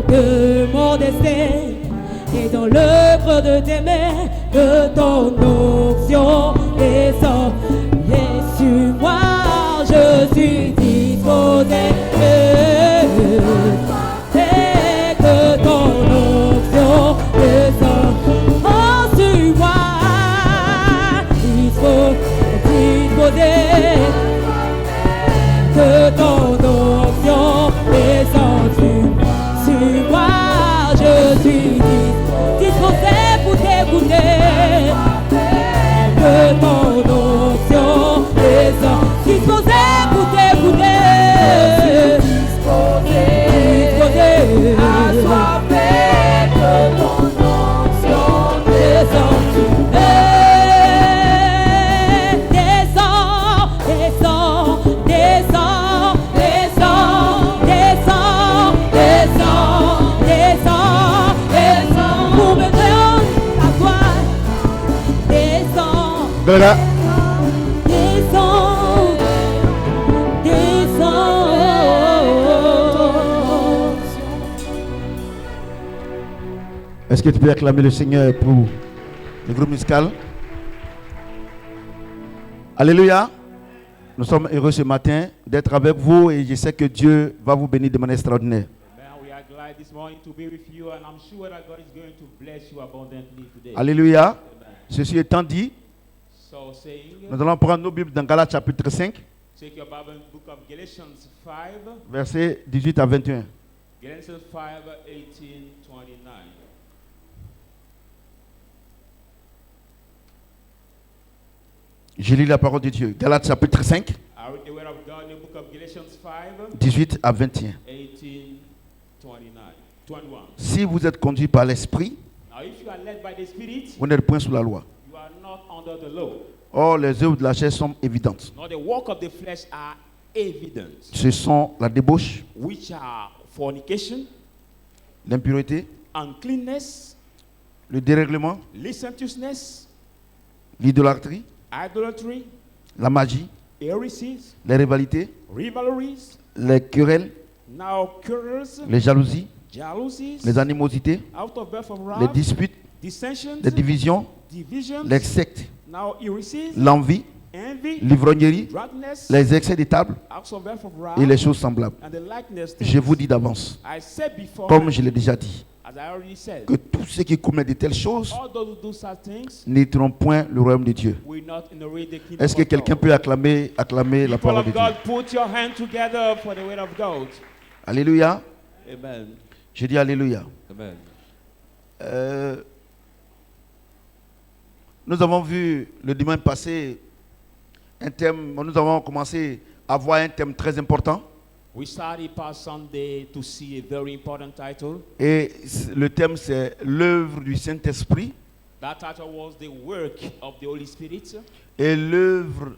de mon destin. Et dans l'œuvre de tes mains, que ton onction descend. Et sur moi, je suis disposé. Et que ton onction descend. Oh, sur moi, disposé. Que ton onction descend sur moi, je suis disposé pour t'écouter. Que ton onction descend, disposé pour t'écouter. Disposé, assoiffé, que ton onction descend. Voilà. Est-ce que tu peux acclamer le Seigneur pour le groupe musical? Alléluia. Nous sommes heureux ce matin d'être avec vous et je sais que Dieu va vous bénir de manière extraordinaire. Alléluia. Ceci étant dit, nous allons prendre nos Bibles dans Galates chapitre 5, versets 18 à 21. Galatians 5, 18, 29. Je lis la parole de Dieu. Galates chapitre 5, 18 à 21. 18, 29. Si vous êtes conduit par l'Esprit, Now, if you are led by the Spirit, vous n'êtes point sous la loi. you are not under the law. Or, les œuvres de la chair sont évidentes. Now, the work of the flesh are evident, Ce sont la débauche, which are fornication, l'impureté, uncleanness, le dérèglement, licentiousness, l'idolâtrie, idolatry, la magie, heresies, les rivalités, rivalries, les querelles, now quarrels, les jalousies, jealousies, les animosités, out of birth of les wrath, disputes, dissensions, les divisions, divisions, les sectes, now heresies, l'envie, envy, l'ivrognerie, drunkenness, les excès de table out of birth of wrath, et les choses semblables. and the likeness Je vous dis d'avance, I said before, comme je l'ai déjà dit, as I already said, que tous ceux qui commettent de telles choses all those who do such things n'entreront point le royaume de Dieu. will not inherit the kingdom Est-ce que of quelqu'un God. peut acclamer la People parole de of Dieu? God, put your hand together for the word of God. Alléluia. Amen. Je dis Alléluia. Amen. Nous avons vu le dimanche passé un thème, nous avons commencé à voir un thème très important. We started past Sunday to see a very important title. Et le thème c'est l'œuvre du Saint-Esprit That title was the work of the Holy Spirit et l'œuvre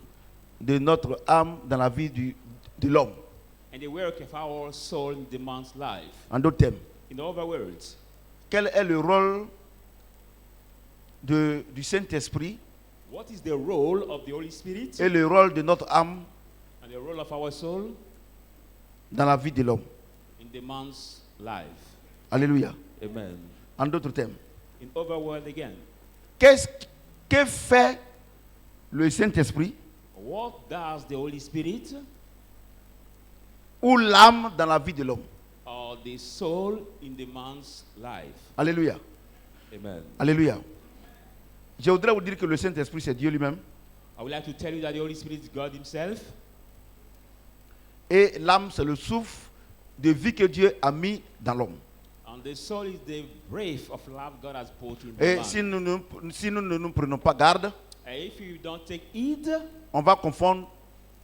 de notre âme dans la vie de l'homme. and the work of our soul in the man's life. En d'autres termes, In other words, quel est le rôle du Saint-Esprit what is the role of the Holy Spirit et le rôle de notre âme and the role of our soul dans la vie de l'homme? in the man's life? Alléluia. Amen. En d'autres termes, In other words again, que fait le Saint-Esprit what does the Holy Spirit ou l'âme dans la vie de l'homme? or the soul in the man's life? Alléluia. Amen. Alléluia. Je voudrais vous dire que le Saint-Esprit, c'est Dieu lui-même. I would like to tell you that the Holy Spirit is God Himself, Et l'âme, c'est le souffle de vie que Dieu a mis dans l'homme. and the soul is the breath of love God has put in the Et man. si nous ne nous prenons pas garde, And if you don't take heed, on va confondre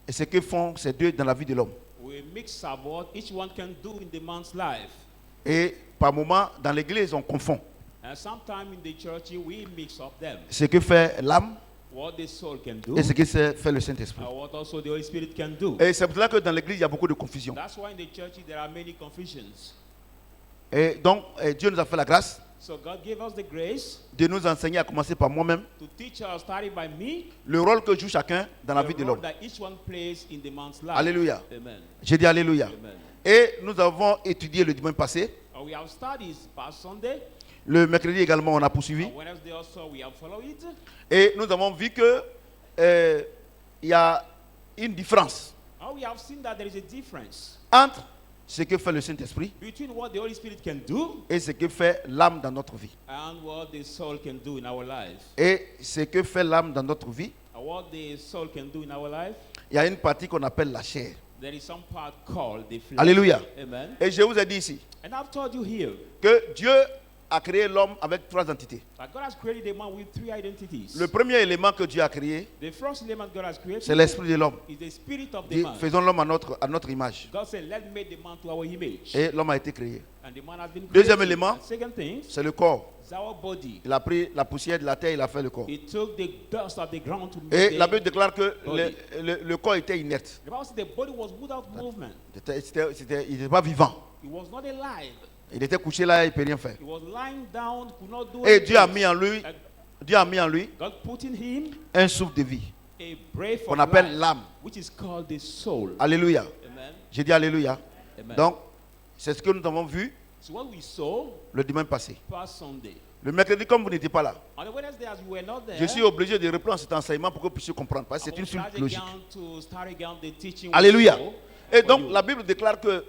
ce que font ces deux dans la vie de l'homme. we mix up what each one can do in the man's life. Et par moments, dans l'église, on confond And sometimes in the church, we mix up them. ce que fait l'âme What the soul can do, et ce que fait le Saint-Esprit. and what also the Holy Spirit can do. Et c'est pour cela que dans l'église, il y a beaucoup de confusion. That's why in the church there are many confusions. Et donc, Dieu nous a fait la grâce So God gave us the grace de nous enseigner, à commencer par moi-même, to teach us, starting by me, le rôle que joue chacun dans la the vie de role l'homme. that each one plays in the man's life. Alléluia. Amen. J'ai dit Alléluia. Amen. Et nous avons étudié le dimanche passé We have studied past Sunday. Le mercredi également, on a poursuivi. Wednesday also we have followed it. Et nous avons vu que il y a une différence We have seen that there is a difference entre ce que fait le Saint-Esprit between what the Holy Spirit can do et ce que fait l'âme dans notre vie. and what the soul can do in our life. Et ce que fait l'âme dans notre vie, And what the soul can do in our life, il y a une partie qu'on appelle la chair. there is some part called the flesh. Alléluia. Amen. Et je vous ai dit ici And I've told you here que Dieu a créé l'homme avec 3 entités. that God has created a man with 3 identities. Le premier élément que Dieu a créé, The first element God has created c'est l'esprit de l'homme. is the spirit of the Dit, man. faisons l'homme à notre image. God said, let me make the man to our image. Et l'homme a été créé. And the man has been Deuxième created. élément, And second thing c'est le corps. is our body. Il a pris la poussière de la terre, il a fait le corps. He took the dust of the ground to Et make la Bible déclare que body. le corps était inerte. The Bible said the body was without movement. Il n'était pas vivant. It was not alive. Il était couché là, il ne peut rien faire. It was lying down, could not do Et Dieu a anything. mis en lui, Like Dieu a mis en lui God put in him un souffle de vie a breath qu'on of appelle life, l'âme. which is called the soul. Alléluia. Amen. J'ai dit Alléluia. Amen. Donc, c'est ce que nous avons vu So what we saw le dimanche passé. past Sunday. Le mercredi, comme vous n'étiez pas là, On the Wednesday, as we were not there, je suis obligé de reprendre cet enseignement pour que vous puissiez comprendre. Parce que c'est I une will suite start logique. again to start again the teaching. we Alléluia. saw Et for donc, you. la Bible déclare que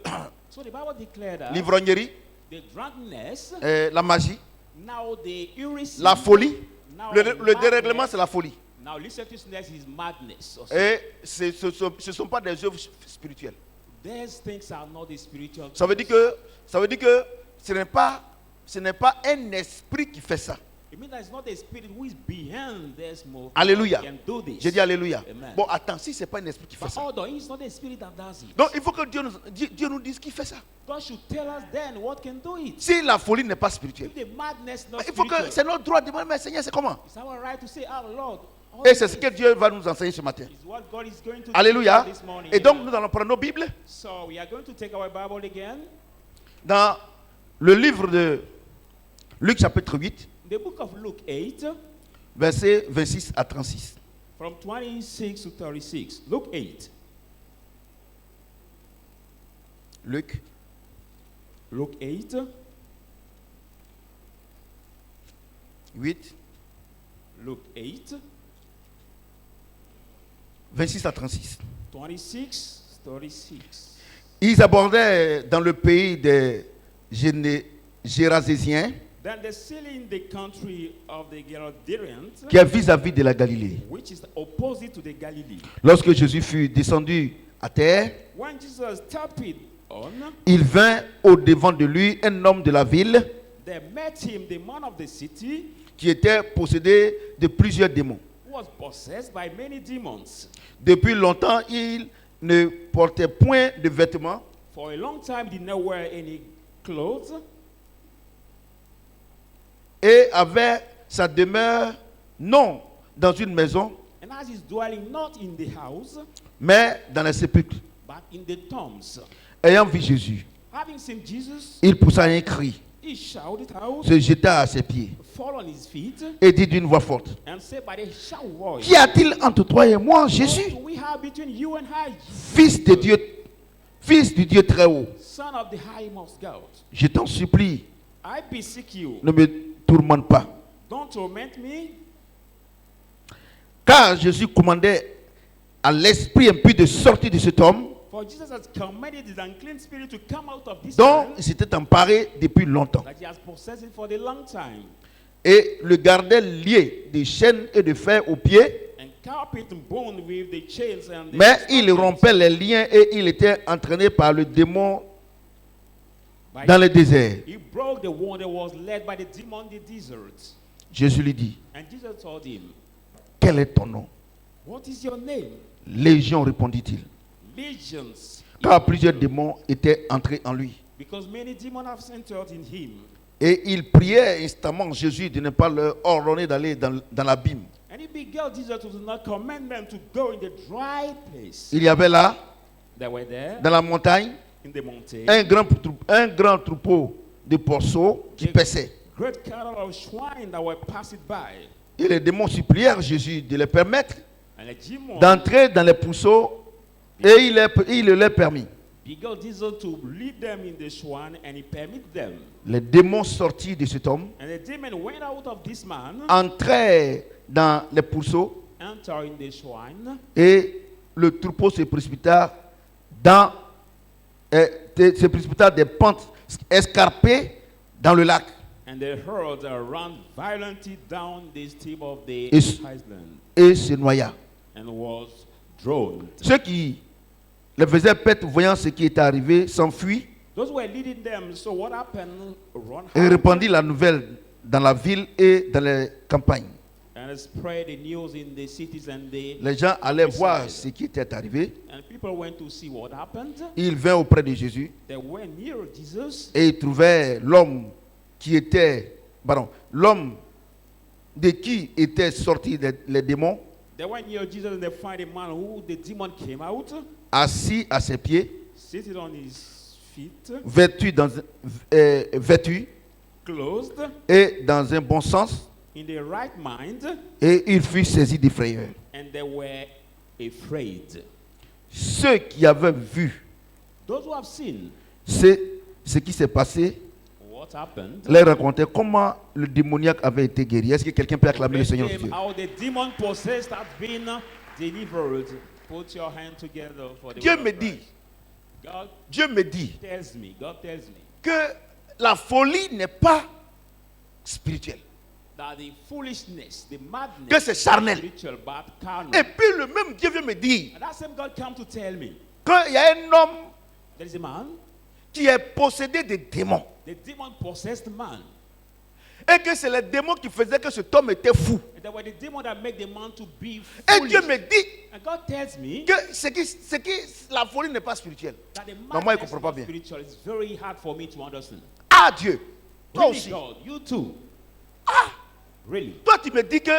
So the Bible declared that l'ivrognerie, the drunkenness, la magie, now the heresy, la folie, now le madness. dérèglement, c'est la folie. Now licentiousness is madness. Also. Et ce ne sont pas des œuvres spirituelles. These things are not the spiritual. Ça veut dire que ce n'est pas un esprit qui fait ça. It means that it's not the spirit who is behind this movement. Alléluia. Can do this. J'ai dit Alléluia. Amen. Bon, attends, si ce n'est pas un esprit qui fait But ça. although it's not the spirit that does it, Donc, il faut que Dieu nous dise qui fait ça. God should tell us then what can do it. Si la folie n'est pas spirituelle, If the madness not il faut que spiritual, c'est notre droit de demander, mais Seigneur, c'est comment? it's our right to say, "Oh Lord." all Et c'est this ce que Dieu va nous enseigner ce matin. is what God is going to Alléluia. teach us this morning. Et donc, nous allons prendre nos Bibles So we are going to take our Bible again. dans le livre de Luc chapitre 8, The book of Luke 8, versets 26 à 36. from 26 to 36. Luke 8. Luc Luke 8, 8, Luke 8, 26 à 36. 26, 36. Ils abordaient dans le pays des Gérasésiens, Then the city in the country of the Gadareans, qui est vis-à-vis de la Galilée. which is opposite to the Galilee. Lorsque Jésus fut descendu à terre, When Jesus stepped on, il vint au-devant de lui un homme de la ville they met him, the man of the city, qui était possédé de plusieurs démons. who was possessed by many demons. Depuis longtemps, il ne portait point de vêtements For a long time, did not wear any clothes, et avait sa demeure non dans une maison, and as his dwelling not in the house, mais dans les sépulcres. but in the tombs. Ayant vu Jésus, Having seen Jesus, il poussa un cri, he shouted out, se jeta à ses pieds fall on his feet, et dit d'une voix forte, and said by the shout voice, qu'y a-t-il entre toi et moi, Jésus, what do we have between you and I, fils de Dieu, fils du Dieu très haut? Son of the highmost God? Je t'en supplie, I beseech you, ne me tourmente pas. don't torment me. Car Jésus commandait à l'esprit impur de sortir de cet homme For Jesus has commanded his unclean spirit to come out of this dont man il s'était emparé depuis longtemps that he has possessed it for a long time, et le gardait lié de chaînes et de fer aux pieds. and carpet and bone with the chains and the Mais il stockings. rompait les liens et il était entraîné par le démon By- dans le désert. He broke the one that was led by the demon in the desert. Jésus lui dit, And Jesus told him, quel est ton nom? what is your name? Légion, répondit-il, Legions. car plusieurs démons étaient entrés en lui. Because many demons have entered in him. Et il priait instamment Jésus de ne pas leur ordonner d'aller dans l'abîme. And he began Jesus to not command them to go in the dry place. Il y avait là, They were there dans la montagne, in the mountain. un grand troupeau de porceaux qui paissait. Great cattle of swine that were passing by. Et les démons supplièrent Jésus de les permettre And the demon, d'entrer dans les pourceaux et il leur permit. began Jesus to lead them in the swan, and he permitted them. Les démons sortis de cet homme And the demon went out of this man, entrèrent dans les pourceaux entering the swine, et le troupeau se précipita des pentes escarpées dans le lac. and the herd ran violently down the steep of the Is- island Et se noya. and was drowned. Ceux qui les faisaient pète, voyant ce qui était arrivé, s'enfuient Those who were leading them, so what happened? Run et out répandirent la nouvelle dans la ville et dans les campagnes. and spread the news in the cities and the Les gens allaient voir ce qui était arrivé. and people went to see what happened. Ils vinrent auprès de Jésus They went near Jesus et ils trouvèrent l'homme de qui étaient sortis les démons, They went near Jesus and they find a man who the demon came out, assis à ses pieds, seated on his feet, vêtu clothed, et dans un bon sens, in the right mind, et il fut saisi de frayeur. and they were afraid. Ceux qui avaient vu Those who have seen ce qui s'est passé, what happened, leur racontaient comment le démoniaque avait été guéri. Est-ce que quelqu'un peut acclamer le Seigneur came Dieu? how the demon possessed had been delivered. Put your hand together for the Dieu word of me dit, Christ. Dieu me dit God tells me que la folie n'est pas spirituelle. that the foolishness, the madness, Que c'est charnel. spiritual, but carnal. Et puis le même Dieu vient me dire And that same God come to tell me, qu'il y a un homme there is a man, qui est possédé de démons. the demon possessed man. Et que c'est les démons qui faisaient que cet homme était fou. And there were the demon that make the man to be Et foolish. Dieu me dit And God tells me que la folie n'est pas spirituelle. that the Maman, il madness comprend is pas not bien. spiritual. It's very hard for me to understand. Ah Dieu, toi Really, aussi. God, you too. Ah, Really. toi tu me dis que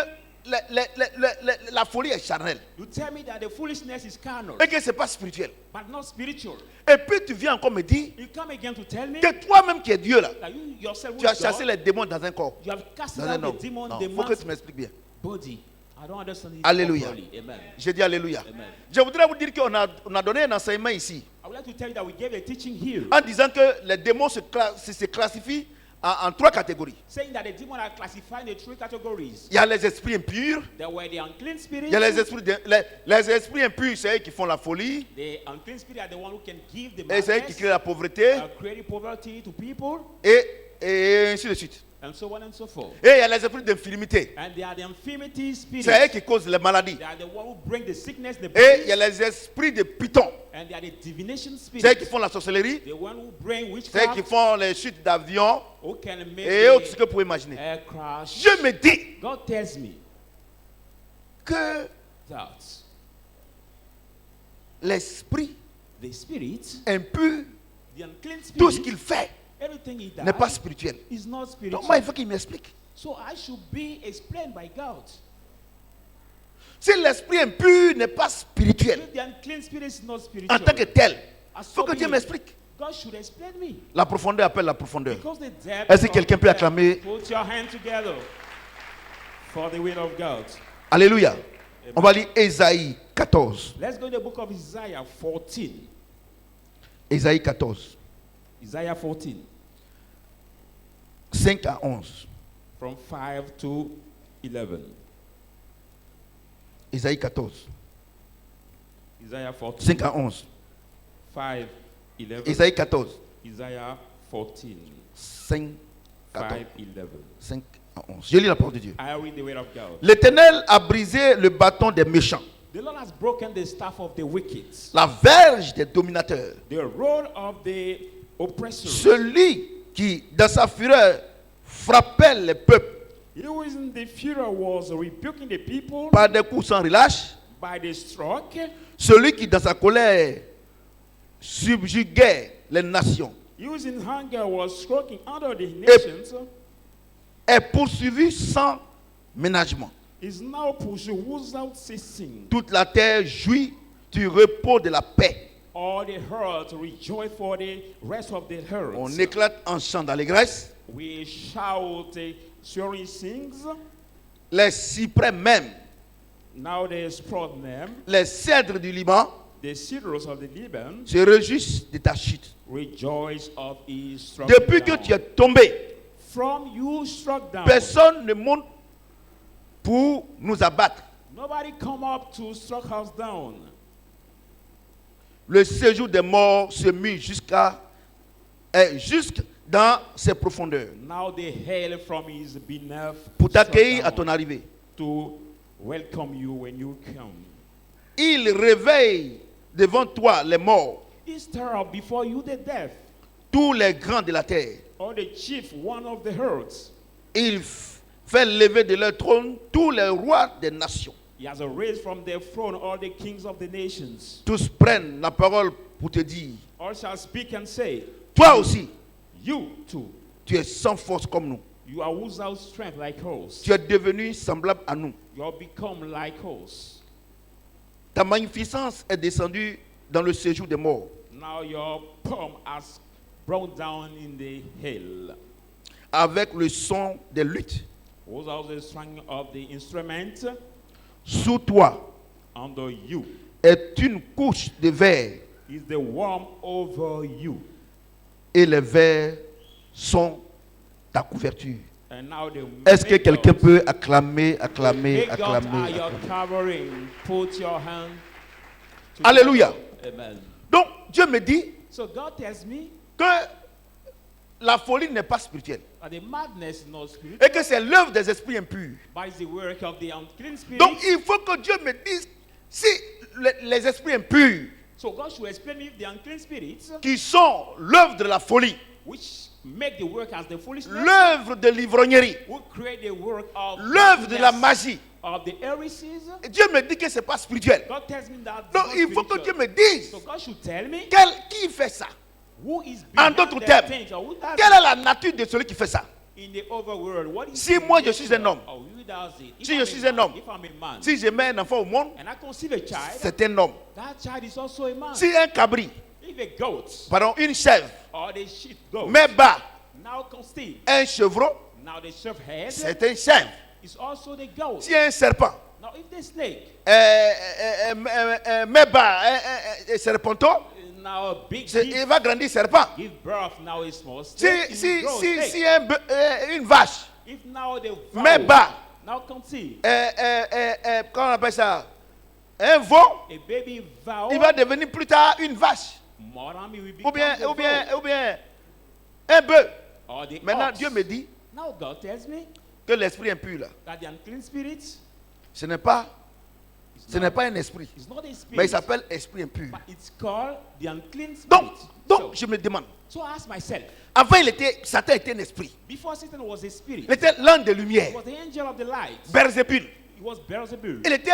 la folie est charnelle. You tell me that the foolishness is carnal, Et que ce n'est pas spirituel. but not spiritual. Et puis tu viens encore me dire You come again to tell me que toi-même qui es Dieu là, that you yourself, who tu as is chassé God, les démons dans un corps. you have casted Dans un out homme. the demon, Non, the il faut que man's tu m'expliques bien. body. I don't understand it Alléluia. properly. Amen. J'ai dit Alléluia. Amen. Je voudrais vous dire qu'on a donné un enseignement ici I would like to tell you that we gave a teaching here en disant que les démons se classifient en trois catégories. saying that the demons are classified in three categories. Il y a les esprits impurs, There were the unclean spirits. il y a les esprits impurs, c'est eux qui font la folie, The unclean spirits are the one who can give the et c'est eux qui madness, créent la pauvreté, creating poverty to people, et ainsi de suite. and so on and so forth. Et il y a les esprits d'infirmité, And they are the infirmity spirits. c'est eux qui causent les maladies. They are the one who bring the sickness, the Et il y a bodies, les esprits de python, and they are the divination c'est eux spirits. qui font la sorcellerie, The one who bring c'est eux qui witchcraft, font les chutes d'avion who can make et autres ce the que vous pouvez imaginer. air crash. Je me dis God tells me que that l'esprit the spirit, impur, the unclean tout ce spirit, qu'il fait everything he n'est pas does spirituel. is not Donc spiritual. moi, il faut qu'il m'explique. So I should be explained by God. Si l'esprit impur n'est pas spirituel If the unclean spirit is not en spiritual, tant que tel, il as faut que so Dieu being, m'explique. God should explain me. La profondeur appelle la profondeur. Because the depth Est-ce que of quelqu'un the peut depth. acclamer? Put your hand together for the will of God. Alléluia. On va lire Ésaïe 14. Let's go to the book of Isaiah 14. Ésaïe 14, Isaiah 14, 5 à 11. from 5 to 11. Ésaïe 14, Isaiah 14, 5 à 11. 5, 11. Ésaïe 14, Isaiah 14, 5, 14, 5, 11. 5 à 11. Je lis la parole de Dieu. I read the word of God. L'Éternel a brisé le bâton des méchants, The Lord has broken the staff of the wicked, la verge des dominateurs. the rod of the oppressor. Celui qui, dans sa fureur, frappait les peuples He who is in the fury was rebuking the people par des coups sans relâche. by the stroke. Celui qui, dans sa colère, subjuguait les nations, He who is in hunger was stroking under the nations. est poursuivi sans ménagement. Is now pursued without ceasing. Toute la terre jouit du repos de la paix. All the herds rejoice for the rest of the herds. On éclate en chant d'allégresse. We shout, Surely sings. Les cyprès même, Now they sprout them. les cèdres du Liban The cedars of the Liban se réjouissent de ta chute. rejoice of his struck Depuis que down. tu es tombé, From you struck down. personne ne monte pour nous abattre. Nobody come up to struck us down. Le séjour des morts se mit jusque dans ses profondeurs Now they hail from his beneath pour t'accueillir struck à ton down arrivée. to welcome you when you come. Il réveille devant toi les morts, He stir up before you the deaf, tous les grands de la terre. or the chief one of the herds. Il fait lever de leur trône tous les rois des nations. He has raised from their throne all the kings of the nations. Tous prennent la parole pour te dire, All shall speak and say, toi aussi, you too, tu es sans force comme nous. you are without strength like us. Tu es devenu semblable à nous. You have become like us. Ta magnificence est descendue dans le séjour des morts. Now your palm has brought down in the hill. Avec le son des luttes. Was also the strength of the instrument Sous toi under you. est une couche de verre Is the warm over you. et les verres sont ta couverture. And now the Est-ce que quelqu'un makeups- peut acclamer, acclamer, makeups are acclamer, your acclamer? covering. Put your hand. Alléluia. Amen. Donc Dieu me dit So God tells me que la folie n'est pas spirituelle that the madness is not spiritual, et que c'est l'œuvre des esprits impurs. but it's the work of the unclean spirit. Donc il faut que Dieu me dise si les esprits impurs So God should explain if the unclean spirits, qui sont l'œuvre de la folie, which make the work as the foolishness, l'œuvre de l'ivrognerie, will create the work of l'œuvre de la darkness, magie, of the heresies. Dieu me dit que c'est pas spirituel. God tells me that. it's Donc not il faut que Dieu spiritual. me dise So God should tell me qui fait ça. who is En behind d'autres the termes, things, or who does quelle it est la nature de celui qui fait ça? in the overworld. What is Si the moi, je nature suis un homme, of who does it? If si I'm je a suis un man, homme, if I'm a man, Si je mets un enfant au monde, and I conceive a child, c'est un homme. that child is also a man. Si un cabri, If a goat pardon, une chèvre, or the sheep goat met bas now conceive, un chevreau, now the sheep head c'est un chèvre. is also the goat. Si un serpent Now if the snake, met bas un serpenteau, now a big il va grandir serpent. give birth now a small snake, Si, it will grow snake. si une vache If now the met vow bas now conceive, comment on appelle ça, un veau, a baby vow, il va devenir plus tard une vache. Morami will Ou become bien, the ou bien, goat, ou bien un bœuf. or the Maintenant, ox. Dieu me dit Now God tells me que l'esprit impur là, that the unclean spirit ce n'est pas is Ce n'est pas un esprit, it's not a mais il spirit, s'appelle esprit impur. but it's called the unclean spirit. Donc, je me demande, So I ask myself, avant Satan était un esprit. before Satan was a spirit, Il était l'ange de he lumière, was the angel of the light. Beelzébul. He was Beelzebub. Il était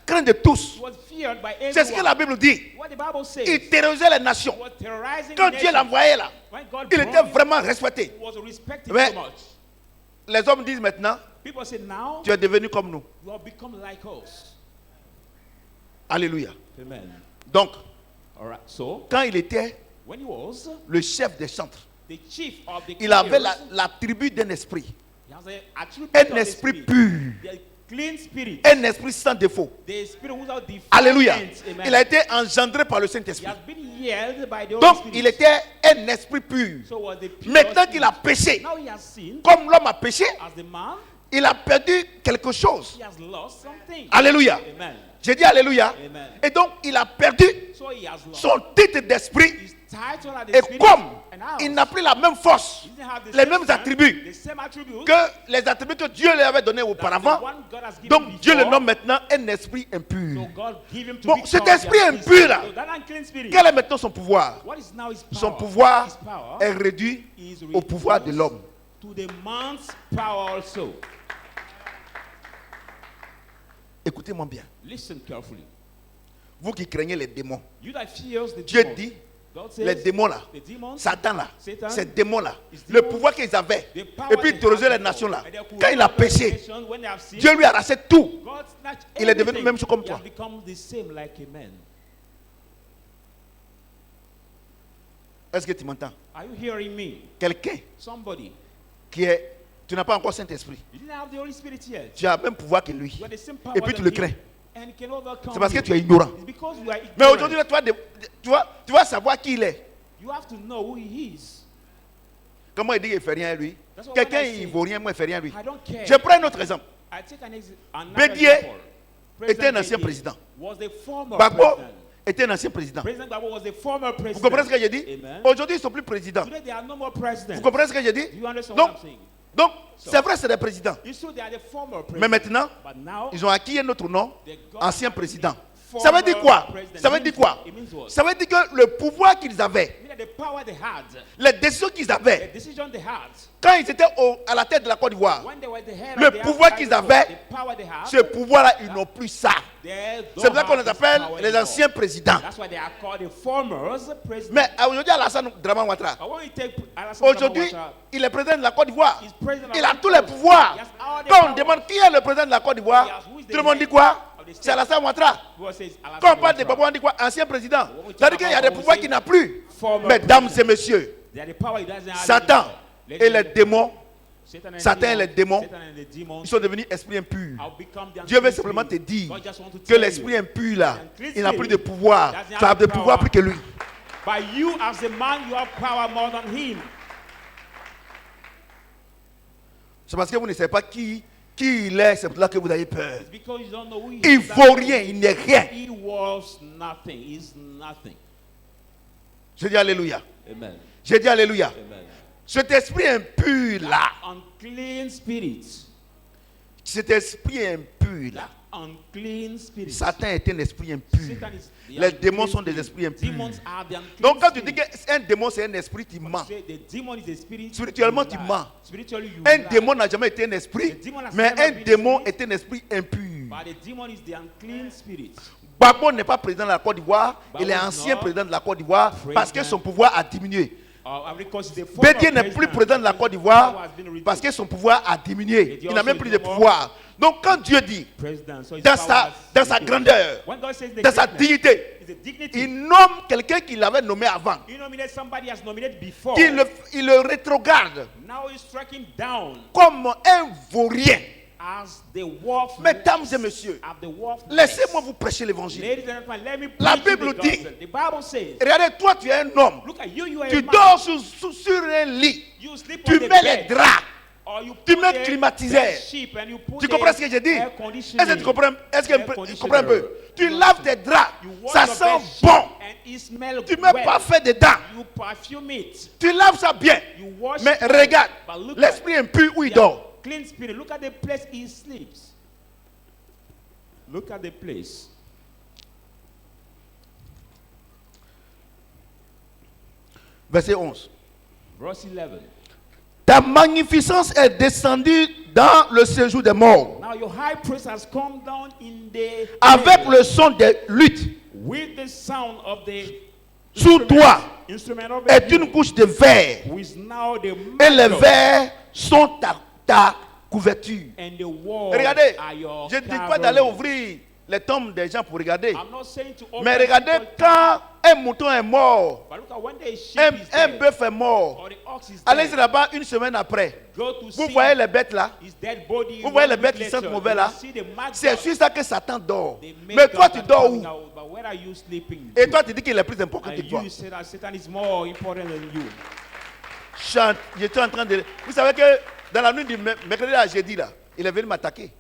craint de tous. He was feared by C'est ce que la everyone. Bible dit. What the Bible says, Il terrorisait les nations. he was terrorizing Quand the Dieu nations. l'envoyait là, When God il brought était him, vraiment respecté. he was respected Mais- so much. Les hommes disent maintenant, People say now tu es devenu comme nous. you have become like us. Alléluia. Amen. Donc, All right. So quand il était when he was le chef des chantres, the chief of the il avait choirs, la tribu d'un esprit. he has a attribute Un of the esprit spirit, pur. the clean spirit, Un esprit sans défaut. the spirit without defilement. Alléluia. Amen. Il a été engendré par le He Saint-Esprit. has been yelled by the Holy Donc, Spirit. il était un esprit pur. So was the pure Maintenant spirit. qu'il a péché, Now he has sinned comme l'homme a péché, as the man. il a perdu quelque chose. He has lost something. Alléluia. Amen. J'ai dit Alléluia. Amen. Et donc, il a perdu So he has lost son titre d'esprit. his title as the Et spirit. comme And now il n'a plus la même force, he didn't have the les same mêmes strength, attributs the same attributes que les attributs que Dieu lui avait donnés that the auparavant, one God has given donc Dieu le before. nomme maintenant un esprit So impur. God give him to Bon, become cet the esprit unclean impur spirit. là, So that unclean spirit, quel est maintenant son pouvoir? what is now his power? Son pouvoir His power est réduit is au pouvoir de reduced l'homme. to the man's power also. Écoutez-moi bien. Listen carefully. Vous qui craignez les démons, You that fears the Dieu demon, dit, God says, les démons là, the demons, Satan là, Satan, ces démons là, is le demons, pouvoir qu'ils avaient, the power et puis they terroriser have les before, nations là, and they could quand il a rule the péché, nation when they have sinned, Dieu lui a arraché tout. God snatched Il est devenu everything. même comme He toi. has become the same like a man. Est-ce que tu m'entends? Are you hearing me? Quelqu'un Somebody. qui est, tu n'as pas encore Saint-Esprit, You didn't have the Holy Spirit yet. tu as le même pouvoir que lui, You have the same power et puis tu than le him. crains. And he can overcome C'est parce que you. tu es ignorant. It's because you are Mais ignorant. aujourd'hui, tu vas savoir qui il est. You have to know who he is. Comment il dit qu'il ne fait rien à lui? That's what Quelqu'un, I say. il ne vaut rien, moi, il ne fait rien à lui. I don't care. Je prends un autre exemple. I take another Bédier example. était un ancien Bédier président. was the former Gbagbo president. était un ancien président. President Gbagbo was the former president. Vous comprenez ce que j'ai dit? Amen. Aujourd'hui, ils ne sont plus présidents. Today there are no more presidents. Vous comprenez ce que j'ai dit? Do you understand Donc, what I'm saying? donc c'est vrai, c'est des présidents. It's true they are the former president. Mais maintenant, But now, ils ont acquis un autre nom, they got ancien the président. former Ça veut dire quoi? president. Ça veut dire quoi? It means what? Ça veut dire que le pouvoir qu'ils avaient, Meaning the power they had, les décisions qu'ils the avaient, decision they had, quand ils étaient à la tête de la Côte d'Ivoire, when they were the head le of the pouvoir African qu'ils Union, avaient, the power they had, ce pouvoir-là, ils n'ont plus ça. they don't C'est pour ça qu'on have les this appelle power les anymore. anciens présidents. That's why they are called the former presidents. Mais aujourd'hui, Alassane Draman Ouattara, But when you take Alassane aujourd'hui, Ouattara, il est président de la Côte d'Ivoire. he's president of Il a the tous les Coast. pouvoirs. He has all the Quand on power. demande qui est le président de la Côte d'Ivoire, tout le monde dit quoi? C'est Alassane Ouattara. People say it's Alassane Quand on parle de Ouattara. Gbagbo, on dit quoi? Ancien président. C'est-à-dire qu'il y a des pouvoirs qu'il n'a plus. Mesdames et messieurs, They are the power he doesn't have Satan anymore. et les démons, Satan Satan et les démons, Satan and the demons ils sont devenus esprits impurs. have become the Dieu veut unclean simplement te spirit. dire God just want to que tell l'esprit you, impur là, the unclean il n'a plus de spirit pouvoir. doesn't Ça a have de the pouvoir power. plus que lui. But you as a man, you have power more than him. C'est parce que vous ne savez pas qui il est, c'est pour là que vous avez peur. It's because you don't know who he Il is. vaut rien, il n'est rien. He was nothing. He's nothing. Je dis Alléluia. Amen. Je dis Alléluia. Amen. Cet esprit impur là, Unclean spirit. cet esprit impur là, Unclean spirit. Satan est un esprit impur. Satan is the Les unclean démons sont des spirit. esprits impurs. Demons are the unclean Donc quand tu dis spirit. qu'un démon c'est un esprit, tu mens. Say the demon is a spirit. Spirituellement, you tu lie. mens. Spiritually, you Un lie. démon n'a jamais été un esprit, The demon has mais never un been a démon spirit. est un esprit impur. But the demon is the unclean spirit. Gbagbo n'est pas président de la Côte d'Ivoire, il est Gbagbo is ancien not président de la Côte d'Ivoire parce que son pouvoir a diminué. Because the former Bédier n'est plus président de la Côte d'Ivoire parce que son pouvoir a diminué. Il n'a même plus de pouvoir. Donc quand Dieu dit, dans sa grandeur, dans sa dignité, il nomme quelqu'un qu'il avait nommé avant. He nominated somebody as nominated before. Il le rétrograde Now he struck him down comme un vaurien. as the worthless. Mesdames et messieurs, Of the worthless. laissez-moi vous prêcher l'évangile. Ladies and gentlemen, let me La preach you Bible the dit, gospel. The Bible says, regardez, toi tu es un homme, look at you, you are tu a man. dors sur un lit, You sleep tu on the mets les bed. draps. Or you Tu put mets the climatiseur. bed sheet and you put Tu the comprends ce que j'ai dit? air conditioning. Est-ce que tu comprends? Est-ce que Air tu comprends un peu? conditioner. Tu laves tes draps, You wash ça your sent bed sheet bon. and it smells Tu mets well. parfait dedans. You perfume it. Tu laves ça bien. You wash Mais it. regarde, But look l'esprit impur où il at dort. clean spirit. Look at the place he sleeps. Look at the place. Verset 11. Verse 11. Ta magnificence est descendue dans le séjour des morts, Now your high priest has come down in the avec le son des luttes. with the sound of the Sous toi instrument of est une couche de verre, who is now the et les mantle, verres sont ta couverture. and the walls Regardez, are your je ne dis pas d'aller covering. ouvrir les tombes des gens pour regarder. I'm not saying to open Mais regardez, people's quand un mouton est mort, but look at when the sheep is un dead, bœuf est mort, or the ox is allez dead, là-bas une semaine après. go to Vous see voyez les bêtes là? his dead body. Vous voyez les one bêtes week qui sentent later, mauvais you là? see the mad C'est dog. sur ça que Satan dort. They make Mais toi, God tu that dors coming où? out, but where are you sleeping? Et toi, tu dis qu'il est plus important que And toi. you say that Satan is more important than you. Chante, j'étais en train de... Vous savez que dans la nuit du mercredi à jeudi là, il est venu m'attaquer.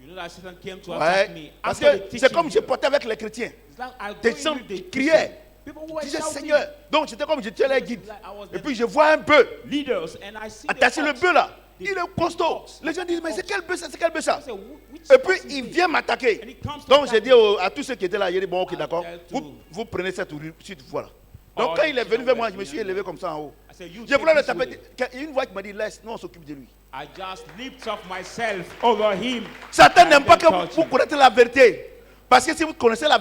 You know that Satan came to Ouais. attack me. Parce After que the c'est comme teaching, je portais avec les chrétiens. it's like I Des go gens into the qui criaient. people who were Disais shouting, Seigneur. Donc j'étais comme j'étais les guides. like I was Et the puis je vois un bœuf leaders and I see attaché the le ox. bœuf là. The Il est costaud. ox. Les gens disent mais c'est quel bœuf ça? C'est quel bœuf ça? I said, which Et puis ox is il this? vient m'attaquer. And he comes to Donc j'ai attack dit me. à tous ceux qui étaient là, il dit bon ok d'accord. tell to- Vous prenez cette voie là. Donc Oh, quand il est venu vers moi, je yeah. me suis élevé comme ça en haut. I said, you Je voulais take le this taper. way. Il y a une voix qui m'a dit laisse, nous on s'occupe de lui. I just lift up myself over him. Satan I n'aime pas que don't touch vous him. connaissez la vérité. Parce que si vous connaissez la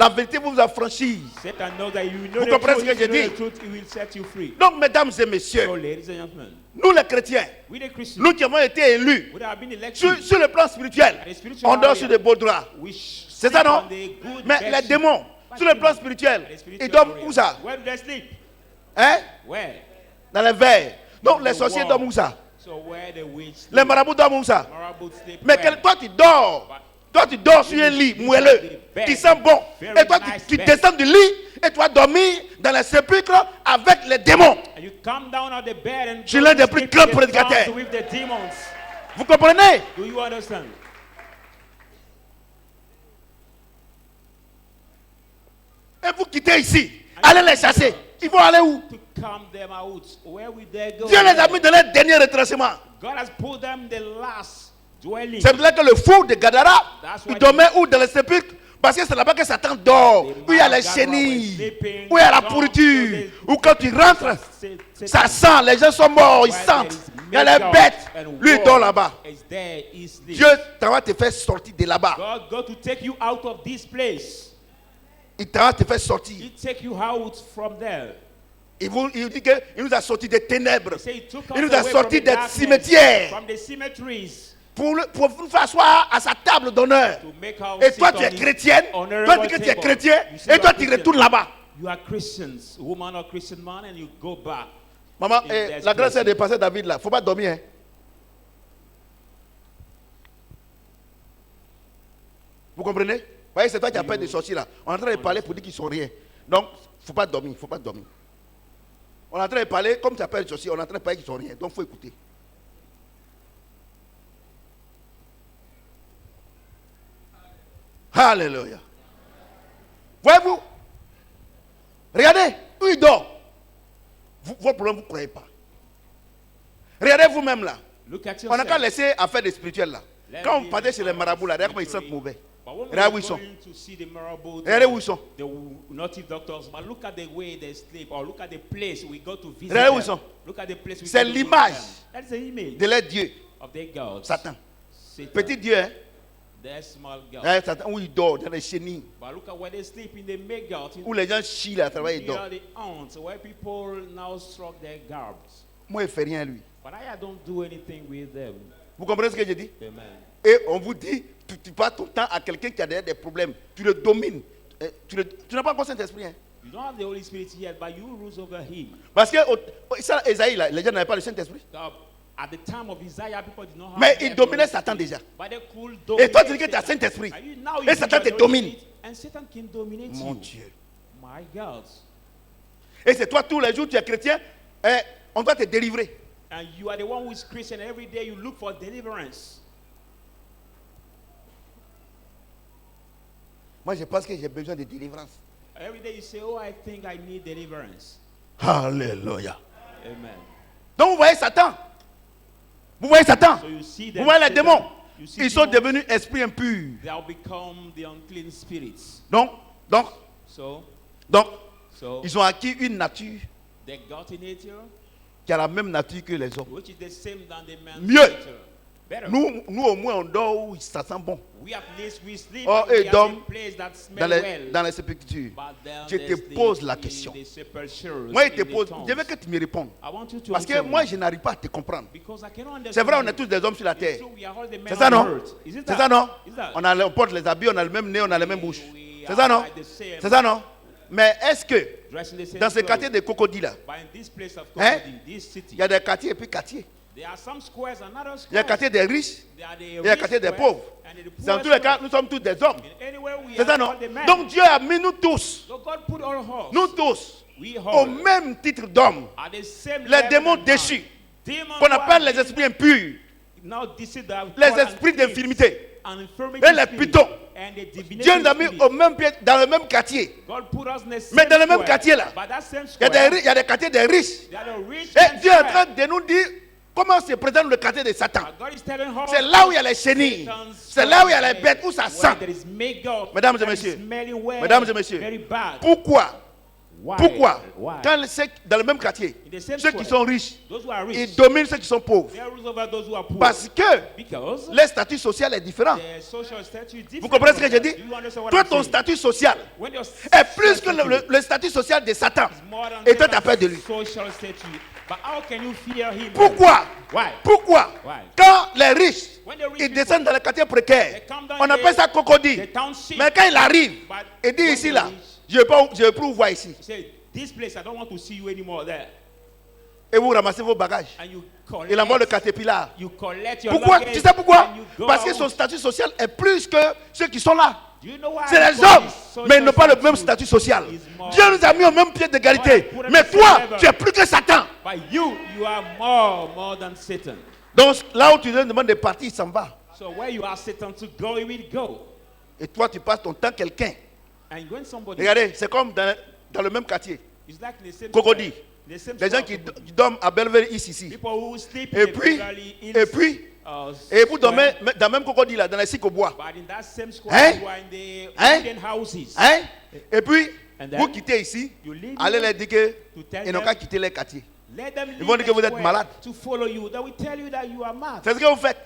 vérité vous affranchit. Satan knows that you know Vous the comprenez truth, ce que you j'ai know dit? the truth, he will set you free. Donc mesdames et So, messieurs, ladies and gentlemen, nous les chrétiens, we the Christians, nous qui avons été élus we have been elected. sur le plan spirituel, At the spiritual on dort area, sur des beaux draps. C'est ça non? Mais les démons, sur le plan spirituel, ils dorment où ça? Where do they sleep? Hein? Where? Dans les verres. Donc les The sorciers wall. dorment où ça? So where the witch sleep? Les marabouts dorment où ça? Marabouts sleep Mais where? toi tu dors Toi, tu dors sur un lit moelleux qui sent bon. Et toi, tu descends du lit et tu vas dormir dans les sépulcres avec les démons. Je suis l'un des plus grands prédicateurs. Vous comprenez? Do you understand? Et vous quittez ici. Allez les chasser. Ils vont aller où? To calm them out. Where will they go? Dieu les a mis dans leur dernier retranchement. God has put them in the last dwelling. C'est là que le fou de Gadara, il dormait où? Dans les sépulcres. Parce que c'est là-bas que Satan dort. Où il y a les chenilles. Où il y a la pourriture. Où quand tu rentres, ça sent. Les gens sont morts. Ils sentent. Il y a les bêtes. Lui, il dort là-bas. Dieu va te faire sortir de là-bas. God got to take you out of this place. Il va te faire sortir. He take you out from there. Il dit qu'il nous a sortis des ténèbres. Il nous a away sortis from the des darkness, cimetières. from the cemeteries. Pour nous faire asseoir à sa table d'honneur. To make our Et toi, sit tu es on his chrétienne. honorable Toi, tu dis que tu es table. chrétien. You say Et you toi, are tu Christian. retournes là-bas. You are Christians, woman or Christian man, and you go back. Maman, There's la grâce blessing. est de passer David là. Il ne faut pas dormir. Hein. Vous comprenez? Vous voyez, c'est toi qui as peur de sortir là. On est en train de parler pour dire qu'ils ne sont rien. Donc, il ne faut pas dormir. Il ne faut pas dormir. On est en train de parler, comme tu as peur de sortir, on est en train de parler qu'ils ne sont rien. Donc, il faut écouter. Alléluia. Voyez-vous? Regardez, où il dort. Votre problème, vous ne croyez pas. Regardez vous-même là. Look at On n'a qu'à yourself. laisser affaire de spirituel là. Quand vous partez chez les marabouts là, regardez comment ils sentent mauvais. Regardez où ils sont. Regardez où ils sont. The native doctors, but look at the way they sleep, or look at the place we go to visit. Regardez où them. ils sont. Look at the place we C'est go to visit l'image them. That's the image de leur Dieu, of their gods. Satan. Satan. Petit Dieu, hein. Their small god. Regardez Satan où il dort, dans les chenilles. But look at where they sleep in the make god. Où les gens chient là, travaillent, ils Here dorment. are the ants, where people now struck their garbs. Moi, il ne fait rien lui. But I don't do anything with them. Vous comprenez ce que je dis? Amen. Et on vous dit, tu passes ton temps à quelqu'un qui a des problèmes. Tu le domines. Tu n'as pas encore Saint-Esprit. Hein? You don't have the Holy Spirit yet, but you rule over him. Parce que ça, Esaïe, là, les gens n'avaient pas le Saint-Esprit. At the time of Isaiah, people did not have Mais the il Holy dominait Spirit. Satan déjà. But they could Et dominate toi, tu dis que tu as Satan. Saint-Esprit. And you, now Et you Satan got te the Holy domine. Spirit, and Satan can dominate Mon you. Dieu. My God. Et c'est toi, tous les jours, tu es chrétien, et on doit te délivrer. And you are the one who is Christian. Every day you look for deliverance. Moi, je pense que j'ai besoin de délivrance. Every day you say, oh, I think I need deliverance. Alléluia. Amen. Donc, vous voyez Satan. Vous voyez Satan. So you see Vous them, voyez les Satan, démons. you see Ils sont demons, devenus esprits impurs. they have become the unclean spirits. Donc, So ils ont acquis une nature they got a nature qui a la même nature que les hommes. which is the same than the man's Mieux. nature. Better. Nous au moins, on dort où ça sent bon. We at least we sleep Oh, and we et are dorment in a place that Dans smells les, well. dans les sépultures. But then Je te there's pose the- la in question. the sepulchres, Moi, je in te the pose. tombs. Je veux que tu me répondes. I want you to Parce que answer moi, me. je n'arrive pas à te comprendre. Because I cannot understand C'est vrai, on you. est tous des hommes sur la It's terre. true, we are all the men C'est ça, on non? earth. Is it C'est that? ça, non? Is that? On porte les habits, on a le même nez, on a la même bouche. We C'est are ça, non? like the same, C'est ça, non? Mais est-ce que dressed in the same dans ce clothes. quartier de Cocody là, But in this place of Hein? Cocody, this city, il y a des quartiers et puis quartiers. there are some squares and other Il y a squares. le quartier des riches, There are the il y a le rich quartier des squares pauvres. and the Dans poor tous les cas, squares. nous sommes tous des hommes. In anywhere we C'est ça, are non? all the men. Donc Dieu a mis nous tous, So God put all of us, nous tous, we au all, même titre d'hommes. are the same Les level démons of man. déchus, Demons qu'on who appelle are les esprits impurs, now deceive that les call esprits unclean d'infirmité, and infirmity et les spirit pitons. and the Dieu divination nous a mis spirit. au même pied, dans le même quartier. God put us in the same Mais dans le même square. quartier là, But that same Il y square, il y a des quartiers des riches. they are the rich Et man's Dieu est en square. train de nous dire comment se présente le quartier de Satan. But God is telling us C'est là où il y a les chenilles. Satan's C'est là où il y a les square, bêtes, où ça where sent. there is makeup, Mesdames et that is messieurs. smelling well, Mesdames et messieurs. very bad. Pourquoi? Why? Pourquoi? Why? Quand dans le même quartier, In the same ceux qui square, sont riches, those who are rich, ils dominent ceux qui sont pauvres. they rules over those who are poor. Parce que Because leur statut social est différent. the social status is different. Vous comprenez ce que from je that. dis? Do you understand what Toi, I'm ton saying? statut social When your est plus que social le statut social de Satan. is more than Et toi, tu as Satan's peur de lui. social status. But how can you fear him? Pourquoi? Why? Pourquoi? Why? Quand les riches, When the rich ils people, descendent dans les quartiers précaires, they come down on appelle ça cocody. the township. Mais quand il arrive, But il dit when ici the là, rich- je ne veux plus vous voir ici. He said, this place, I don't want to see you anymore there. Et vous ramassez vos bagages. Il envoie le caterpillar. collect your Pourquoi? luggage Tu sais pourquoi? and you go Parce que out. son statut social est plus que ceux qui sont là. Do you know why? C'est les Because hommes, his social mais ils n'ont pas le même status statut social. is more- Dieu nous a mis au même pied d'égalité. God has put Mais us at the toi, same level. tu es plus que Satan. But you are more than Satan. Donc là où tu lui demandes de partir, il s'en va. So where you ask Satan to go, he will go. Et toi, tu passes ton temps quelqu'un. And when somebody, Regardez, c'est comme dans le même quartier. it's like the same Cocody. square, the same Les gens square qui Cocody. dorment à Belleville ici. People who sleep Et in the puis, Beverly Hills, et puis, et vous dormez dans le même Cocody là, dans les cycles au bois. but in that same square, Hein? you are in the Hein? wooden houses. Hein? Et puis, And then, vous quittez ici, you leave allez here leur dire que to tell ils n'ont them- qu'à quitter les quartiers. Let them Ils vont leave dire que the vous êtes square malade. to follow you. They will tell you that you are mad. C'est ce que vous faites.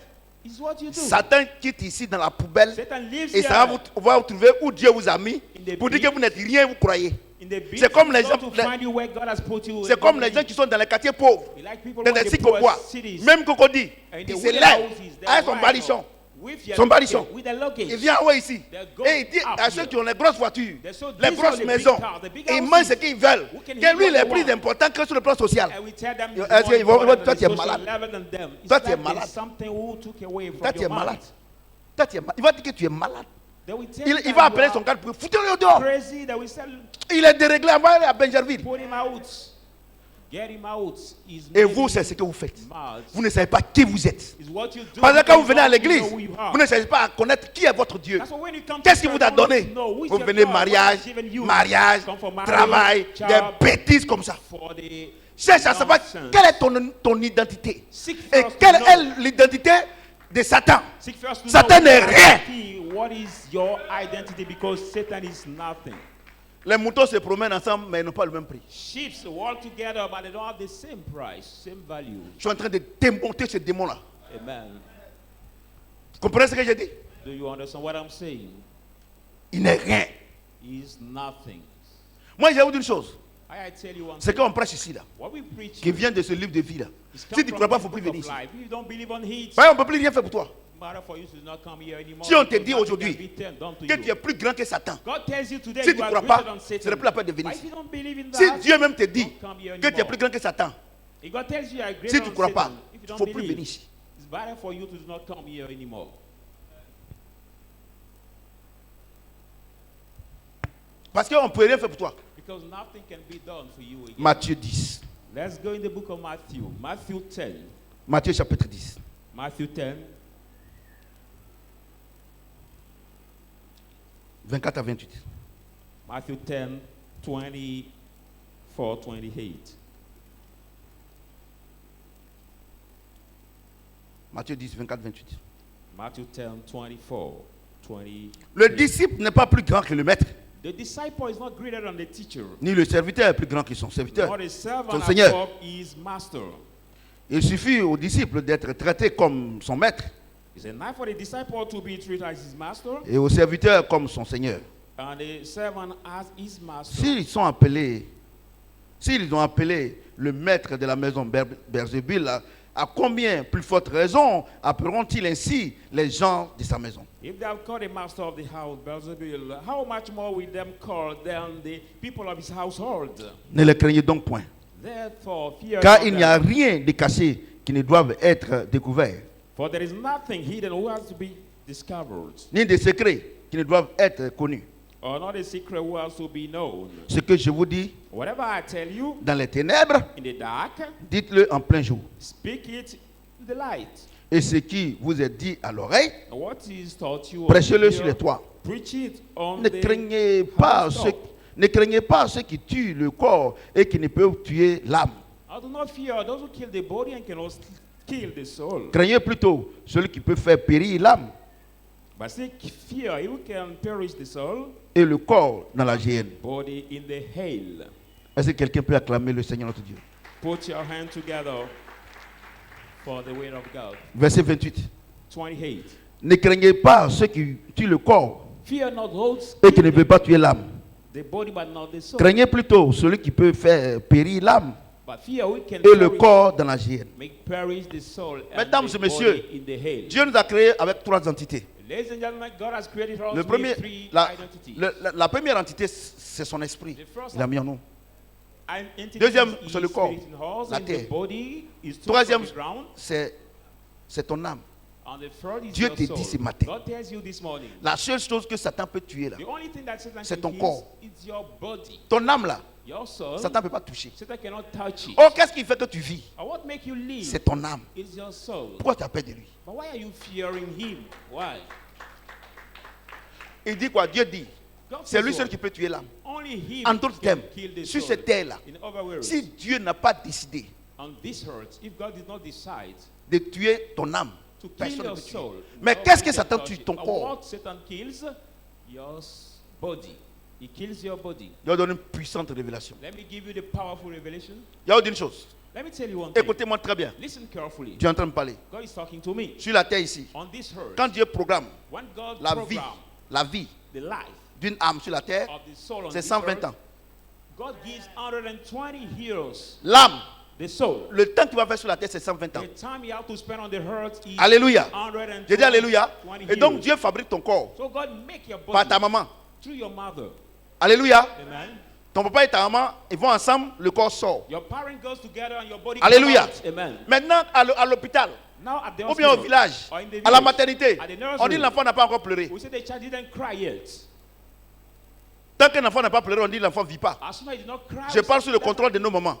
It's what you do. Satan quitte ici dans la poubelle Satan lives et ça here va vous trouver où Dieu vous a mis In the pour dire pit. que vous n'êtes rien, vous croyez. in the beach. C'est comme les to gens- find you where God has put you. C'est comme les gens qui sont dans les quartiers pauvres, We like people dans who are les in the cycles au poor bois. cities. Même Cocody, And in il the se wooden lève houses, they avec son rise balichon. up with their Son luggage, balichon. with their luggage. Il vient en haut ici They go et il dit up à ceux here. qui ont les grosses voitures, They so les these grosses are the big maisons, cars, the big et ils houses. mangent ce qu'ils veulent. Who can Que eat lui, il what est they plus want. important que sur le plan social. And we tell them Est-ce it's qu'ils more vont- important toi, than tu es the social malade. level than them. It's Toi, tu es like there's malade. something who took away from Toi, tu es your malade. mind. Toi, tu es malade. Il va dire que tu es malade. They will tell Il you that va you appeler are son gars pour foutez-le dehors. crazy. They will say, Il est déréglé à Benjerville. put him out. Get him out. He's Et making vous, c'est ce que vous faites. mad. Vous ne savez pas qui vous êtes. It's what you do. Parce que quand vous because venez à you don't l'église, know who you are. vous ne cherchez pas à connaître qui est votre Dieu. That's why when you come to Qu'est-ce qu'il church, vous a you don't donné? know who is Vous your venez God, what mariage, has given you. mariage, Come for marriage, travail, child, des bêtises comme ça. for the Cherche à savoir nonsense. quelle est ton identité. Seek Et first to quelle know. est l'identité de Satan. Seek first to Satan know n'est rien. what is your identity, because Satan is nothing. Les moutons se promènent ensemble, mais ils n'ont pas le même prix. Sheep walk together, but they don't have the same price, same value. Je suis en train de démonter ce démon-là. Amen. Vous comprenez ce que j'ai dit? Do you understand what I'm saying? Il n'est rien. Is nothing. Moi, je vais vous dire une chose. I tell you one C'est thing. qu'on prêche ici, là, What we preach qui vient de ce livre de vie, là. is Si tu ne come crois pas, il from ne faut the plus book venir of ici. life. If you don't believe on it, Voyez, on ne peut plus rien faire pour toi. matter for you to not come here anymore. Si on te because dit nothing aujourd'hui can be done to que you. tu es plus grand que Satan, God tells you today si you tu ne are crois greater pas, than ce n'est Satan. plus la peine de venir Why ici. if you don't believe in Si that, Dieu même te dit don't come here que tu es anymore. plus grand que Satan, If God tells you you are greater si tu ne than crois pas, Satan, if you il ne don't faut plus believe, venir ici. it's better for you to not come here anymore. Parce qu'on ne peut rien faire pour toi. Because nothing can be done for you again. Matthieu 10. Let's go in the book of Matthew. Matthew 10. Matthieu chapitre 10. Matthew 10, 24 à 28. Matthew 10, 24, 28. Matthieu 10, 24, 28. Matthew 10, 24, 28. Le disciple n'est pas plus grand que le maître, The disciple is not greater than the teacher, ni le serviteur est plus grand que son serviteur. nor the servant Son Seigneur. above his master. Il suffit au disciple d'être traité comme son maître It's enough for the disciple to be treated as his master, et au serviteur comme son Seigneur. and the servant as his master. S'ils ont appelé le maître de la maison Beelzébul, à combien plus forte raison appelleront-ils ainsi les gens de sa maison? If they have called the master of the house Beelzebul, how much more will them call than the people of his household? Ne les craignez donc point, Therefore, fear car not il n'y a them, rien de caché qui ne doive être découvert, for there is nothing hidden who has to be discovered, ni de secrets qui ne doivent être connus. or not a secret who has to be known. Ce que je vous dis Whatever I tell you dans les ténèbres, in the dark, dites-le en plein jour. speak it in the light. Et ce qui vous est dit à l'oreille, And what is taught you on prêchez-le the sur ear, les toits. preach it on Ne the craignez pas housetop. ne craignez pas ceux qui tuent le corps et qui ne peuvent tuer l'âme. I do not fear those who kill the body and cannot kill the soul. Craignez plutôt celui qui peut faire périr l'âme But say fear he who can perish the soul, et le corps dans la géhenne. body in the hail. Est-ce que quelqu'un peut acclamer le Seigneur notre Dieu? Put your hand together for the word of God. Verset 28. 28. Ne craignez pas ceux qui tuent le corps Fear not those et qui ne peuvent pas tuer l'âme. the body but not the soul. Craignez plutôt celui qui peut faire périr l'âme But fear who can et le perish, corps dans la géhenne. make perish the soul and Mesdames the et messieurs, body in the hail. Dieu nous a créés avec trois entités. Ladies and gentlemen, God has created us Le premier, with three la, identities. la première entité, c'est son esprit. Il a mis en nous. Deuxième, c'est le corps, la terre. Troisième, c'est ton âme. Dieu te dit ce matin, la seule chose que Satan peut tuer là, c'est ton corps. Ton âme là, Satan ne peut pas toucher. Oh, qu'est-ce qui fait que tu vis? C'est ton âme. Pourquoi tu as peur de lui? Il dit quoi? Dieu dit, c'est lui seul qui peut tuer l'âme. En d'autres termes, sur cette terre-là, si Dieu n'a pas décidé de tuer ton âme, personne ne peut tuer. Mais qu'est-ce que Satan tue? Ton corps. He kills your body. Je vais donner une puissante révélation. Let me give you the powerful revelation. Il y a une chose. Let me tell you one thing. Écoutez-moi très bien. Listen carefully. Dieu est en train de parler. God is talking to me. Sur la terre ici. On this earth. Quand Dieu programme When God la vie the life d'une âme sur la terre, c'est 120 ans. God gives 120 years. L'âme, the soul, le temps qu'il va faire sur la terre, c'est 120 ans. The time you have to spend on the earth is Alléluia. 120 J'ai dit Alléluia. years. Et donc Dieu fabrique ton corps. So God make your body Par ta maman. through your mother. Alléluia. Amen. Ton papa et ta maman, ils vont ensemble, le corps sort. Your parent goes together and your body Alléluia. comes out. Amen. Maintenant, à l'hôpital, Now at the ou bien au hospital, village, or in the à la village, maternité, at the on dit nursery, l'enfant n'a pas encore pleuré. we say the child didn't cry yet. Tant qu'un enfant n'a pas pleuré, on dit l'enfant ne vit pas. As soon as he did not cry, Je parle sous le contrôle de nos mamans.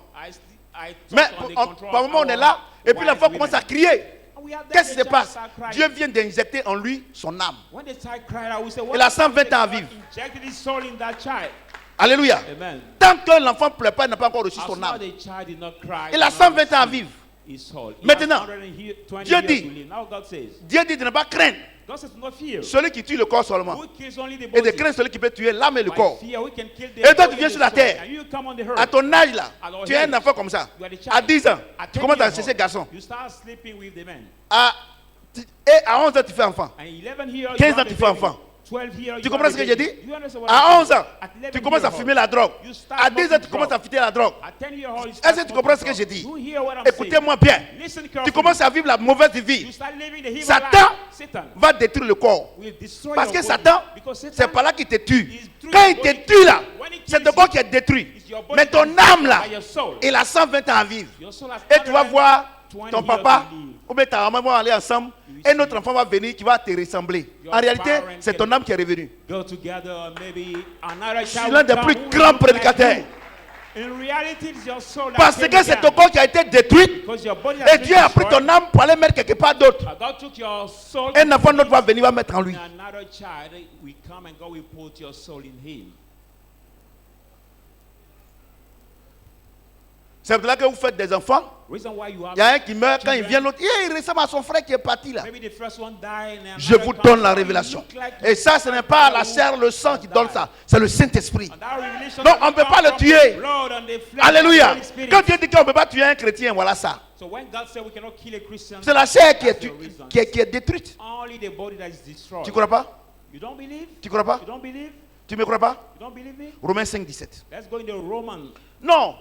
I Mais talk on the control par of moment, on est our là, et puis wise l'enfant women. commence à crier. And we have that Qu'est-ce qui the se passe? child start crying. Dieu vient d'injecter en lui son âme. When the child cried out, we say, Il a 120 ans à vivre. Injected his soul in that child. Alléluia. Amen. Tant que l'enfant ne pleure pas, il n'a pas encore reçu As son soon as âme. the child did not cry, Il a 120 ans à vivre. his soul. He Maintenant, has 120 Dieu years dit, to live. Now God says, Dieu dit de ne pas craindre God says, do not fear. celui qui tue le corps seulement. Who kills only the Et de body? craindre celui qui peut tuer l'âme et le By corps. fear, we can kill the Et toi, body tu viens and sur the la soul. terre. And you come on the À earth. ton âge là, Alors, tu es un yes, enfant comme ça. you are the child. À 10 ans, At tu 10 commences à years chercher old, garçon. You start sleeping with the men. Et à 11 ans, tu fais enfant. And 11 years, 15 you ans, have tu a fais baby. enfant. 12 years, Tu you comprends have ce a que j'ai baby. dit? You understand what À I'm 11 ans, At 11 tu commences à years fumer old, la drogue. you start À 10 ans, tu smoking commences à drugs. fumer la drogue. At 10 years old, you Est-ce start que tu smoking comprends ce que drugs. j'ai dit? You hear what I'm Écoutez-moi bien. saying. Listen Tu carefully. commences à vivre la mauvaise vie. You start living the evil Satan life. Satan va détruire le corps. will destroy Parce your que body. Satan, Because Satan c'est pas là qu'il te tue. is through Quand your il te body. tue là, When he c'est kills ton corps you, qui est détruit. it's your body Mais ton that is âme là, by your soul. il a 120 ans à vivre. Your soul has Et tu vas voir 120 ton years papa to live. ou bien ta maman vont aller ensemble. Un autre enfant va venir qui va te ressembler. En réalité, c'est ton âme qui est revenue. Go together, maybe another Je suis child l'un will des come plus who will grands look like prédicateurs. you. In reality, it's your soul that Parce came que c'est down. ton corps qui a été détruit. Because your body has Et been Dieu a pris destroyed. ton âme pour aller mettre quelque part d'autre. God took your soul. Un enfant d'autre va venir, va mettre en lui. And another child will come and God will put your soul in him. C'est pour là que vous faites des enfants. Reason why you have Il y a un qui meurt, quand il children, vient l'autre, il ressemble à son frère qui est parti là. maybe the first one died and Je another vous comes donne la out, you révélation. look like Et ça, ce n'est pas la chair, le sang qui donne ça. C'est le Saint-Esprit. And that revelation Donc, on ne doesn't peut pas come le from tuer. the blood and the flesh Alléluia. of the Holy Spirit. Quand Dieu dit qu'on ne peut pas tuer un chrétien, voilà ça. So when God said we cannot kill a Christian, C'est la chair qui that's est, the reason. qui est détruite. Only the body that is destroyed. Tu ne crois pas? You don't believe? Tu ne crois pas? You don't believe? Tu ne me crois pas? You don't believe me? Romains 5, 17. Let's go into Romans Non.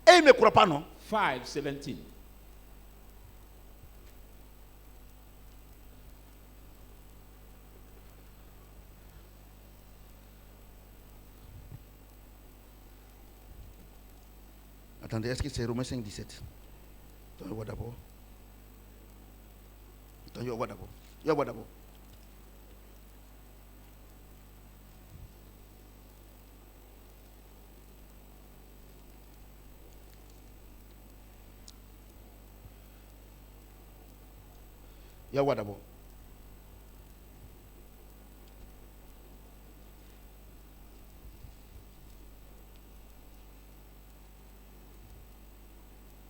Et il ne me croit pas, non? 5:17. Attendez, est-ce que c'est Romains 5, 17? Attends, je vois d'abord. Attends, je vois d'abord. Je vois d'abord. Je vois d'abord.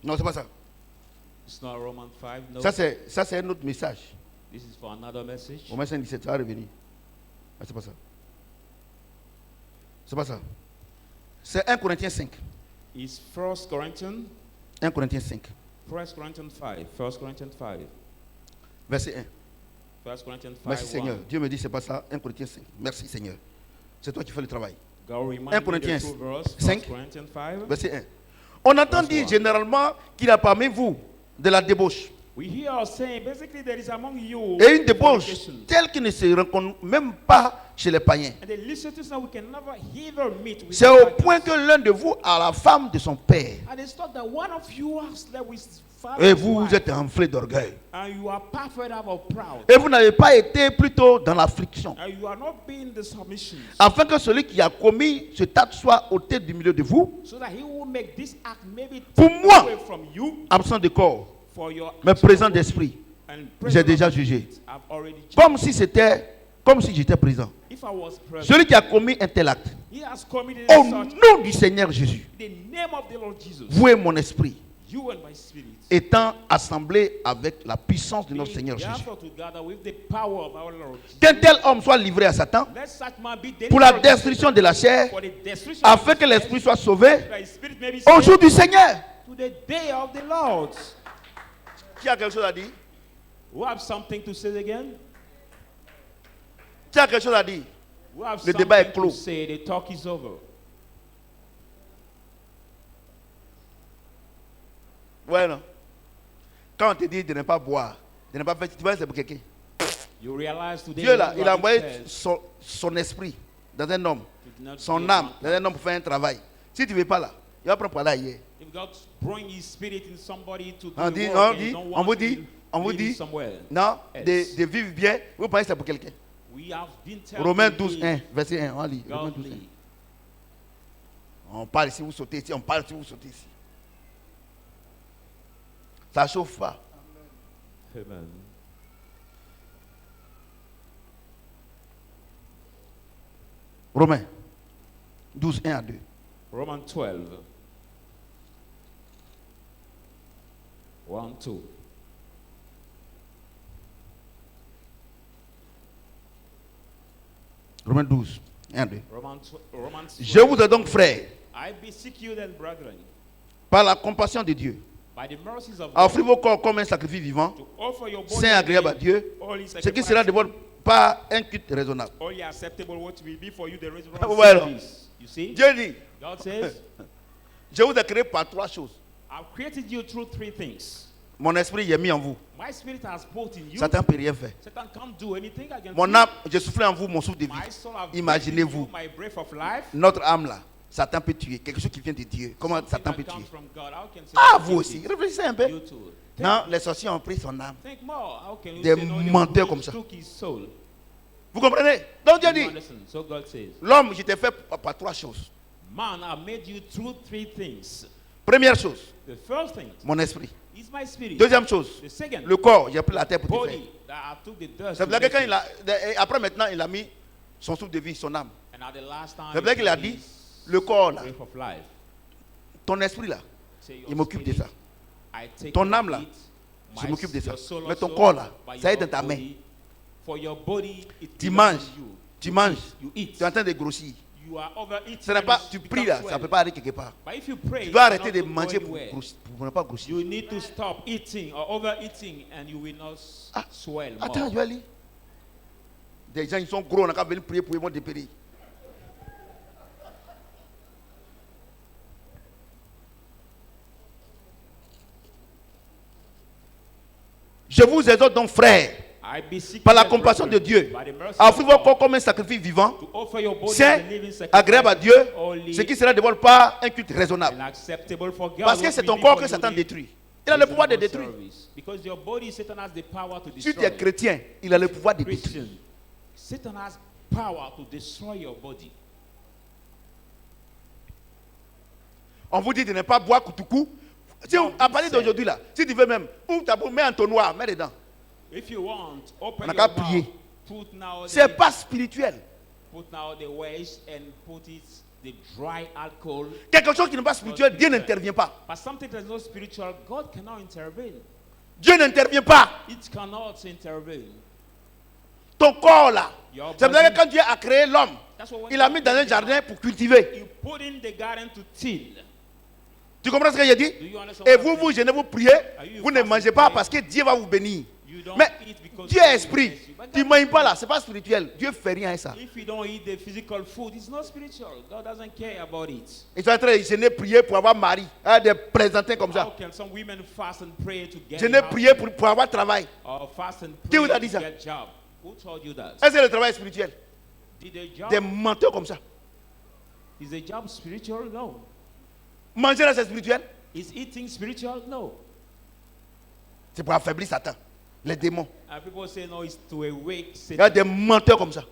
Non, c'est pas ça. It's not Romans 5. No. Ça, c'est un autre message. This is for another message. Romains 5, 17, ça va revenir. Ah, c'est pas ça. C'est pas ça. C'est 1 Corinthiens 5. It's 1 Corinthians. 1 Corinthiens 5. 1 Corinthians 5. 1 Corinthians 5. Verset 1. 1 Corinthians 5. Merci Seigneur. Dieu me dit c'est pas ça. 1 Corinthiens 5. Merci Seigneur. C'est toi qui fais le travail. God remind 1 me Corinthiens the true verse. 5. 1 Corinthians 5. Verset 1. On entend Verse dire 1. généralement qu'il y a parmi vous de la débauche, We hear saying basically there is among you Et une débauche fornication. telle qui ne se rencontre même pas chez les païens. And the illicit we can never hither meet with C'est au pagans. point que l'un de vous a la femme de son père. And it's thought that one of you has slept with his Et father's vous, wife, vous êtes enflé d'orgueil. and you are puffed up or proud. Et vous n'avez pas été plutôt dans l'affliction. And you are not being the submission. Afin que celui qui a commis ce acte soit ôté du milieu de vous, So that he will make this act maybe Pour taken moi, away from you absent de corps, for your mais présent d'esprit. and J'ai present déjà of jugé. it, I've already judged. Comme si j'étais présent. If I was present, Celui qui a commis un tel acte, he has committed au such nom du Seigneur Jésus, the name of the Lord Jesus. vous et mon esprit, You and my spirit. étant assemblés avec la puissance de notre Seigneur Jésus. Therefore, together with the power of our Lord Jesus. Qu'un tel homme soit livré à Satan Let such man be pour la delivered destruction de la chair, for the destruction afin of que his l'esprit flesh, soit sauvé that his spirit may be au saved jour du Seigneur. to the day of the Lord. Qui a quelque chose à dire? Who have something to say again? Qui a quelque chose à dire? Who have Le débat est something to clos. say? The talk is over. Ouais, non. Quand on te dit de ne pas boire, de ne pas faire, tu vois, c'est pour quelqu'un. You realize today Dieu, là, what il a God envoyé says, son esprit dans un homme, you did not son be âme a dans un homme pour faire un travail. Si tu ne veux pas là, il va prendre par là ailleurs. If God bring His Spirit in somebody to do On dit, work on and you dit, don't on want vous to dit, on vous leave it dit, somewhere. non, Yes. de vivre bien, vous pensez que c'est pour quelqu'un. We have been telling Romains you 12, 1, verset 1, on lit. Romains 12, 1. godly. On parle ici, vous sautez ici, on parle ici, vous sautez ici. Ça chauffe pas. Amen. Romains 12, 1 à 2. Romans 12. 1, 2. Romains 12, 1 à 2. Romans 12. Je vous ai donc, frères, I beseech you then, brethren, par la compassion de Dieu, by the mercies of à offrir God, vos corps comme un sacrifice vivant, to offer your body saint, agréable à Dieu, holy ce qui sera sacrifice, de votre part un culte raisonnable. only acceptable what will be for you the reasonable Voilà. service. You see? Dieu dit, God says, je vous ai créé par trois choses. I've created you through three things. Mon esprit y est mis en vous. My spirit has put in you. Satan ne peut rien faire. Satan can't do anything against Mon you. âme, j'ai soufflé en vous mon souffle de vie. My soul have Imaginez-vous. breathed in you my breath of life. Notre âme là, Satan peut tuer. Quelque chose qui vient de Dieu. Comment Something Satan that peut comes tuer? from God. How can Ah, Satan vous do aussi. it? Réfléchissez un peu. You too. Non, les sorciers ont pris son âme. Think more. How can you Des say no, the menteurs witch comme ça. took his soul? Vous comprenez? Donc Dieu You dit, understand? So God says, l'homme, je t'ai fait par trois choses. man, I made you through three things. Première chose, The first thing mon esprit. is my spirit. Deuxième chose, The second, le corps, j'ai pris la terre pour te faire. body that I took the dust. C'est to vrai que make quand it. il a, et après maintenant, il a mis son souffle de vie, son âme. And at the last time, C'est vrai qu'il a dit, le corps là, breath of life. ton esprit là, Say your il m'occupe de spirit, ça. I take Ton care âme of là, it. je m'occupe de ça. Your soul Mais ton also, corps là, by ça est your dans ta main. body, for your body, it Tu belongs manges, to you. tu manges, You eat. tu es en train de grossir. You are overeating. Ce n'est and pas, it tu becomes pries là, ça ne well. peut pas aller quelque part. But if you pray, Tu dois it arrêter de cannot go manger anywhere. pour ne pas grossir. You need to stop eating or overeating, and you will not Ah, swell more. Attends, je vais lire. Des gens, ils sont gros, on n'a qu'à venir prier pour ils vont dépérir. Je vous exhorte donc, frères, I beseech par la you, compassion de brethren, Dieu, by the mercy à of offrir vos God, corps comme un sacrifice vivant, to offer your body saint, as a living sacrifice, agréable à Dieu, holy, ce qui sera de votre part un culte raisonnable. and acceptable for God. Parce que What c'est will ton be corps for que you Satan the détruit. Il a le pouvoir de reasonable détruire. service. Because your body, Satan has the power to Si tu destroy. es chrétien, il a le pouvoir de détruire. Christian, Satan has power to destroy your body. On vous dit de ne pas boire koutoukou. Si Non, à partir d'aujourd'hui là, si tu veux même, ouvre ta bouche, mets un tonnoir, mets dedans. If you want, open On a your qu'à mouth, prier. put now C'est the, pas spirituel. put now the waste and put it the dry alcohol. Quelque chose qui n'est pas spirituel, Dieu n'intervient pas. But something that's not spiritual, God cannot intervene. Dieu n'intervient pas. It cannot intervene. Ton corps là. Your C'est vrai body, que quand Dieu a créé l'homme, that's what when il a God mis dans un created jardin man, pour cultiver. you put in the garden to till. Tu comprends ce que j'ai dit? Do you understand Et what vous, I'm vous saying? jeûnez, vous priez, Are you vous ne fasting mangez pas today? parce que Dieu va vous bénir. Mais Dieu est esprit. Tu ne manges pas là, ce n'est pas spirituel. Dieu ne fait rien à ça. If you don't eat the physical food, it's not spiritual. God doesn't care about it. Ils sont en train de jeûner, prier pour avoir mari. Des présenter comme ça. How can some women fast and pray to get Jeûner, prier pour avoir travail. or fast and Qui pray vous a to dit ça? get job? Who told you that? Est-ce que le travail est spirituel? Did the job, Des menteurs comme ça. is the job spiritual? No. Manger là, c'est spirituel. Is eating spiritual? No. C'est pour affaiblir Satan, les démons. People say no, it's to awake Il y a Satan. des menteurs comme ça.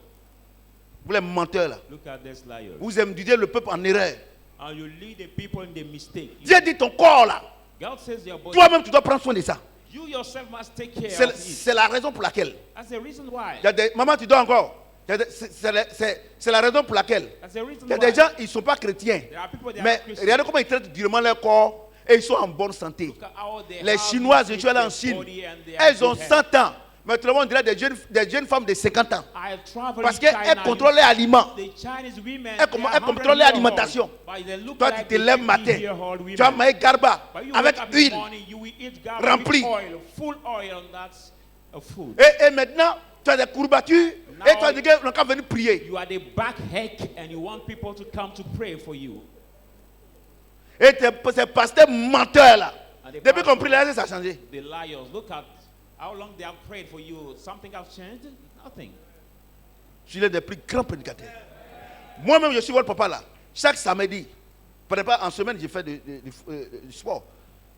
Vous les menteurs là. Look at this liar. Vous induisez le peuple en erreur. And you lead the people in the mistake. Dieu dit ton corps là. God says your body. Toi-même, tu dois prendre soin de ça. You yourself must take care of it. C'est la raison pour laquelle. That's the reason why. Il y a des, maman, tu dors encore. C'est la raison pour laquelle. That's the reason Il y a why. des gens, ils ne sont pas chrétiens. There are people that Mais are Christians. regardez comment ils traitent durement leur corps et ils sont en bonne santé. Look at how they Les have Chinoises, je treat suis allé en their Chine. body and they are Elles ont good 100 ans. Mais tout le monde dirait des jeunes femmes de 50 ans. I have traveled Parce in qu'elles China. contrôlent les aliments. The Chinese women, Elles they are contrôlent 100 years l'alimentation. old, but they look Toi, like tu te the lèves 50 matin. year old women. Tu vas manger garba But you avec wake up in the huile. morning, you will eat garlic remplie. with oil, full oil, and that's a food. Et maintenant, tu as des courbatures. Et tu as dit qu'on va venir prier. You are the backache and you want people to come to pray for you. Et ces pasteurs menteurs là. And the Depuis qu'on pastor- prie là, ça a changé. The liars, look at how long they have prayed for you. Something has changed? Nothing. Je suis l'un des plus grands prédicateurs. Moi-même, je suis votre papa là. Chaque samedi, pas en semaine, j'ai fait du sport.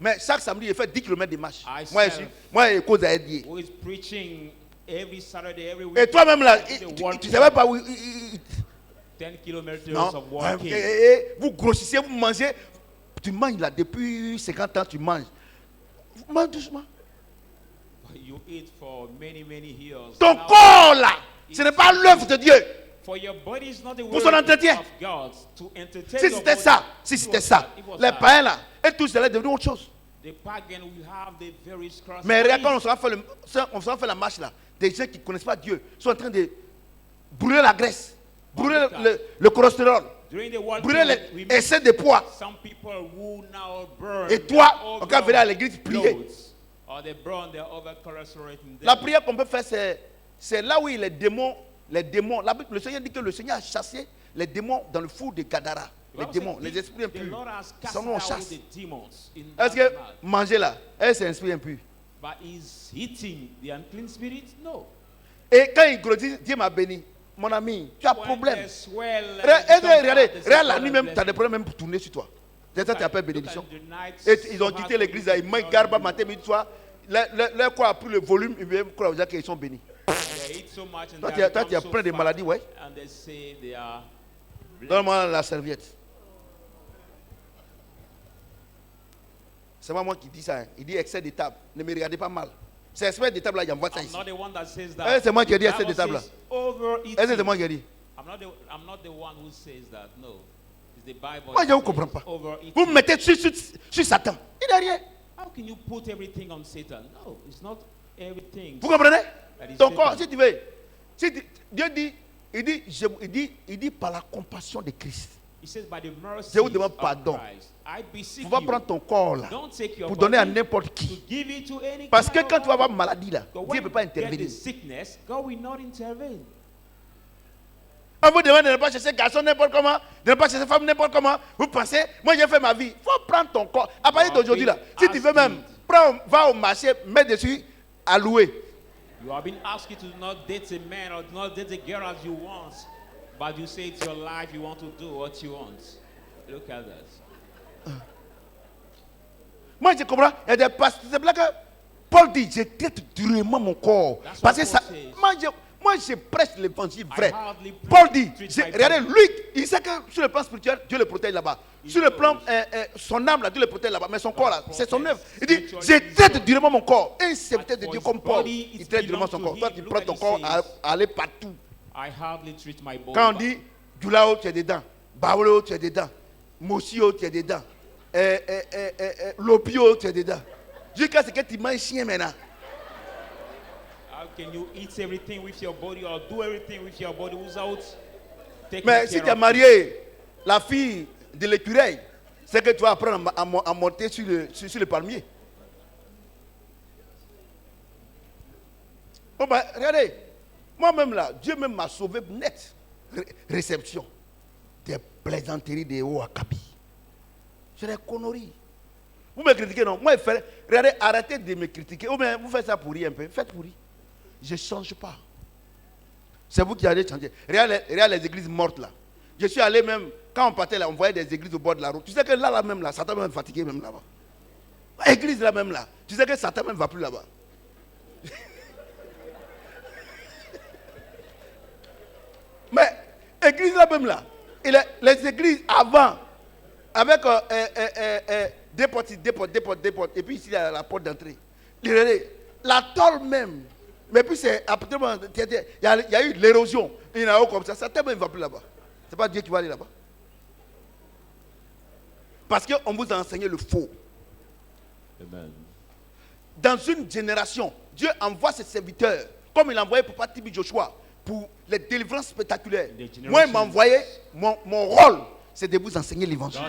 Mais chaque samedi, j'ai fait 10 km de marche. Moi, je cause à aider. Who is preaching every Saturday, every week? Et toi-même là, The tu walking, ne savais pas où. 10 kilometers Non. of walking. Vous grossissez, vous mangez. Tu manges là, depuis 50 ans, tu manges. Mange doucement. You eat for many, many years. Ton Now, corps là, ce n'est pas l'œuvre de Dieu. for your body is not the Pour word son entretien. of God to entertain Si your c'était body. ça, si c'était ça, les païens là, et tout cela est devenu autre chose. The pagan will have the very scarce Mais regarde, quand bodies. on sera fait la marche là, des gens qui ne connaissent pas Dieu sont en train de brûler la graisse, brûler le cholestérol, During the walking, brûler we les excès de poids. some people who now burn Et toi, their on va venir à l'église prier. overloads, or they burn their overcholesterol in them. La prière qu'on peut faire, c'est là où les démons, le Seigneur dit que le Seigneur a chassé les démons dans le four de Gadara. Les démons, les esprits The impurs. Lord has cast Son nom, on out chasse. the demons in Est-ce that que man. manger là, c'est un esprit impur? But is eating the unclean spirit? No. Et quand il grossit, Dieu m'a béni. Mon ami, tu as When problème. they swell, Regardez, they regarde la say, nuit même, tu as des problèmes même pour tourner sur toi. C'est ça que tu appelles Look at bénédiction. the night, Et ils ont so quitté hard l'église, to ils mangent eat garba all matin, midi, soir. Leur corps a pris le volume, ils viennent croire aux gens qu'ils sont bénis. They eat so much and Toi, they tu as become so plein de fat, maladies, ouais. and they say they are Donne-moi la serviette. C'est pas moi qui dis ça. Hein. Il dit excès de table. Ne me regardez pas mal. C'est excès de table là, il envoie ça I'm ici. not the one that says Eh, that. c'est moi qui ai dit The excès de Bible table là. says overeating. Est-ce que c'est moi qui ai dit? I'm not the one who says that. No. It's the Bible. Moi, je that ne says comprends pas. overeating. Vous me mettez sur Satan. Il n'est rien. How can you put everything on Satan? No, it's not everything. Vous comprenez? That is Ton Satan. corps, si tu veux. Dieu dit, il dit par la compassion de Christ. He says by the mercy Je vous demande of pardon. Christ, I beseech Tu vas you, prendre ton corps là don't take your pour donner à body n'importe to qui. give it to any Parce que kind quand of tu vas avoir organ. maladie là, But Dieu when ne peut pas you get the intervenir. sickness, God will not intervene. On vous demande de ne pas chercher garçon n'importe comment, de ne pas chercher femme n'importe comment. Vous pensez, moi j'ai fait ma vie. Il faut prendre ton corps. À partir d'aujourd'hui là, si tu veux même, va au marché, mets dessus à louer. You have been asked to not date a man or not date a girl as you want, but you say it's your life, you want to do what you want. Look at that. Moi je comprends. Il y a des pasteurs. C'est là que Paul dit, je traite durement mon corps. That's Parce que what ça, Paul says. moi je prêche l'évangile I vrai. hardly Paul dit, treat my regardez, body. lui, il sait que sur le plan spirituel, Dieu le protège là-bas. Sur le plan, son âme là, Dieu le protège là-bas. Mais son corps là, c'est son œuvre. Il dit, je traite durement mon corps. Un serviteur de Dieu comme Paul, il traite durement son corps. Toi, tu prends ton corps à aller partout. I hardly treat my body. Quand on dit, Dulao, tu es dedans. Baolo, tu es dedans. Mosio, tu es dedans. Lopio, tu es dedans. Jusqu'à ce que tu manges chien maintenant. How can you eat everything with your body or do everything with your body without taking Mais si care tu es of marié, la fille de l'écureuil, c'est que tu vas apprendre à monter sur le palmier. Oh, bah, regardez, moi-même là, Dieu même m'a sauvé net. Réception. Des plaisanteries des hauts Akabi. C'est des conneries. Vous me critiquez, non? Moi, regardez, arrêtez de me critiquer. Ou bien vous faites ça pour rire un peu. Faites pour rire. Je ne change pas. C'est vous qui allez changer. Regarde les églises mortes là. Je suis allé même, quand on partait là, on voyait des églises au bord de la route. Tu sais que là même là, Satan même fatigué même là-bas. L'église là même là. Tu sais que Satan même ne va plus là-bas. Mais l'église là même là. Les églises avant, avec des portes. Et puis ici il y a la porte d'entrée. La tôle même. Mais puis c'est absolument. Il y a eu l'érosion. Il y en a comme ça. Satan même ne va plus là-bas. C'est pas Dieu qui va aller là-bas. Parce qu'on vous a enseigné le faux. Amen. Dans une génération, Dieu envoie ses serviteurs, comme il a envoyé pour Tibi Joshua, pour les délivrances spectaculaires. Moi, il m'a envoyé, mon rôle, c'est de vous enseigner l'évangile.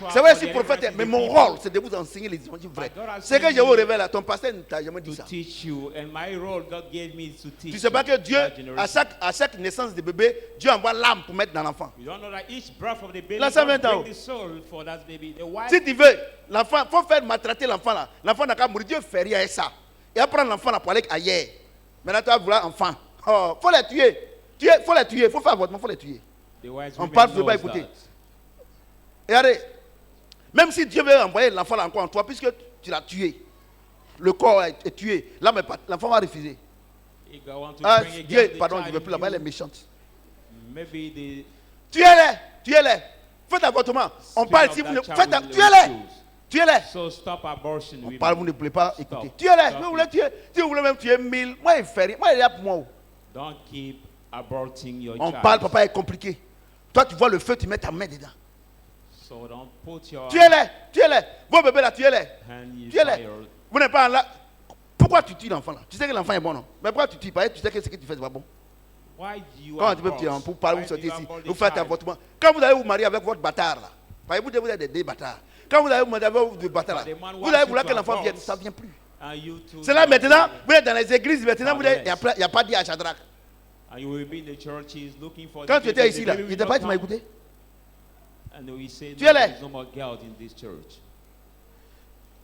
C'est vrai, je suis prophète, mais mon rôle, c'est de vous enseigner les évangiles vrais. C'est que je vous révèle là, ton pasteur ne t'a jamais dit ça. Tu ne sais pas que Dieu, à chaque naissance de bébé, Dieu envoie l'âme pour mettre dans l'enfant. Là, ça vient d'en haut. Si tu veux, l'enfant, il faut faire maltraiter l'enfant là. L'enfant n'a qu'à mourir, Dieu fait rien avec ça. Et après l'enfant là pour aller ailleurs. Maintenant, tu vas vouloir enfant. Oh, faut les tuer. Il faut les tuer, il faut faire avortement, il faut les tuer. On parle, je ne veux pas écouter. Et regardez, même si Dieu veut envoyer l'enfant là encore en toi, puisque tu l'as tué, le corps est tué, là, l'enfant va refuser. Dieu, pardon, il ne veut plus là-bas, elle est méchante. Tuez-les. Faites avortement. On parle ici, tuez-les. On parle, vous ne voulez pas écouter. Tuez-les. Vous voulez tuer. Si vous voulez même tuer 1000, moi, il fait rien. Moi, il est là pour moi. Don't keep aborting your on child. Parle, papa, est compliqué. Toi, tu vois le feu, tu mets ta main dedans. So don't put your tuez-les. Vos bébés là, tuez-les. Vous n'êtes pas là. Pourquoi tu tues l'enfant là? Tu sais que l'enfant est bon, non? Mais pourquoi tu tues pas? Tu sais que ce que tu fais, c'est pas bon. Comment tu peux tuer pour parler, vous sortez ici, vous faites avortement. Quand vous allez vous marier avec votre bâtard là, vous êtes des bâtards. Quand vous allez vous marier avec votre bâtard là, vous allez vouloir que l'enfant vienne, ça ne vient plus. C'est là maintenant, vous êtes dans les églises, maintenant, il n'y a pas dit à Shadrach. Quand tu étais ici là, il n'était pas, tu m'as écouté? Tuez-les.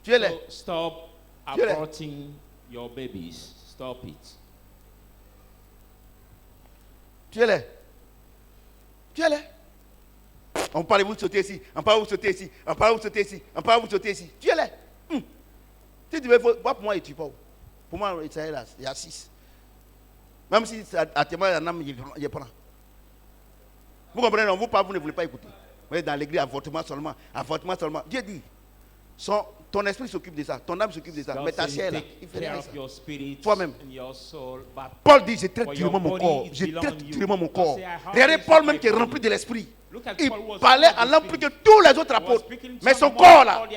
Tuez-les. Stop aborting your babies. Stop it. Tuez-les. On parle, vous sauter ici. On parle, vous sauter ici. On parle, vous sauter ici. On parle, vous sauter ici. Tuez-les. Si tu veux, pour moi, il ne tue pas. Pour moi, il y a 6. Même si à témoin, il y en a, il prend. Vous comprenez, non? Vous ne voulez pas écouter. Vous êtes dans l'église, avortement seulement. Dieu dit, ton esprit s'occupe de ça, ton âme s'occupe de ça. Mais ta chair, là, il fait rien. Toi-même. Paul dit, je traite durement mon corps. Regardez Paul même qui est rempli de l'esprit. Il parlait en langue plus que tous les autres apôtres. Mais son corps, là,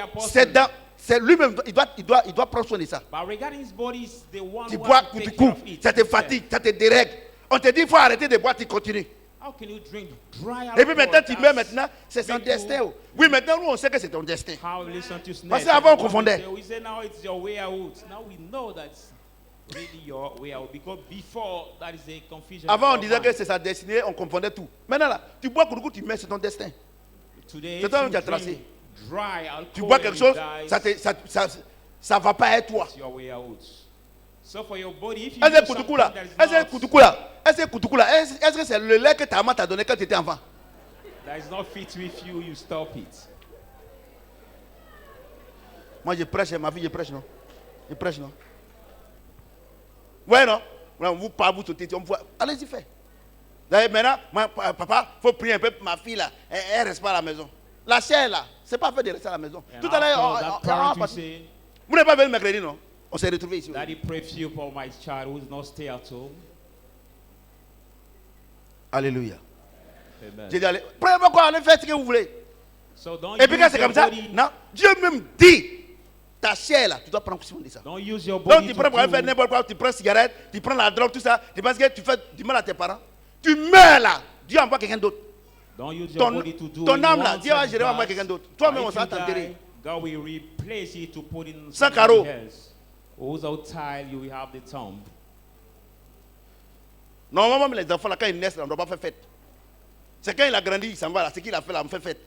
c'est lui-même, il doit prendre soin de ça. Tu bois, tu coupes, ça te fatigue, ça te dérègle. On te dit, il faut arrêter de boire, tu continues. Et puis maintenant, tu meurs maintenant, c'est son destin. Oui, maintenant, nous, on sait que c'est ton destin. Parce qu'avant, on confondait. Avant, on disait que c'est sa destinée, on confondait tout. Maintenant, là, tu bois, tu meurs, c'est ton destin. C'est toi qui as tracé. Tu bois quelque chose, ça ne va pas être toi. Est-ce que c'est le lait que ta maman t'a donné quand tu étais enfant? Moi je prêche, ma fille je prêche, non? Ouais, non? Vous parlez, vous sautez, allez-y, faites. Maintenant, papa, il faut prier un peu pour ma fille là. Elle ne reste pas à la maison. La chair là, c'est pas fait de rester à la maison. Tout à l'heure, vous n'avez pas venu le mercredi, non? On s'est retrouvés ici. Daddy, pray for you for my child who does not stay at home. Alléluia. J'ai dit, prenez-moi quoi, allez faire ce que vous voulez. Et puis quand c'est comme ça, non, Dieu même dit, ta chair là, tu dois prendre soin de ça. Donc tu prends pour aller faire n'importe quoi, tu prends cigarette, tu prends la drogue, tout ça, tu penses que tu fais du mal à tes parents. Tu meurs là, Dieu envoie quelqu'un d'autre. Ton âme là, Dieu va gérer envoyer quelqu'un d'autre. Toi-même on s'est enterré. God will replace it to put in Sans carreau. else. Without tile, you will have the tomb. Normalement, les enfants, là, quand ils naissent, là, on ne doit pas faire fête. C'est quand il a grandi, il s'en va là. Ce qu'il a fait là, on fait fête.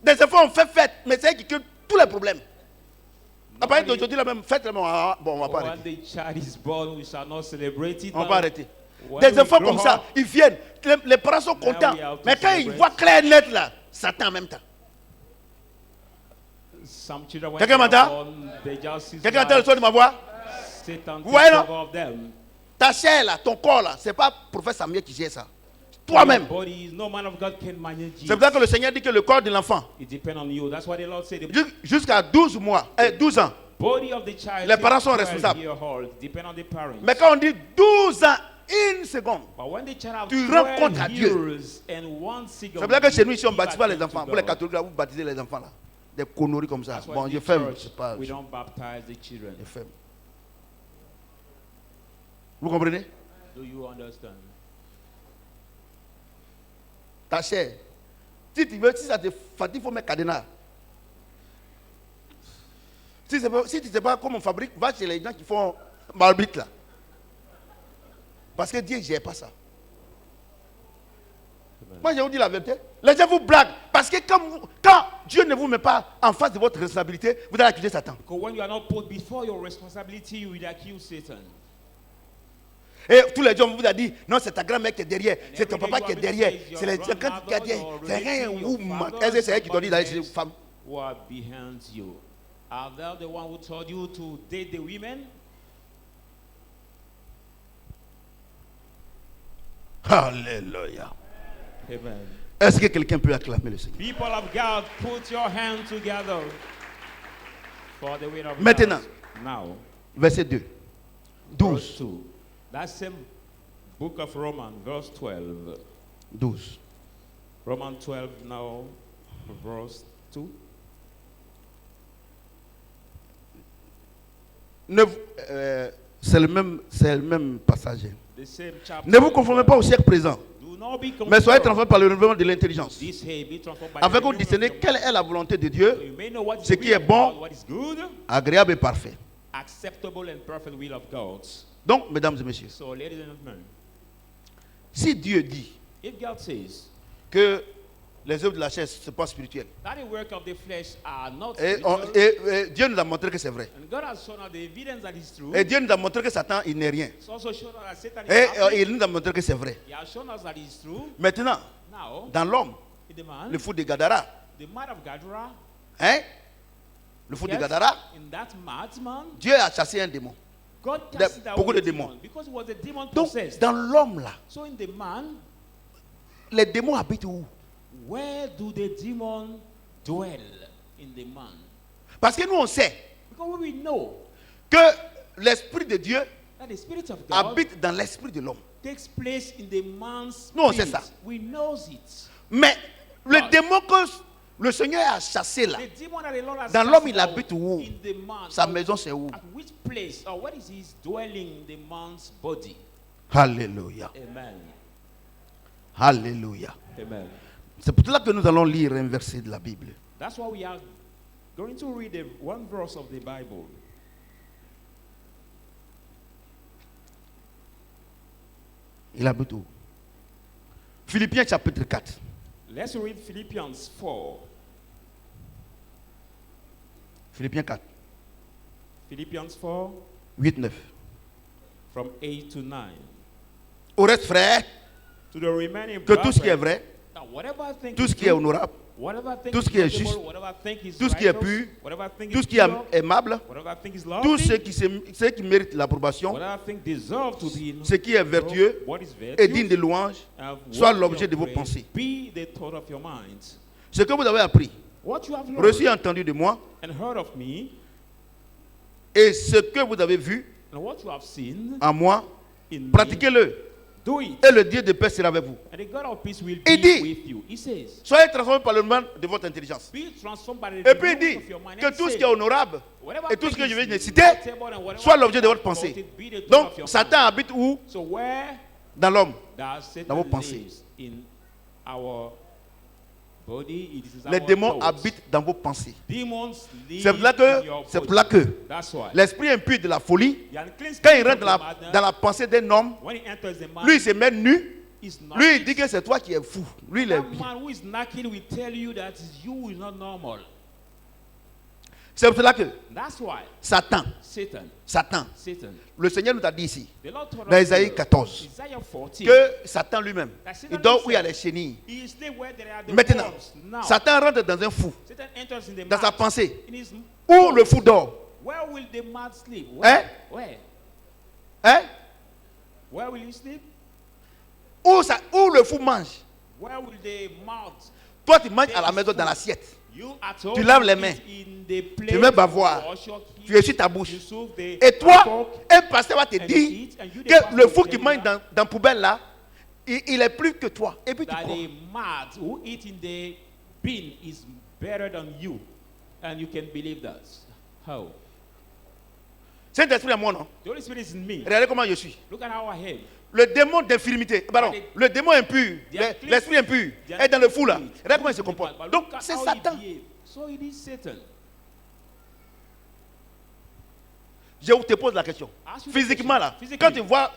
Des enfants, on fait fête, mais c'est qui crée tous les problèmes. À partir d'aujourd'hui, la même fête, là, bon, on va pas arrêter. When the child is born, we shall not celebrate it. On va arrêter. When Des we enfants grow comme ça, up, ils viennent. Les parents sont contents. we have to Mais quand ils celebrate. voient clair net là, Satan en même temps. some children, when Quelqu'un they are m'entend? born, they just see Quelqu'un entend le son de ma voix? Satan Vous voyez, takes non? over of them. Ta chair là, ton corps là, c'est pas prophète Samuel qui gère ça. Toi-même. Your body, no man of God can manage C'est it. pour ça que le Seigneur dit que le corps de l'enfant, It depends on you. That's why the Lord said the jusqu'à 12 mois, 12 ans. body of the child. Les parents sont 12 responsables. year old, depend on the parents. Mais quand on dit 12 ans, une seconde, But when the child have tu rends compte 12 à Dieu. years and 1 second, c'est pour ça que chez nous ici on ne give baptise pas les attention enfants. to Pour les God. catholiques là, vous baptisez les enfants là. Des conneries comme ça. That's why Bon, in je the ferme. church, C'est pas. we don't baptize the children. Je ferme. Vous comprenez? Do you understand? Ta chair. Si ça te fatigue, il faut mettre cadenas. Si tu ne sais pas comment on fabrique, va chez les gens qui font marmite là. Parce que Dieu ne gère pas ça. Moi, je vous dis la vérité. Les gens vous blaguent. Parce que quand Dieu ne vous met pas en face de votre responsabilité, vous allez accuser Satan. Because when you are not put before your responsibility, you will accuse Satan. Et tous les gens vous a dit, non, c'est ta grand-mère qui est derrière, And c'est ton every day papa you qui est have derrière, been c'est les gens grandmother qui est derrière. or C'est rien, relative, ou your father, est-ce que c'est elle qui doit dire d'aller chez les somebody femmes? who are behind you. Are they the one who told you to date the women? Alléluia. Amen. Est-ce que quelqu'un peut acclamer le Seigneur? People of God, put your hands together for the word of Maintenant. God. Now, Verset 2. verse 12. 2. That same book of Romans, verse 12. 12. Romans 12 now, verse 2. C'est le même passage. The same chapter. Ne vous conformez pas au siècle présent, Do not be mais soyez conformed. transformés par le renouvellement de l'intelligence, This hey, be transformed by afin the que vous renewal of discerniez your quelle est la volonté de Dieu, mind. You may know what is ce the qui will est of bon, God, what is good, agréable et parfait. acceptable and perfect will of God. Donc, mesdames et messieurs, So, ladies and gentlemen, si Dieu dit if God says que les œuvres de la chair, ce n'est pas spirituel, that the work of the flesh are not et, spiritual, et Dieu nous a montré que c'est vrai. and God has shown us the evidence that is true, Et Dieu nous a montré que Satan, il n'est rien. He's also shown us that Satan is Et nothing. il nous a montré que c'est vrai. He has shown us that it is true. Maintenant, Now, dans l'homme, in the man, le fou de Gadara, the man of Gadara, hein? Le fou de yes, Gadara, in that madman, Dieu a chassé un démon. God cast out beaucoup de the démons. demon because he was a demon Donc, possessed. dans l'homme là, So in the man, les démons habitent où? where do the demons dwell in the man? Parce que nous, on sait Because we know que l'Esprit de Dieu that the Spirit of God habite dans l'esprit de l'homme. takes place in the man's Nous, on sait spirit. ça. We know it. Mais le God. démon que le Seigneur a chassé là, The demon that the Lord has dans cast l'homme, il out habite où? in the man. Sa maison, c'est où? At which place or what is his dwelling in the man's body? Alléluia. Amen. Alléluia. Amen. C'est pour cela que nous allons lire un verset de la Bible. That's why we are going to read one verse of the Bible. Il habite où? Philippiens chapitre 4. Let's read Philippians 4. Philippiens 4, Philippians 4 8, 9. from 8 to 9. Au reste, frère, To the remaining que tout ce qui est brethren, vrai, that whatever I think tout is ce qui est true, honorable, whatever I think tout ce is qui est possible, juste, whatever I think is tout ce qui est righteous, pur, whatever I think tout is ce qui est pure, aimable, whatever I think is tout lovely, ce qui mérite l'approbation, whatever I think deserve to be ce qui est vertueux what is et digne de virtuous, louange, and soit worthy l'objet of de vos praise, pensées. be the thought of your mind. Ce que vous avez appris, What you have reçu et learned entendu de moi, and heard of me, et ce que vous avez vu and what you have seen en moi, in me, pratiquez-le. do it. Et le Dieu de paix sera avec vous. And the God of peace will Il be dit, with you. He says, soyez transformés par le mouvement de votre intelligence. be transformed by the Et puis il renewing dit of your mind. que And tout ce says, qui est honorable whatever et tout ce thing que je is viens de citer notable and whatever soit l'objet de thing votre is pensée. promoted, be the thought Donc, of your Satan mind. habite où? So where Dans l'homme. does Satan Dans vos pensées. lives in our body, it is Les our démons thoughts. habitent dans vos pensées. Demons live C'est pour là in your que body. That's why. l'esprit impur de la folie, The unclean quand il spirit rentre of the madness, dans la pensée d'un homme, when he enters the man, lui il se met nu, is not lui il dit que c'est toi qui es fou. Lui il est that bien. man who is naked will tell you that you is not normal. C'est pour cela que That's why Satan, Satan, le Seigneur nous a dit ici, the Lord told dans us Isaïe in 14, Isaiah 14, que Satan lui-même, that Satan il dort où il y a himself, les chenilles. he sleep where there are the Maintenant, worms. Now, Satan rentre dans un fou, Satan enters in the dans sa mad, pensée. in his Où le fou dort. Where will the mad sleep? Hein? Where? Hein? Where will he sleep? Où le fou mange. Where will the mad? Toi, tu manges à la maison dans l'assiette. You at home, Tu laves les mains. in the place, Tu mets bavoir. wash your hands, Tu essuies ta bouche. you soak the Et toi, fork, un pasteur va te and dire you eat, and you the que pastor le will fou tell qui you mange that- dans poubelle là, il est plus que toi. Et puis tu that crois. a mad who eat in the bin is better than you, and you can believe that. How? Saint-Esprit en moi, non? The Holy Spirit is in me. Regardez comment je suis. Look at how I am. Le démon d'infirmité, pardon, le démon impur, l'esprit impur est dans le fou là. Regardez comment il se comporte. But Donc look at c'est how he Satan. behaves. So it is Satan. Je te pose la question. Ask you the Physiquement là, question. quand tu vois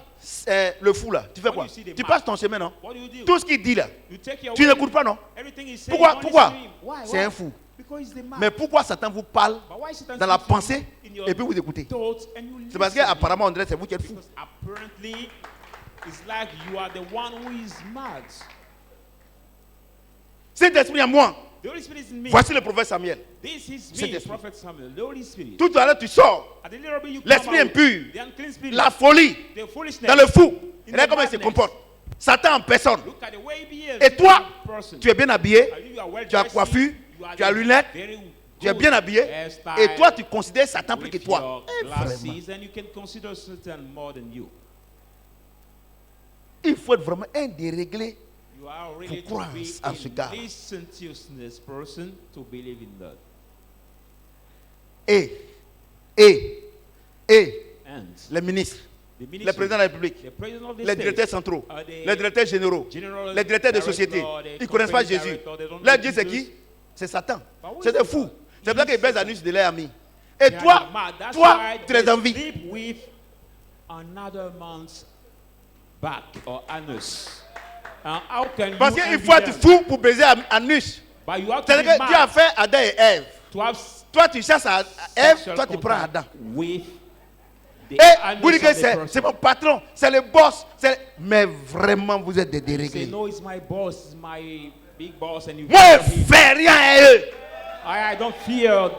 le fou là, tu fais When quoi? you see the Tu man, passes ton chemin, non? What do? Tout ce qu'il dit là, You take your tu way. n'écoutes pas, non? Everything he says, Pourquoi? you don't Pourquoi? listen to him. Why? C'est Why? un fou. Because he's the man. Mais pourquoi Satan vous parle But why Satan dans la speaks to you pensée in your et puis vous écoutez? thoughts and you C'est parce listen? qu'apparemment on dirait que c'est vous qui êtes fou. Because apparently, it's like you are the one who is mad. Saint-Esprit en moi. The Holy Spirit is in me. Voici le prophète Samuel. This is me, Saint-Esprit. Prophet Samuel, the Holy Spirit. Tout à l'heure tu sors. At the little bit you come L'esprit out, impur, the unclean spirit, la folie, the foolishness, dans le fou. in Regarde the comment il se madness. comporte. Satan en personne. Look at the way he behaves. Et toi, in person. tu es bien habillé, You are well tu as dressed, coiffu, you are tu as lunettes, very tu es good bien habillé. hairstyle, Et toi, tu considères Satan plus que with toi. your Eh, vraiment. glasses, and you can consider Satan more than you. Il faut être vraiment un déréglé. You are really Pour to be croire en ce gars. a licentiousness person to believe in that. Et And les ministres, the ministry, les présidents de la République, the president of the les state, directeurs centraux, the les directeurs généraux, general les directeurs de director, société, the ils ne connaissent pas company Jésus. director, they don't Leur know Dieu, c'est Jesus. qui? C'est Satan. But who C'est is des Satan? fous. C'est pour ça He qu'ils is baisent la Satan. nuit de leurs amis. Et They are toi, mad. That's toi, why tu les they envies. sleep with another man's back or anus. And how can Parce you qu'il envy faut être them? fou pour baiser Anus. But you have to C'est-à-dire be que Dieu a mad fait Adam et Ève. to have Toi, tu cherches à Ève, sexual toi, tu prends contact Adam. with the Et anus vous dites que of the c'est person. mon patron, c'est le boss. Mais vraiment, vous êtes des You say, déréglés. no, it's my boss, it's my big boss, and you Moi, je ne fais rien à eux. I don't fear.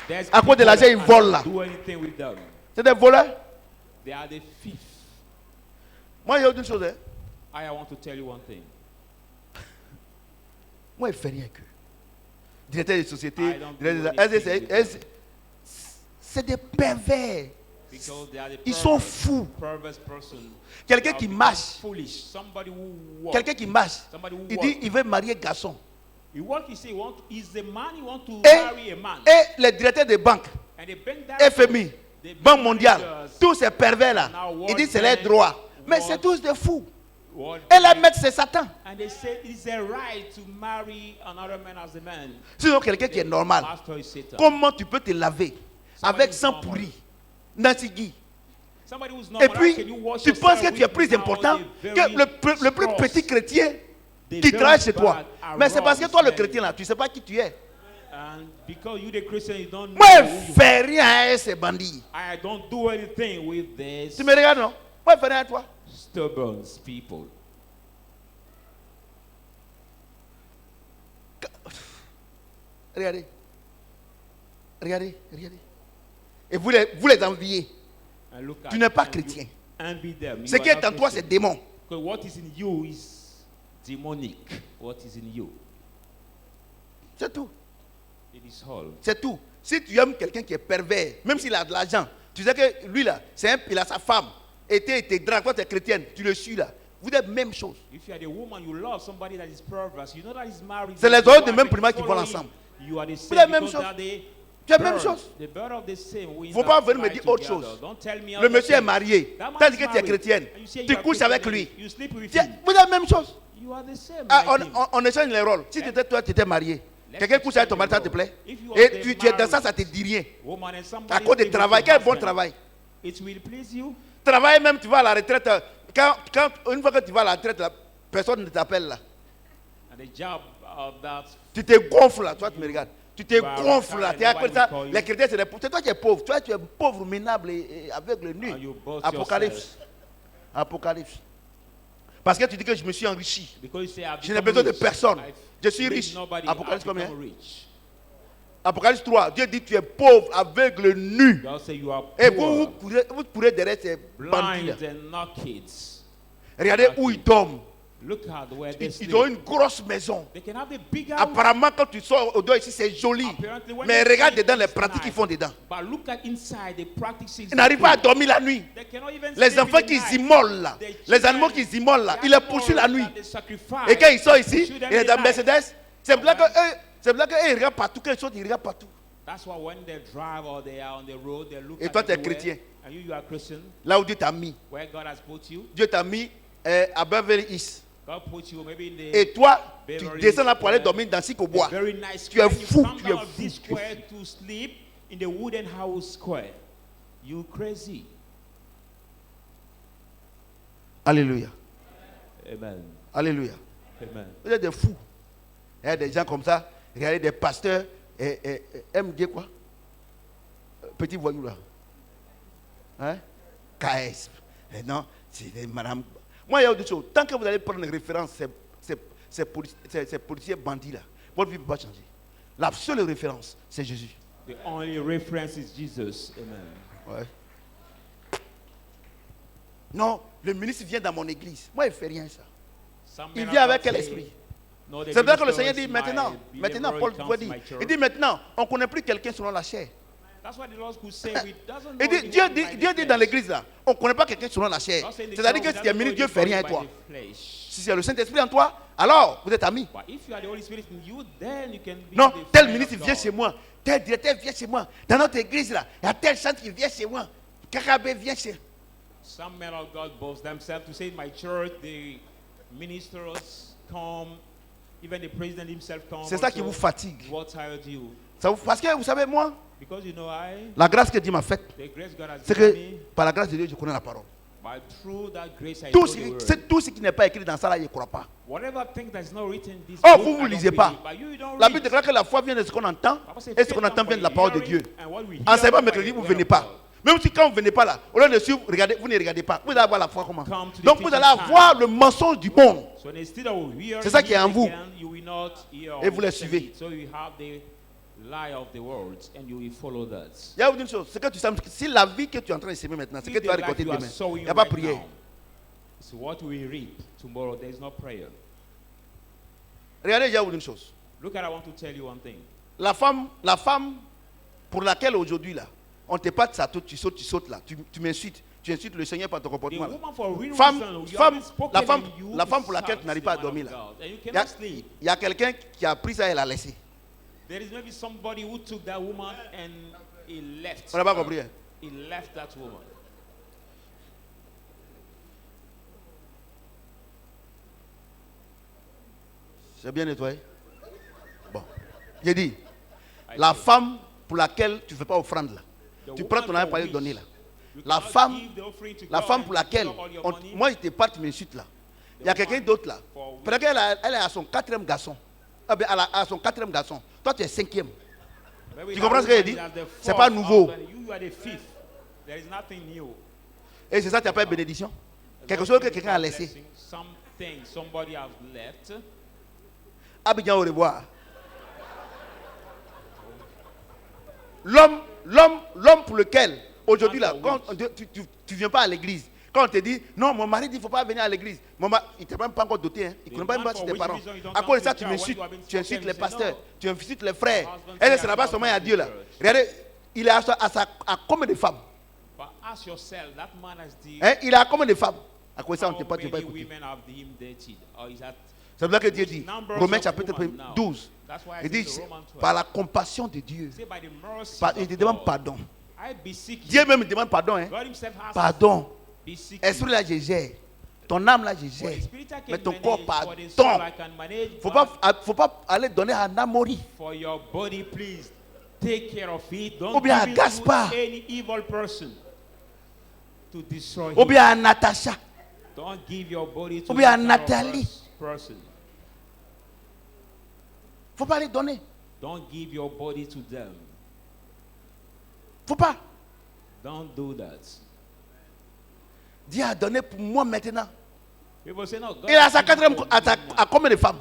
There's À cause de l'argent, ils people volent that là. do anything with them. C'est des voleurs. They are the thieves. Moi, il y a une chose. Hein. I want to tell you one thing. Moi, je ne fais rien que. Directeur de société, I don't do directeur anything with them. c'est des pervers. Because they are the Ils sont perverse, fous. perverse person. Quelqu'un Are qui become marche, foolish. Somebody who walk. quelqu'un qui marche, Somebody who il walk. dit il veut marier garçon. He walk, he say, he want, is the man he want to Et, marry a man. et les directeurs de banque, And the bank FMI, directors, the Banque bank mondiale, managers, tous ces pervers là, Now, ils disent c'est World leur droit. Bank, Mais World- c'est tous des fous. World Et la Bank, maître c'est Satan. and they say it's a right to marry another man as a man. Sinon quelqu'un qui est normal, Master is Satan. comment tu peux te laver avec who's sang normal. pourri, Nansigui. Somebody who's Et normal, how puis, can you wash tu penses que yourself tu es with plus now important the que very le plus straws, petit chrétien the qui very travaille chez toi. bad Mais c'est parce que toi, le arose, chrétien là, tu ne sais pas qui tu es. And because you the Christian, you don't know Moi, je who ne you fais rien à ces bandits. I don't do anything with this Tu me regardes, non? Moi, je ne fais rien à toi. stubborn people. Regardez. Regardez, regardez. Et vous les enviez. And look Tu at n'es pas and you chrétien. envy them. Ce You qui are est not en toi, c'est Christian. démon. Because what is in you is demonic. What is in you? C'est tout. It is all. C'est tout. Si tu aimes quelqu'un qui est pervers, même s'il a de l'argent, tu sais que lui là, il a sa femme, et t'es drague, toi tu es chrétienne, tu le suis là. Vous êtes même chose. If you are the woman, you love somebody that is perverse. You know that is married. C'est les You autres de are même the primaire qui volent following. ensemble. You are the êtes same même because chose. they are the Tu es même bird. chose. The bird of the same. Il ne faut pas venir me dire autre chose. Don't tell me Le other monsieur est things. marié. That man Tu as is dit que tu es married. chrétienne. And you say Tu you are couches avec Christian, lui. You sleep with Tu es- him. Vous êtes même chose. You are the same. Ah, like him. on échange les rôles. Si toi, tu étais marié, quelqu'un couche avec ton mari, ça te plaît? If you Et are tu es married dans ça, ça te dit rien. woman and somebody À cause du sleep with travail, your quel bon husband, travail. it will please you. Travail même, tu vas à la retraite. Une fois que tu vas à la retraite, personne ne t'appelle là. And the job of that, Tu te gonfles là, toi tu me regardes. Tu te Wow, gonfles là. Tu es nobody ça. call you. Les chrétiens, c'est toi qui es pauvre. Toi, tu es pauvre, minable et aveugle, nu. and you boast Apocalypse. yourself. Apocalypse. Parce que tu dis que je me suis enrichi. Because you say, I've Je n'ai become besoin de rich. personne. I've Je suis made riche. nobody, Apocalypse I've combien? become rich. Apocalypse 3. Dieu dit tu es pauvre, aveugle, nu. God say you are Et poor, vous courez derrière ces bandits là. blind and naked. Regardez où ils dorment. Look at where they Ils ont sleep. une grosse maison. They can have a big house. Apparemment, quand tu sors au dehors ici, c'est joli. Apparently, when Mais you regarde sleep, dedans les it's pratiques nice. qu'ils font dedans. But look at inside the practices. Ils n'arrivent pas à dormir la nuit. They cannot even Les sleep in enfants the qui night. immolent là, The les animaux children, qui immolent là, the ils les animals poursuivent la nuit. that they sacrifice, Et quand ils sont ici, pursue them il est in the dans night. Mercedes. C'est blague qu'eux, ils regardent partout. Quand ils sortent, ils regardent partout. That's why when they drive or they are on the road, they look Et at toi, tu es everywhere. chrétien. And you are Christian, Là où Dieu t'a mis. where God has put you. Dieu t'a mis à Beverly Hills. God put you maybe in the Et toi, tu Beverly descends là pour aller Square, dormir dans a Bois. very nice Tu es square. You fou, come tu es down fou, of this tu es square to sleep in the wooden house square. You crazy. Alléluia. Amen. Alléluia. Amen. Vous êtes des fous. Il y a des gens comme ça. Regardez des pasteurs. MD quoi? Petit voyou là. Hein? KS. Et non, c'est des madame. Moi, il y a autre chose. Tant que vous allez prendre une référence, ces policiers bandits là, votre vie ne peut pas changer. La seule référence, c'est Jésus. The only reference is Jesus. Amen. Ouais. Non, le ministre vient dans mon église. Moi, il ne fait rien ça. Some Il men vient of avec God quel say, esprit? no, the C'est vrai que le minister Seigneur is dit my maintenant, believer, Paul he comes doit to dire, my church. il dit maintenant, on ne connaît plus quelqu'un selon la chair. That's what the Lord could say. We doesn't know Il dit, anyone by Dieu the dit dans flesh. l'église là, on ne connaît pas quelqu'un selon la chair. God said in the C'est-à-dire que church, si we tu es doesn't ministre, know Dieu ne fait rien à anybody toi. by the flesh. Si c'est le Saint-Esprit en toi, alors vous êtes amis. But if you are the Holy Spirit in you, then you can be Non, the tel friend ministre of vient God. chez moi, tel directeur vient chez moi. Dans notre église là, il y a tel centre qui vient chez moi. Kakabé vient chez moi. Some men of God boast themselves to say, in my church, the ministers come, even the president himself comes. C'est ça qui vous fatigue. What tired you? Parce que vous savez, moi, Because you know, la grâce que Dieu m'a faite, the grace God has c'est given que me, par la grâce de Dieu, je connais la parole. but through that grace I Tout know ce, the word. tout ce qui n'est pas écrit dans ça là, il ne croit pas. Whatever thing that's not written in this Oh, book, vous I ne don't lisez pas. believe, but you don't La read. Bible déclare que la foi vient de ce qu'on entend Papa said, et ce faith qu'on entend comes vient de by la parole de hearing, Dieu. and what we hear En savant by mercredi, the vous ne word venez of pas. God. Même si quand vous ne venez pas là, au lieu de suivre, regardez, vous ne regardez pas. Vous allez avoir la foi comment? Come to the Donc vous teaching allez time. avoir le mensonge du monde. So instead of hearing C'est ça qui est en it vous. again, you will not hear Et vous les listen suivez. it. So you have the lie of the words and you will follow that. Il y a une chose, c'est que tu sais, si la vie que tu es en train de s'aimer maintenant, c'est que If tu vas the life récolter you are demain. Il sowing n'y a pas right prière. now is what we reap tomorrow. There is no prayer. Regardez, il y a une chose. Look at, I want to tell you one thing. La femme pour laquelle aujourd'hui là, on te patte ça, tu sautes là, tu m'insultes, tu insultes le Seigneur par ton The comportement là. woman for real Femme, reason, you femme, haven't spoken la femme, and you la femme pour laquelle tu insult n'arrives pas à the man dormir of là. God, and you Il y a- cannot sleep. il y a quelqu'un qui a pris ça et l'a laissé. There is maybe somebody who took that woman and he left. On n'a pas compris. Hein? He left that woman. C'est bien nettoyé. Bon. J'ai dit, la femme pour laquelle tu ne fais pas offrande là. Tu prends ton argent pour aller donner là. La femme pour laquelle, moi je te parle, tu m'insultes là. Il y a quelqu'un d'autre là. Peut-être qu'elle elle est à son quatrième garçon. Ah ben, elle a à son quatrième garçon. Toi tu es cinquième. Tu comprends ce que je dis? C'est pas nouveau. Et c'est ça que tu appelles bénédiction. Quelque chose que quelqu'un a laissé. Abidjan, au revoir. L'homme pour lequel, aujourd'hui là, quand tu viens pas à l'église, quand on te dit, non, mon mari dit, il ne faut pas venir à l'église. Il ne t'est même pas encore doté, hein. Il ne connaît pas même tes parents. À cause de ça, tu m'insultes. Tu insultes les pasteurs, tu insultes les frères. Et ce n'est pas seulement à Dieu là. Regardez, il est à combien de femmes? Hein? Il est à combien de femmes? À cause de ça, on ne peut pas écouter. C'est vrai que Dieu dit, Romains chapitre 12, il dit, par la compassion de Dieu, il te demande pardon. Dieu même demande pardon. Hein? Pardon. Esprit là, je gère. ton âme là, je gère. Mais ton corps, pardon. Faut pas aller donner à Namori. For your body, please take care of it. Don't Ou bien à give it to Gaspard. any evil person to destroy Ou it. bien à Natacha. Don't give your body to Ou bien à that Nathalie. person. Faut pas les donner. Don't give your body to them. Faut pas. Don't do that. Dieu a donné pour moi maintenant. People say, no, God Et à has sa given quatrième, for à combien de femmes?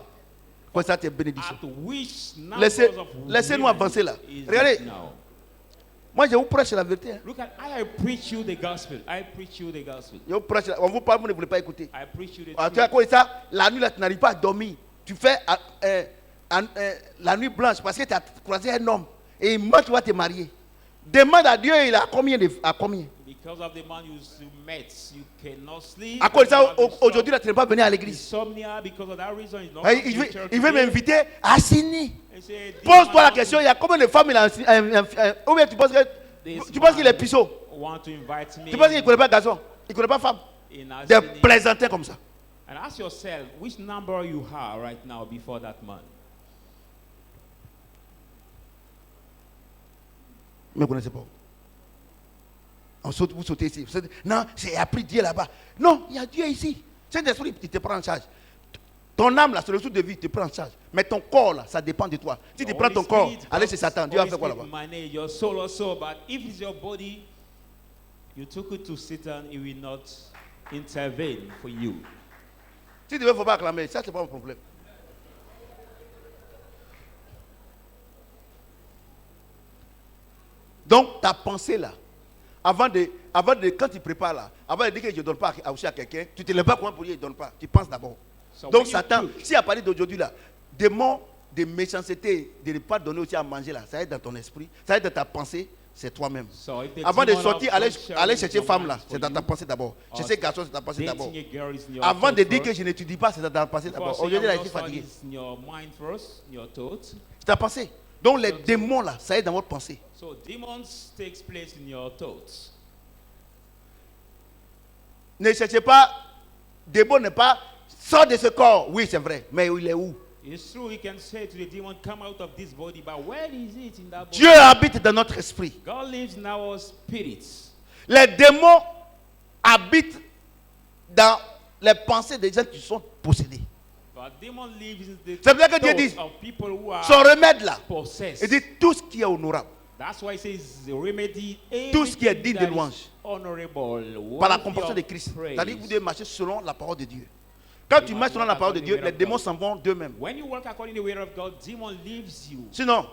Quoi ça, tes bénédictions. at which Laissez- numbers of laissez-nous women avancer là. is Regardez. it now? Moi, je vous prêche la vérité. Hein. Look at, I preach you the gospel. I preach you the gospel. Je vous prêche. On vous parle, vous ne voulez pas écouter. I preach you the Ah, tu as truth. quoi ça? La nuit là, tu n'arrives pas à dormir. Tu fais la nuit blanche parce que tu as croisé un homme et il manque, tu vas te marier. Demande à Dieu, il a combien à combien? Because of the man you met, you cannot sleep. À cause de ça, You have aujourd'hui, là, tu n'es pas venu à l'église. insomnia because of that reason. He's not Et coming Il to veut, church il veut today. m'inviter à Sydney. He said, this Pose-toi man la question, il y a combien de femmes il a ou bien tu penses qu'il est pisseau? want to invite me Tu penses qu'il ne connaît pas garçon? Il ne connaît pas femme? in Des Sydney. plaisantins comme ça. And ask yourself, which number you have right now before that man? Mais vous ne connaissez pas. On saute, vous sautez ici. Non, c'est appris Dieu là-bas. Non, il y a Dieu ici. Saint-Esprit, il te prend en charge. Ton âme là, c'est le souffle de vie, il te prend en charge. Mais ton corps là, ça dépend de toi. Si tu The prends Holy ton corps, Spirit, allez chez Satan. Dieu va Holy faire quoi Spirit là-bas? manage your soul also, but if it's your body, you took it to Satan, he will not intervene for you. Si tu veux, il ne faut pas acclamer. Ça, c'est pas mon problème. Donc, ta pensée là, avant de, quand tu prépares là, avant de dire que je ne donne pas à quelqu'un, tu ne te lèves pas pour dire je ne donne pas. Tu penses d'abord. So Donc, when you Satan, cook, si à partir d'aujourd'hui là, des mots de méchanceté, de ne pas donner aussi à manger là, ça va être dans ton esprit, ça va être dans ta pensée, c'est toi-même. so if the Avant de demon sortir, of aller sharing chercher your femme mind là, for c'est dans ta you, pensée d'abord. Chercher garçon, c'est dans ta pensée d'abord. dating a girl is in your Avant de thought dire que first. je n'étudie pas, c'est dans ta pensée d'abord. Before Aujourd'hui là, je saying suis your fatigué. thoughts is in your mind first, your thoughts. C'est ta pensée. Donc les démons là, ça va être dans votre pensée. So demons takes place in your thoughts. Ne cherchez pas, démon n'est pas, sors de ce corps. Oui, c'est vrai, mais il est où? It's true, he can say to the demon, come out of this body, but where is it in that body? Dieu habite dans notre esprit. God lives in our spirits. Les démons habitent dans les pensées des gens qui sont possédés. But demon lives in the C'est pour ça que Dieu dit, thoughts of people who are son remède là, possessed. il dit tout ce qui est honorable, That's why it says the remedy, tout ce qui est digne everything de that is louange, honorable, par la worthy compassion of de Christ. praise. C'est-à-dire que vous devez marcher selon la parole de Dieu. Quand tu marches selon la parole de Dieu, les démons s'en vont d'eux-mêmes. When you work according to the way of God, demon leaves you Sinon,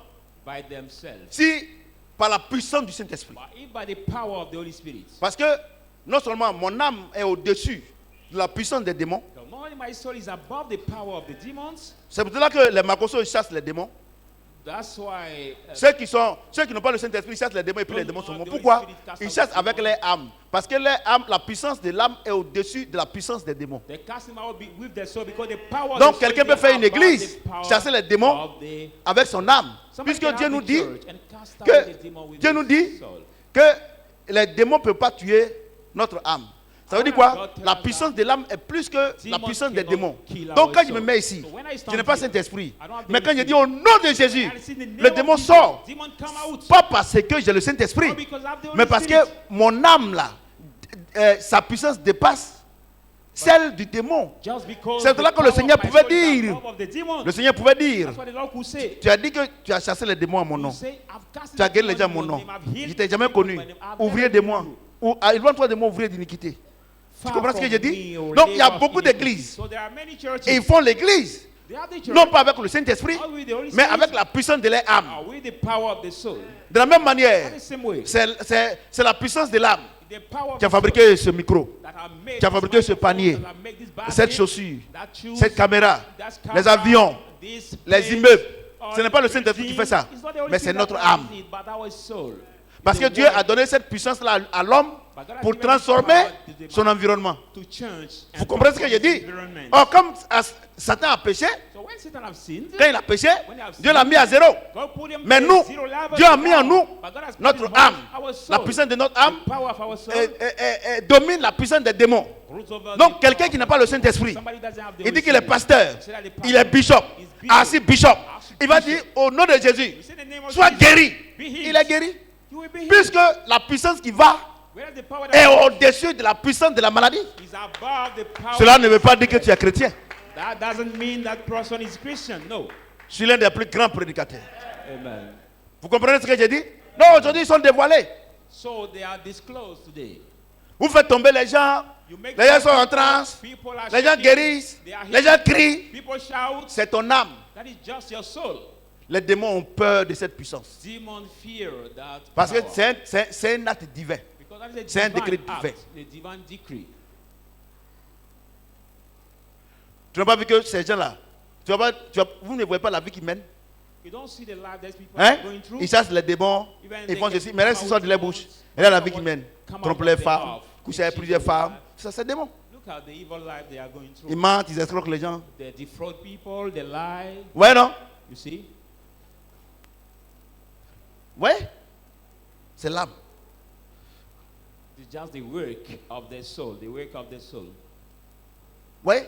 by themselves. si par la puissance du Saint-Esprit, But if by the power of the Holy Spirit, parce que non seulement mon âme est au-dessus de la puissance des démons, the moment my soul is above the power of the demons, c'est pour cela que les makosos chassent les démons. that's why Ceux qui n'ont pas le Saint-Esprit, ils chassent les démons et puis les démons sont morts. Pourquoi? Ils chassent avec les âmes. Parce que les âmes, la puissance de l'âme est au-dessus de la puissance des démons. they cast him out with their soul because the power of Donc the quelqu'un soul peut faire is une above église, the power chasser les démons of the- avec son âme. Somebody Puisque can Dieu have nous the dit church and cast out que the demon with Dieu his nous dit soul. que les démons ne peuvent pas tuer notre âme. Ça veut dire quoi? La puissance de l'âme est plus que la puissance des démons. Donc quand je me mets ici, je n'ai pas Saint-Esprit. Mais quand je dis au nom de Jésus, le démon sort. Demon come out. Pas parce que j'ai le Saint-Esprit, Not because I have the Holy mais parce que Spirit. mon âme là, sa puissance dépasse celle du démon. Just because C'est the là que le power Seigneur of my pouvait soul is dire. above of the demon. Le Seigneur pouvait dire, That's what the Lord could say. tu as dit que tu as chassé les démons à mon He nom. say, I've cast Tu as the guéri les gens à demons mon in nom. your name. I've Je healed t'ai jamais people in connu. my name. I've Ouvrier never de known moi. you. Ou éloigne-toi de moi, ouvrier d'iniquité. Tu Far comprends ce que from je me, dis? O Donc il y a labor of beaucoup iniquity. d'églises. So there are many churches. Et ils font l'église, They have the church, non pas avec le Saint-Esprit, not with the Holy mais Spirit, avec la puissance de leur âme. with the power of the soul. De la même Not manière, the same way. c'est la puissance de l'âme The power of qui a the soul fabriqué ce micro, that have made qui a this fabriqué ce microphone, panier, that have made this basket, cette chaussure, that shoes, cette caméra, that les camera, avions, this les plate, immeubles. all Ce n'est pas le the Saint-Esprit qui things. fait ça, It's not the Holy mais c'est Spirit notre that âme. does it, but our soul. Parce que The Dieu word. a donné cette puissance-là à l'homme pour transformer son environnement. Vous comprenez ce que je dis? Or, comme Satan a péché, quand il a péché, Dieu l'a mis à zéro. Mais nous, Dieu a mis en nous notre âme. La puissance de notre âme domine la puissance des démons. Donc, quelqu'un qui n'a pas le Saint-Esprit, il dit qu'il est pasteur, il est bishop, assis bishop. Il va dire au nom de Jésus, sois guéri. Il est guéri. Puisque la puissance qui va est au-dessus de la puissance de la maladie. Cela ne veut pas dire que tu es chrétien. Je suis l'un des plus grands prédicateurs. Amen. Vous comprenez ce que j'ai dit? Non, aujourd'hui ils sont dévoilés. So they are disclosed today. Vous faites tomber les gens sont en transe, les gens guérissent, les gens crient. C'est ton âme. That is just your soul. Les démons ont peur de cette puissance. Demons fear that Parce que power. c'est un acte divin. Because that is a C'est un divine décret act, divin. a divine decree. Tu n'as pas vu que ces gens-là, vous ne voyez pas la vie qu'ils mènent? You don't see the life these people Hein? are going through. Ils chassent les démons, ils font ceci, mais là, ils sortent de leur bouche. Et là, la vie qu'ils mènent. Trompent les femmes, coucher avec plusieurs femmes. Ça, c'est démon. Look at the evil life they are going through. Ils mentent, ils escroquent les gens. They defraud people, they lie. Ouais, non? You see? Ouais? C'est l'âme. It's just the work of their soul, the work of their soul. Ouais?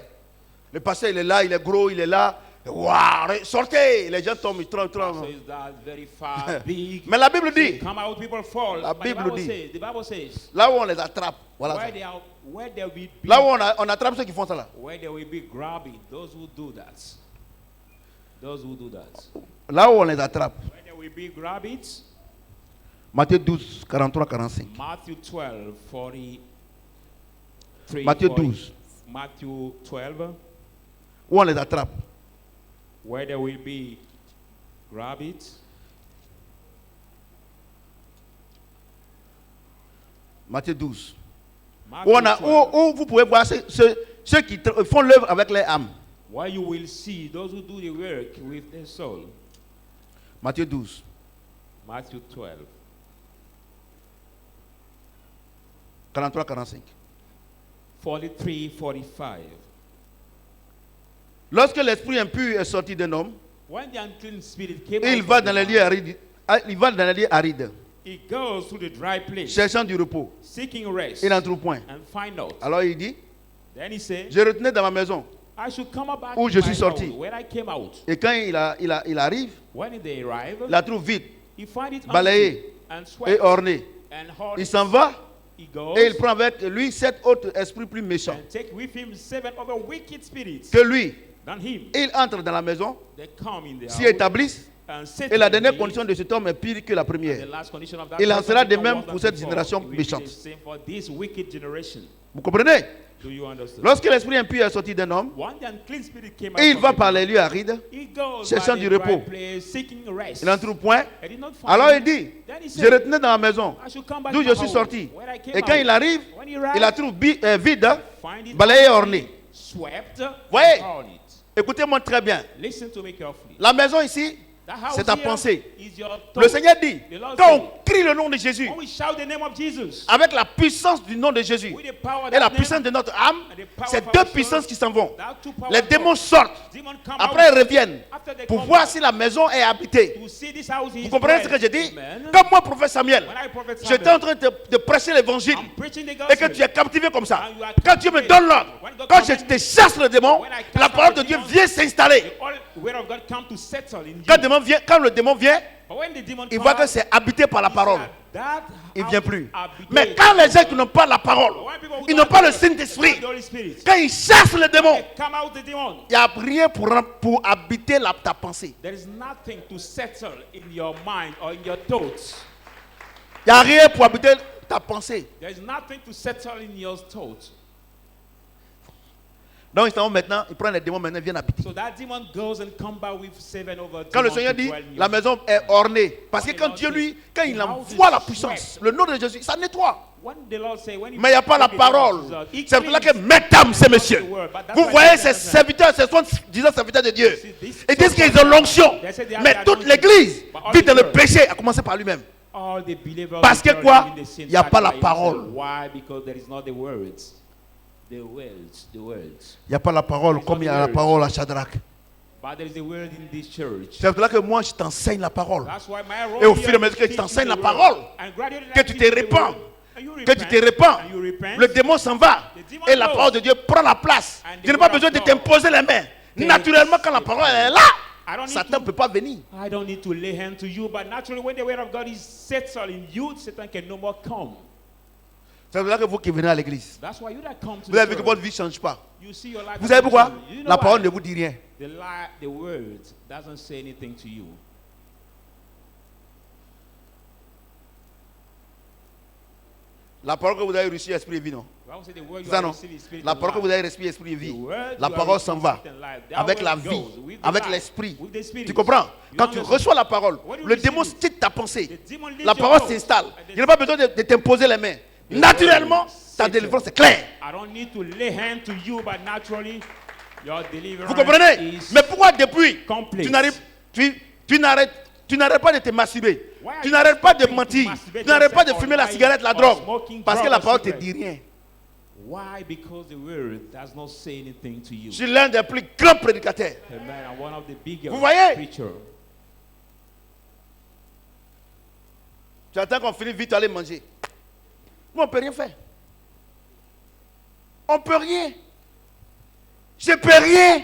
Le pasteur, il est là, il est gros, il est là. Waouh, sortez! Les gens tombent, ils tombent. So is that very far, big. Mais la Bible dit, Come out, people fall. La But Bible dit. the Bible says, là où on les attrape, voilà. where there will be, Là où on attrape ceux qui font ça là. where there will be grabbing, those who do that. Those who do that. Là où on les attrape. Where there will be grab it. Matthieu 12, 43, 45. Matthew 12, 43. Matthieu 40. 12. Matthew 12. Où on les attrape. Where there will be grab it. Matthieu 12. Matthew 12. Où vous pouvez voir ceux qui font l'œuvre avec leur âme. Where you will see those who do the work with their soul. Matthieu 12. Matthew 12. 43, 45. 43, 45. Lorsque l'esprit impur est sorti d'un homme, When the unclean spirit came il out va of dans the les man, lieux arides. Il va dans les lieux arides, he goes to the dry place, cherchant du repos. seeking rest, Il n'en trouve point. and find out. Alors il dit, Then he said, je retenais dans ma maison. I should come back Où to je my suis sorti. house, where I came out. Et quand il arrive, When they arrive, il la trouve vide he find it balayé empty and et swept orné. and hard. Il s'en va He goes et il prend avec lui 7 autres esprits plus méchants and take with him 7 other wicked spirits que lui. than him. Il entre dans la maison, They come in the s'y house établissent. and set Et la in dernière the- condition de cet homme est pire que la the première. last condition of that Il en person sera is de not même worse than pour cette before. génération It will be méchante. the same for this wicked generation. Vous comprenez? Do you understand? Lorsque l'esprit impur est sorti d'un homme, When the unclean spirit came out il of va the par man, les lieux arides, he goes cherchant by du the dry repos. place, seeking rest. il n'en trouve point. And did not find Alors il it. dit, Then he je said, retenais dans ma maison, I should come back d'où to je my suis home, sorti. where I came Et quand out. il arrive, When he il arrived, la trouve vide, find it balayé et empty, orné. swept, Voyez? and hurled it. Écoutez-moi très bien. Listen to me carefully. La maison ici, That house c'est ta here pensée. is your Le thought. Seigneur dit, The Lord quand said, on crie le nom de Jésus, when we shout the name of Jesus, avec la puissance du nom de Jésus with the power of et la that name, puissance de notre âme, and the power c'est of deux our soul, puissances qui s'en vont. that two powers Les go. démons sortent. Demons come Après, out. ils reviennent After they pour come voir back, si la maison est habitée. to see this house is Vous comprenez ce que blessed. je dis? Amen. Comme moi, prophète Samuel, When I prophet j'étais Samuel, en train de prêcher l'évangile I'm preaching the et gospel. que tu es captivé comme ça. And you are Quand Dieu me captivated. donne l'ordre, When God quand je commands te chasse le démon, When I cast la out parole the de Dieu demon, vient s'installer. the word of God come to settle in you. Quand le démon vient, But when the demon il come voit que out, c'est habité par la he parole. said, that Il ne house vient plus. habited. Mais quand les gens qui n'ont pas la parole, When people who ils don't n'ont pas le have the Saint-Esprit, Holy Spirit, quand ils chassent le démon, they come out the demon. il n'y a rien pour habiter ta pensée. There is nothing to settle in your mind or in your thoughts. Il n'y a rien pour habiter ta pensée. There is nothing to settle in your thoughts. Donc maintenant, ils prennent les démons, maintenant ils viennent habiter. So that demon goes and come back with 7 over Quand le demons Seigneur to dit, dwell in la you. maison est ornée. Parce que quand Dieu quand il envoie la puissance, le nom de Jésus, ça nettoie. When the Lord say, when you Mais il n'y a pas la speak the name of parole. Jesus, it C'est pour là que, cleans. mesdames et messieurs, vous voyez ces serviteurs, ce sont disant serviteurs de Dieu. Ils disent qu'ils ont l'onction. Mais toute l'église vit dans le péché, à commencer par lui-même. all the believers Parce que are quoi? living the same Il n'y a pas la lifestyle. parole. Why? Because there is not the words. The words. Il n'y a pas la parole comme il y a la parole à Shadrach. But there is a word in this church. C'est pour cela que moi je t'enseigne la parole. That's why my role Et au here fur et à mesure is que to tu teach t'enseignes you la the parole, word. And gradually que I tu teach te you the répands, word, and you que tu te repent, répands, and you repent, le démon s'en va et la parole de Dieu prend la place. And the Je n'ai pas word besoin of de God t'imposer les mains. Naturellement, quand la parole est là, Satan ne peut pas venir. I don't need to lay hand to you, but naturally when the word of God is settled in you, Satan can no more come. C'est pour ça que vous qui venez à l'église, That's why you that come to vous avez vu the que votre church, vie ne change pas. you see your life. Vous savez pourquoi? You know La parole why? ne vous dit rien. The word doesn't say anything to you. La parole que vous avez reçue, esprit et vie, non? Bible says the word you Ça have non? received is spirit La and parole que life. vous avez reçue, esprit et vie. The word La you parole have s'en received va is spirit and life. That avec la word vie, goes with the avec life, l'esprit. with the spirit. Tu comprends? You Quand tu understand? reçois la parole, When you le receive démon it, quitte ta pensée. the demon leaves La your parole thoughts, s'installe. and the- Il n'y a pas besoin de t'imposer les mains. the Naturellement, word ta settles. délivrance est claire. I don't need to lay hand to you, but naturally your deliverance Vous comprenez? is Mais pourquoi depuis complete. tu n'arrêtes pas de te masturber? Why are Tu you n'arrêtes pas de expecting to mentir. masturbate Tu n'arrêtes pas de yourself fumer or la lying cigarette, la or drogue. smoking Parce que drugs la or parole ne te cigarette? dit rien. Why? Because the word does not say anything to you. Je suis l'un des plus grands prédicateurs. Amen. I'm one of the biggest Vous voyez? preachers. Tu attends qu'on finisse vite, aller manger. Nous, on ne peut rien faire. On ne peut rien. Je ne peux rien.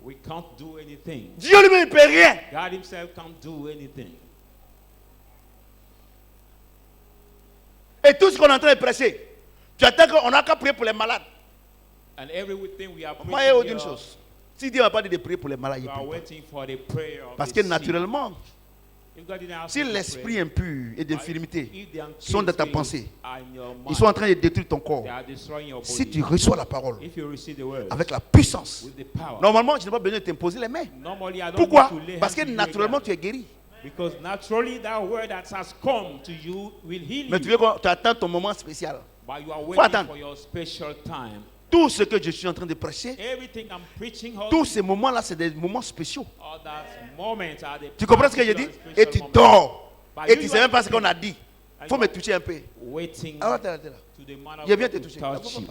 We can't do anything. Dieu lui-même ne peut rien. God himself can't do anything. Et tout ce qu'on est en train de prêcher, tu attends qu'on n'a qu'à prier pour les malades. And everything we are Moi, preaching il y a une here, chose. Si Dieu n'a pas dit de prier pour les malades, il we ne are peut pas. waiting for the prayer of Parce the que sick. naturellement, If God didn't ask si you to l'esprit pray, impur et d'infirmité if the unclean sont dans ta spirits pensée, are in your ils sont en mind, train de détruire ton corps. they are destroying your Si body. tu reçois la parole If you receive the word avec la puissance, with the power, normalement, je n'ai pas besoin de t'imposer les mains. normally I don't Pourquoi? need to lay Parce que hands to you naturellement, again. tu es guéri. Because naturally that word that has come to you will heal Mais tu you. veux quoi? Tu attends ton moment spécial. But you are Faut waiting attendre. for your special time. Tout ce que je suis en train de prêcher, Everything I'm preaching, tous ces moments-là, c'est des moments spéciaux. all that moments are the Tu comprends ce que je dis? particular Et special tu moments. dors. But Et you tu ne sais même pas ce are qu'on a dit. Il faut me toucher un peu. waiting Ah, t'es là. to the man of Je viens God te to toucher. touch you.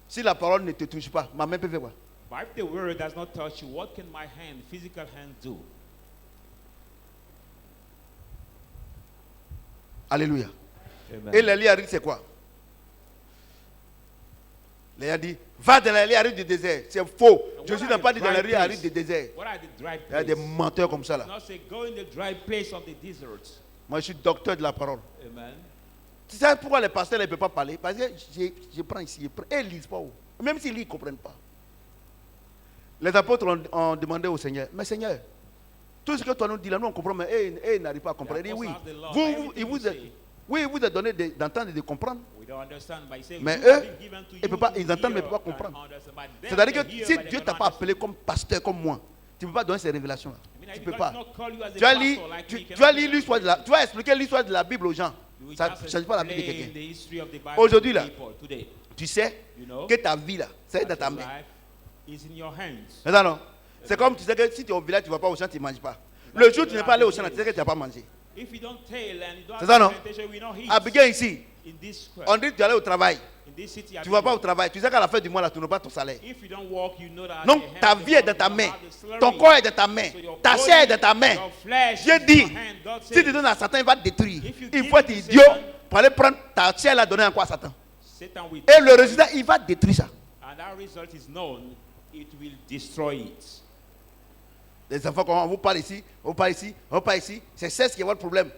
Si la parole ne te touche pas, ma main peut faire quoi? But if the word does not touch you, what can my hand, physical hand, do? Alléluia. Amen. Et l'Élie arrive, c'est quoi? L'Élie a dit, va dans la rive du désert. C'est faux. Jésus n'a pas dit dans la rive du désert. What are the dry Il y a des places? menteurs comme ça là. Not say go in the dry place of the desert. Moi, je suis docteur de la parole. Amen. Tu sais pourquoi les pasteurs ne peuvent pas parler? Parce que je prends ici, et ils ne lisent pas. Même s'ils lisent, ils ne comprennent pas. Les apôtres ont demandé au Seigneur, mais Seigneur, tout ce que toi nous dis là, nous on comprend, mais ils n'arrivent pas à comprendre. Il dit oui. Oui, il vous a donné d'entendre et de comprendre. We don't understand, but he said, Mais you eux, have been given to you ils to entendent mais ils ne hear peuvent pas and comprendre. understand. But them C'est-à-dire they que hear, si but they Dieu don't t'a pas understand. appelé comme pasteur comme moi, tu ne peux pas donner ces révélations-là. I mean, Tu if ne peux God pas. does not call you as a Tu vas lire, pastor like me, tu cannot vas do lire that. l'histoire de la, tu vas expliquer l'histoire de la Bible aux gens. You Ça just ne change pas la vie de explain quelqu'un. the history of the Bible Aujourd'hui, to là, people today. Tu sais You know, que ta vie là, c'est dans that ta your main. life is in your hands. Mais non. C'est comme tu sais que si tu es au village, tu ne vas pas au champ, tu ne manges pas. Le jour où tu n'es pas allé au champ, tu sais que tu n'as pas mangé. If you don't tell and you don't C'est have ça, non? presentation, we don't eat. Abigail ici, In this square, on dit que tu es allé au travail. in this city, Tu ne vas pas au travail. Tu sais qu'à la fin du mois, là, tu n'auras pas ton salaire. if you don't walk, you know that Donc, at the ta end of vie the est dans month, ta you main. have the salary. Ton corps est dans ta main. So your Ta body, chair est dans ta main. your flesh J'ai is dit, in your hand. God si tu says, donnes à Satan, il va te détruire. If you Il give faut it être to idiot Satan, pour aller prendre ta chair et la donner encore à Satan. Satan will Et le destroy résultat, il va détruire ça. it. And that result is known, it will destroy it. Les enfants, quand on vous parle ici, on parle ici, on parle ici, c'est ça qui est votre problème.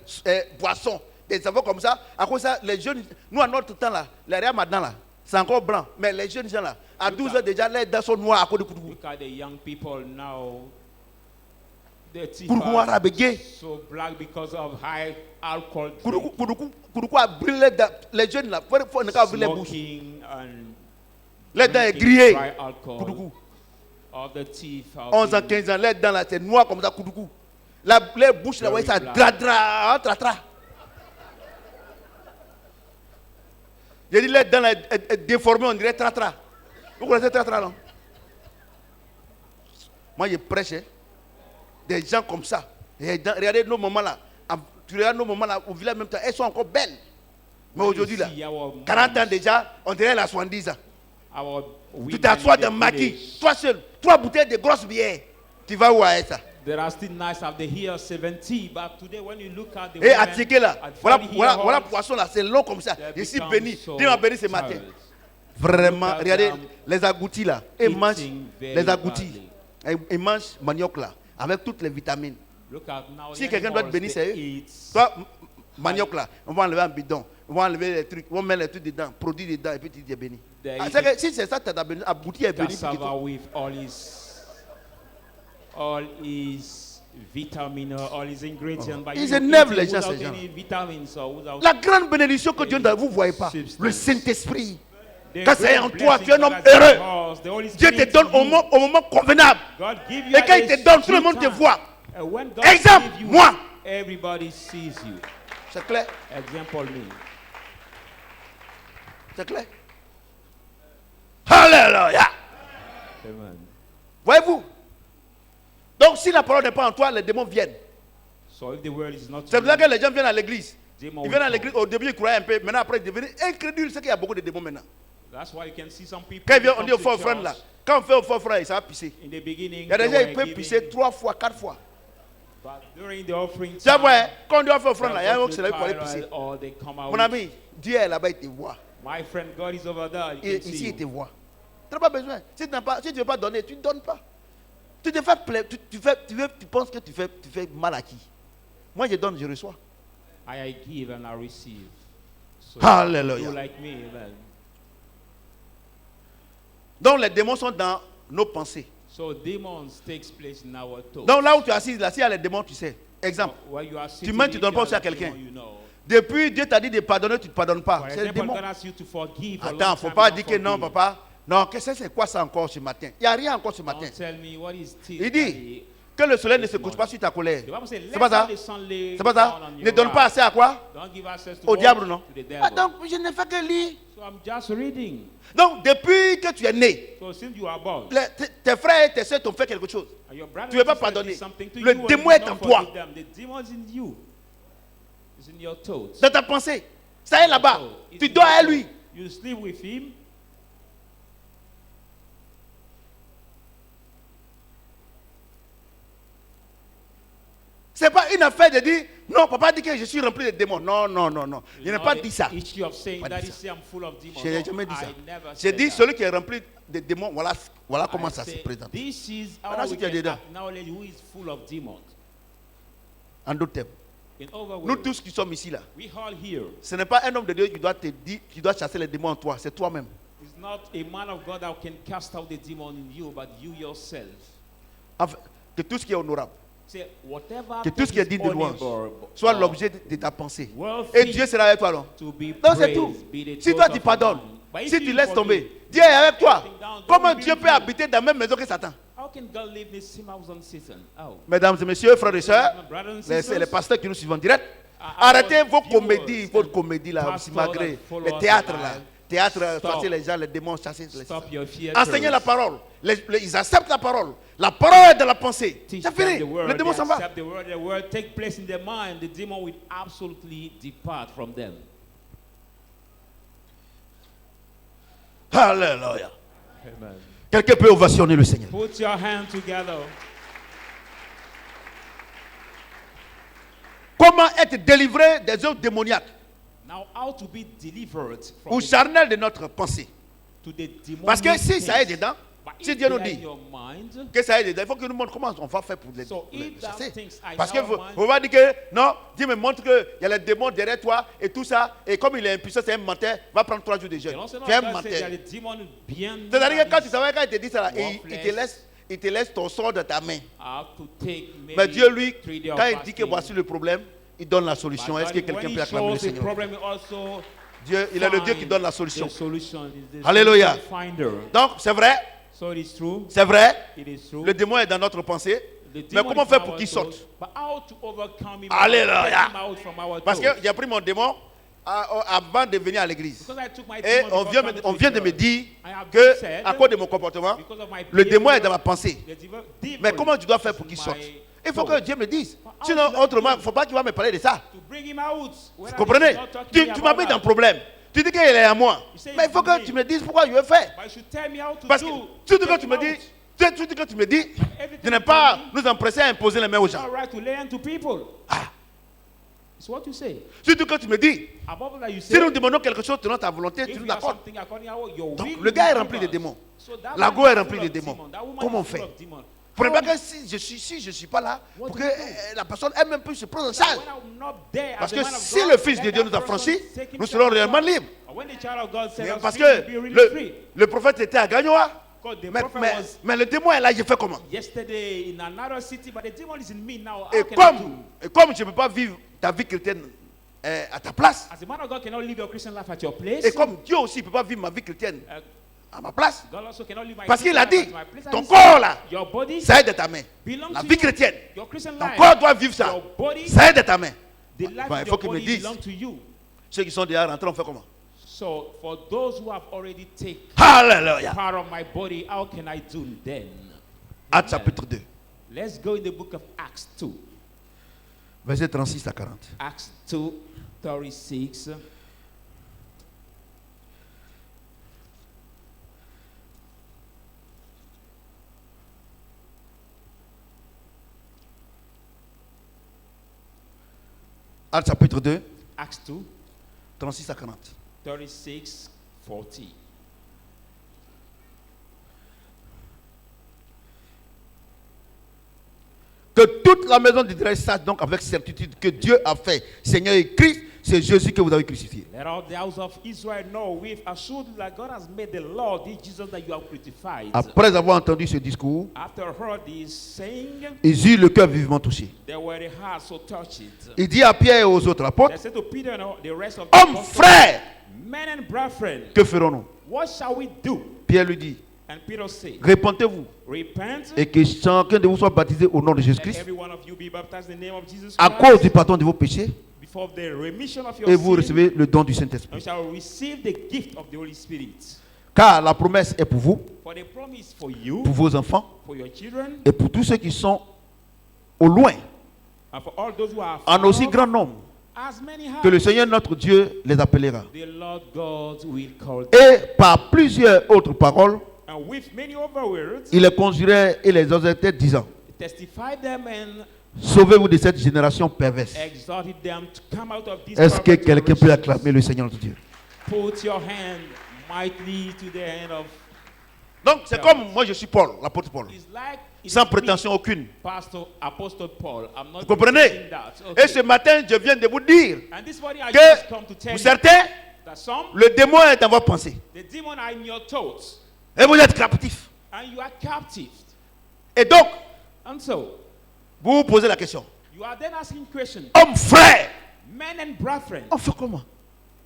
Boisson. Des enfants comme ça, à cause de ça, les jeunes, nous à notre temps là, les réa maintenant là, c'est encore blanc. Mais les jeunes gens là, à 12 ans déjà, les dents sont noires à cause de Koudou. Look at the young people now. Their teeth Koudou are arabe gay. so black because of high alcohol Koudou a brûlé les dents. Les jeunes là, il faut ne pas brûler les bouches. smoking and Les dents est drinking grillées. dry alcohol. Koudou. Of the teeth are 11 ans, being 15 ans, les dents là, c'est noir comme ça, Koudou. Les bouches là, ouais, ça tra. J'ai dit les dents là, déformées, on dirait tra. Vous connaissez tra non? Moi, je prêche hein, des gens comme ça. Regardez nos mamans là. Tu regardes nos moments là, au village même temps, elles sont encore belles. Mais aujourd'hui là, 40 ans déjà, on dirait la 70 ans. Tu t'assois dans maquis, toi seul, 3 bouteilles de grosses bières. Tu vas où avec ça? There are still nights of the year 70, but today when you look at the Et women à Tchéké là, at voilà poisson là, c'est long comme ça. Je suis béni. Dieu m'a béni ce matin. Vraiment, regardez, les agoutis là, ils mangent les agoutis. Ils mangent manioc là, avec toutes les vitamines. Si quelqu'un doit être béni, c'est eux. Toi, manioc là, on va enlever un bidon, on va enlever les trucs, on va mettre les trucs dedans, produits dedans, et puis tu es béni. Si c'est ça, tu as béni, agouti est béni. All his vitamins, all his ingredients. Ils énervent les gens, ces gens. La grande bénédiction que Dieu donne, vous ne voyez pas. Le Saint-Esprit. Quand c'est en toi, tu es un homme heureux. Dieu te donne au moment convenable. Et quand il te donne, tout le monde te voit. Exemple, moi. Everybody sees you. C'est clair? Example me. C'est clair? Alléluia. Amen. Voyez-vous? Donc si la parole n'est pas en toi, les démons viennent. So if the word is not C'est pour ça que les gens viennent à l'église. Ils demons viennent à will l'église, au début ils croyaient un peu, maintenant après ils deviennent incrédules, c'est qu'il y a beaucoup de démons maintenant. That's why you can see some people. Quand ils viennent, on come dit au to fort church. frère là, quand on fait au fort frère, ça va pisser. In the beginning, Il y a des they gens, were ils peuvent giving, pisser 3 fois, 4 fois. but during the offering Tu time, vois, quand on dit au fort frère they'll là, il y a un go autre to qui s'est là pour aller the pisser. toilet or they come out Mon ami, Dieu est là-bas, il te voit. My friend, God is over there. You Et can ici, see il te you. voit. Tu n'as pas besoin. Si tu ne veux pas donner, tu ne donnes pas. Tu te fais plaisir, tu penses que tu fais mal à qui? Moi, je donne, je reçois. I give and I receive. So Hallelujah. you like me, amen. Donc, les démons sont dans nos pensées. So demons takes place in our thoughts. Donc, là où tu es assis, là, s'il y a les démons, tu sais. Exemple. Where you are Tu sitting, mets, tu if donnes you pas are aussi à the quelqu'un. demon, you know. Depuis, Dieu t'a dit de pardonner, tu ne pardonnes pas. For C'est le example, démon. God asks you to forgive. Attends, il ne faut pas dire que non, papa. Non, qu'est-ce que c'est quoi ça encore ce matin? Il n'y a rien encore ce matin. Don't tell me what is Il dit que le soleil ne se couche pas sur ta colère. The Bible says, C'est pas ça? let the sun lay C'est pas ça? down on Ne your donne pas wrath. assez à quoi? Don't give access to Au what? diable, non? To the devil. Ah, donc, je ne fais que lire. So I'm just reading. Donc, depuis que tu es né, So since you are born, tes frères et tes soeurs t'ont fait quelque chose. and your brother Tu veux pas and sister pardonner. did something to Le you, démon and you est do en not toi. forgive them. The demon is in you. It's in your thoughts. Dans ta pensée. Ça est là-bas. So it's Tu in dors your à lui. thoughts. You sleep with him. C'est pas une affaire de dire, non, papa dit que je suis rempli de démons. Non, non, non, non. Je n'ai pas dit ça. Issue of saying Pas that dit he ça. say I'm full of demons. Je n'ai No, jamais dit ça. I never J'ai said dit, that. celui qui est rempli de démons, voilà comment I ça se say, présente. This is Maintenant, how si we tu es can dedans. acknowledge who is full of demons. En d'autres termes. In other Nous words, tous qui sommes ici là, we all here. ce n'est pas un homme de Dieu qui doit te dire, qui doit chasser les démons en toi, c'est toi-même. It's not a man of God that can cast out the demon in you, but you yourself. Enfin, que tout ce qui est honorable, Say, whatever que tout ce qui est digne de louange soit l'objet de ta pensée. Et Dieu sera avec toi, non? Donc c'est tout. Si toi tu pardonnes, si tu laisses tomber, Dieu est avec toi. Comment Dieu peut habiter dans la même maison que Satan? How can God live in the same house on Satan? How? Mesdames et messieurs, frères et sœurs, My brothers and les sisters, pasteurs qui nous suivent en direct, I arrêtez want vos viewers comédies, votre comédie là, aussi pastors malgré that follow le us théâtre alive. là. Théâtre, Stop. chasser les gens, les démons, chasser les stop your fear. Enseignez la parole. Ils acceptent la parole. La parole est dans la pensée. Teach C'est them fini. the word. Le démon They s'en va. accept the word take place in their mind. The demon will absolutely depart from them. Alléluia. Amen. Quelqu'un peut ovationner le Seigneur. Put your hand together. Comment être délivré des œuvres démoniaques Now, how to be delivered from ou the, charnelles de notre pensée? to the demonic Parce que si ça est things. dedans, But si if Dieu they nous are in dit your mind, que ça est dedans, il faut que nous montre comment on va faire pour les So if that chasser. things are in Parce qu'il our ne mind- faut pas dire que non, Dieu me montre qu'il y a les démons derrière toi et tout ça. Et comme il est impuissant, c'est un menteur, va prendre 3 jours de jeûne. you also know Tu es un God said menteur. that the demon behind C'est-à-dire que quand that tu is savais, quand il te dit ça, là, worthless. il te laisse ton sort dans ta main. I have to take maybe Mais Dieu, lui, 3 days of quand il dit que fasting. voici le problème, il donne la But solution. God, Est-ce que quelqu'un when peut he acclamer le shows the Seigneur? problem, he also Dieu, il est le Dieu qui donne la solution. the solution is the Alléluia. solution finder. Donc, c'est vrai, So it is true. c'est vrai, It is true. le démon est dans notre pensée. The Mais demon comment is faire in pour our qu'il thoughts, sorte? But how to overcome him? Alléluia. Take him out from our Parce que thoughts. j'ai pris mon démon avant de venir à l'église. Because I took my Et demon before coming to on vient de church. me dire I have que, said, à cause de mon comportement, because of my le démon est behavior, dans ma pensée. the demon Mais comment tu dois faire pour is qu'il my sorte? Il faut que Dieu me dise. Sinon, autrement, il ne faut pas qu'il va me parler de ça. To bring him out. Vous comprenez? Tu m'as mis dans le problème. Tu dis qu'il est à moi. Mais il faut que tu me dises pourquoi je veux faire. But you should tell me how to Parce que do. tout ce que tu me dis, de ne pas nous empresser à imposer les mains aux It's gens. all right to lay hands to people. Ah. It's what you say. Surtout quand tu me dis, Above all that you si say, nous demandons quelque chose selon ta volonté, if tu nous you have l'accordes. something according to your Donc will, le gars est you rempli de give us. démons. So that La man go est is remplie full de of démons. demons. That woman Comment on is full fait? of demons. Pour ne How- pas que si je suis pas là, What pour do que you do? la personne elle-même puisse se prendre en charge. When I'm not there as Parce the que man of si God, le Fils let de Dieu that nous a person franchis, take nous himself serons out. réellement libres. And when the child of God set us Parce free, que we'll be really free. le prophète était à Gagnoa. Because the Mais, prophet mais- was mais le démon est là, j'ai fait comment? yesterday in another city, but the demon is in me now. How Et can I do? comme je ne peux pas vivre ta vie chrétienne à ta place, As a man of God cannot live your Christian life at your place. et comme Dieu aussi ne peut pas vivre ma vie chrétienne uh, à ma place, God also cannot live my parce qu'il Christian a life dit, at my place. ton And he corps said, là, your body ça est de ta main. belongs La to vie you. chrétienne, Your Christian ton life, corps doit vivre ça. your body, Ça est de ta main. the life Bon, il of faut your qu'ils me body disent. belong to you. Ceux qui sont déjà rentrés, on fait comment? So for those who have already taken Alléluia. part of my body, how can I do then? Actes Amen. chapitre 2, Let's go in the book of Acts 2. versets 36 à 40. Acts 2, 36. Actes chapitre 2, Acts 2, 36 à 40. 36, 40. Que toute la maison d'Israël sache donc avec certitude que Dieu a fait Seigneur et Christ, c'est Jésus que vous avez crucifié. Let all the house of Israel know with assuredly that God has made the Lord, this Jesus that you have crucified. Après avoir entendu ce discours, After heard this saying, ils eurent le cœur vivement touché. they were the heart so touched. Il dit à Pierre et aux autres apôtres, They said to Peter and all the rest of the hommes, apostles, frères, men and brethren, que ferons-nous? what shall we do? Pierre lui dit, And Peter said, répentez-vous repent, et que chacun de vous soit baptisé au nom de let Jésus-Christ every one of you be baptized in the name of Jesus à Christ cause du pardon de vos péchés before the remission of your et vous sin, recevez le don du and Saint-Esprit. shall receive the gift of the Holy Spirit. Car la promesse est pour vous, For the promise for you, pour vos enfants for your children, et pour tous ceux qui sont au loin, and for all those who are en aussi far, grand nombre as many have, que le Seigneur notre Dieu les appellera. the Lord God will call them. Et par plusieurs autres paroles, And with many other words, il les conjurait et les exhortait, disant, testify them and sauvez-vous de cette génération perverse. exhorted them to come out of this Est-ce que perverse quelqu'un peut generation. acclamer le Seigneur notre Dieu? Put your hand mightily to the hand of. Donc c'est comme moi je suis Paul, l'apôtre Paul, It's like it sans is me, prétention aucune. Pastor Apostle Paul. I'm not Vous comprenez? saying that. Okay. Et ce matin, je viens de vous dire And this morning I que just come to tell pour you certains, that some le démon est dans votre pensée. the demon are in your thoughts Et vous êtes captifs. and you are captive. Et donc, And so vous vous posez la question. you are then asking questions, Homme, frère, men and brethren, on fait comment?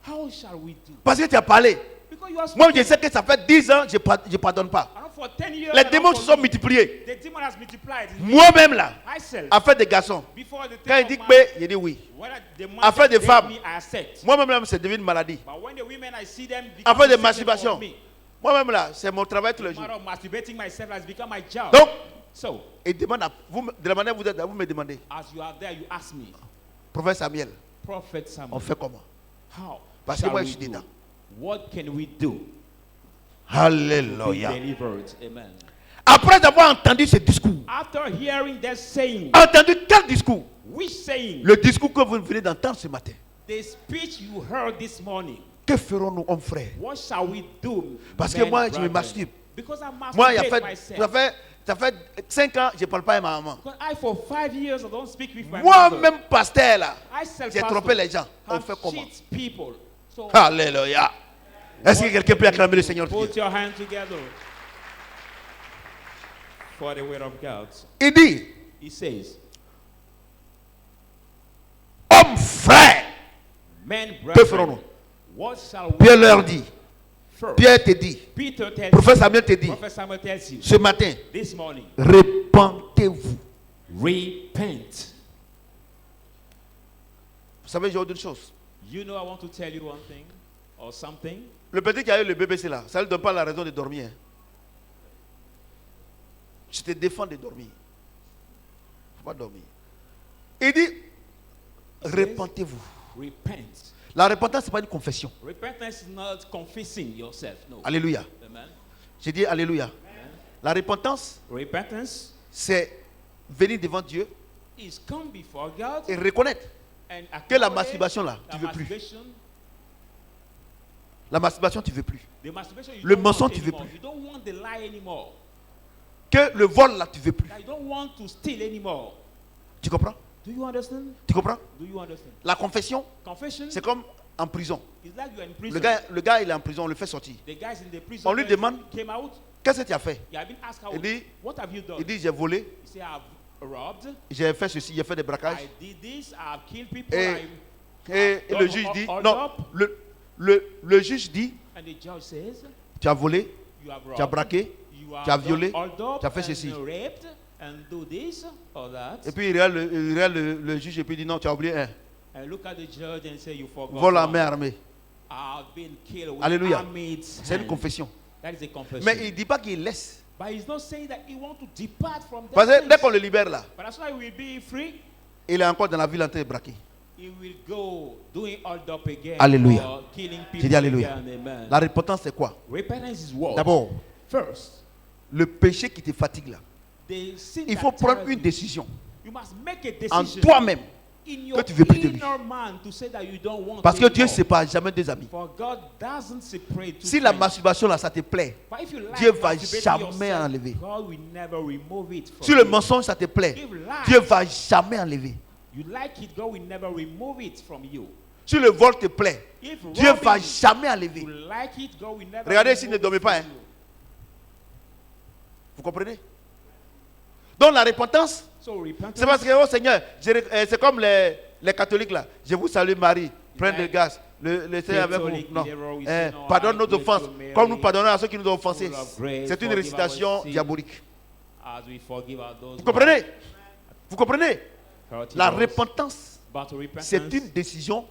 how shall we do? Parce que tu as parlé. Because you are Moi, je speaking. sais que ça fait 10 ans, je ne pardonne pas. And for 10 years, Les and démons for se sont me, multipliés. the demon has multiplied. Moi-même, là, Myself, affaire des garçons, before the quand il time dit of que man, j'ai dit oui. when the man Affaire des gave femmes. me, I accept. Moi-même, là, c'est devenu une maladie. But when the women I see them Affaire de become masturbation. of me, Moi-même, là, c'est mon travail tous les jours. matter of masturbating myself has become my job. Donc, So, il demande à vous, de la manière dont vous êtes là, vous me demandez, as you are there, you ask me, prophète Samuel, Prophet on Samuel, fait comment? how Parce que shall moi, we je suis do? dedans. What can we do to be Alléluia. delivered? Amen. Après avoir entendu ce discours, After hearing that saying, entendu quel discours? which saying? Le discours que vous venez d'entendre ce matin. The speech you heard this morning. Que ferons-nous, hommes frères? What shall we do? Parce que men, moi, je me brethren? masturbe. Because I Moi, masturbate myself. ça fait 5 ans, je ne parle pas à ma maman. Because I, for 5 years, I don't speak with my mother. Moi-même, pasteur, là, I self j'ai trompé les gens. On fait comment? cheat people. So Alléluia. Est-ce que quelqu'un peut acclamer le Seigneur? put your hands together for the word of God. Il dit, He says, hommes frères, men, que brethren, ferons-nous? what shall we Pierre do? leur dit, First, Pierre te dit, Peter tells prophète you, Samuel te dit, Prophet Samuel tells you, ce matin, this morning, répentez-vous. repent. Vous savez, j'ai autre chose. You know, I want to tell you one thing or something. Le petit qui a eu le bébé, c'est là. Ça ne lui donne pas la raison de dormir. Je te défends de dormir. faut pas dormir. Il dit, repentez-vous. Repent. La repentance, ce n'est pas une confession. Repentance is not confessing yourself. No. Alléluia. Amen. J'ai dit Alléluia. La repentance, Repentance c'est venir devant Dieu is come before God et reconnaître and que la acknowledge masturbation là, tu the ne veux plus. masturbation. La masturbation, tu ne veux plus. The masturbation you Le don't mensonge, want tu veux anymore. plus. You don't want the lie anymore. Que le vol là, tu ne veux plus. That you don't want to steal anymore. Tu comprends? Do you understand? Tu comprends? Do you understand? La confession, Confession c'est comme en prison. is like you are in prison. Le gars, il est en prison, on le fait sortir. The guys in the prison On lui demande, came out. qu'est-ce que tu as fait? You have been asked out. Il dit, What have you done? Il dit, j'ai volé, You say, I've robbed. j'ai fait ceci, j'ai fait des braquages. I did this. I've killed people. Et le juge dit, non, le juge dit, And the judge says, tu as volé, you have robbed. tu as braqué, You tu as have violé, hold up tu as fait and ceci. raped and do this or that. Et puis il regarde le juge et puis il dit, non, tu as oublié un. And look at the judge and say, you forgot. Vol à one. main armée. I've been killed with Alléluia. armed C'est une hand. confession. That is a confession. Mais il ne dit pas qu'il laisse. But he's not saying that he wants to depart from that Parce que dès place. qu'on le libère là, But as soon as he will be free, il est encore dans la ville en train de braquer. he will go doing hold up again. Alléluia. Or killing people J'ai dit alléluia. again. Amen. La repentance c'est quoi? Repentance is what? D'abord, First, le péché qui te fatigue là. the sin Il that faut prendre tires une you. décision You must make a en decision toi-même. in your que tu veux plus de lui. inner man to say that you don't want Parce que Dieu ne anymore. sépare jamais deux amis. For God doesn't separate two Si la friends. masturbation là ça te plaît, But if you like Dieu va masturbating jamais yourself, enlever. God will never remove it from Si le you. mensonge ça te plaît, If lies, Dieu va jamais enlever. you like it, God will never remove it from you. Si le vol te plaît, If Dieu va robbing, jamais enlever. you like it, God will never Regardez remove s'il ne it dormait from pas, hein. you. Vous comprenez? Donc la repentance, So repentance, c'est parce que, oh Seigneur, c'est comme les catholiques là. Je vous salue Marie, pleine de grâce. Le Seigneur avec Catholic, vous. Non. zero, we say, no, Pardonne I nos bless offenses, you, Mary, comme nous pardonnons à ceux qui nous ont offensés. full of grace, C'est une forgive récitation our sins. diabolique. as we forgive our those Vous comprenez? Vous comprenez? who hurt La us. repentance, But repentance, c'est une décision.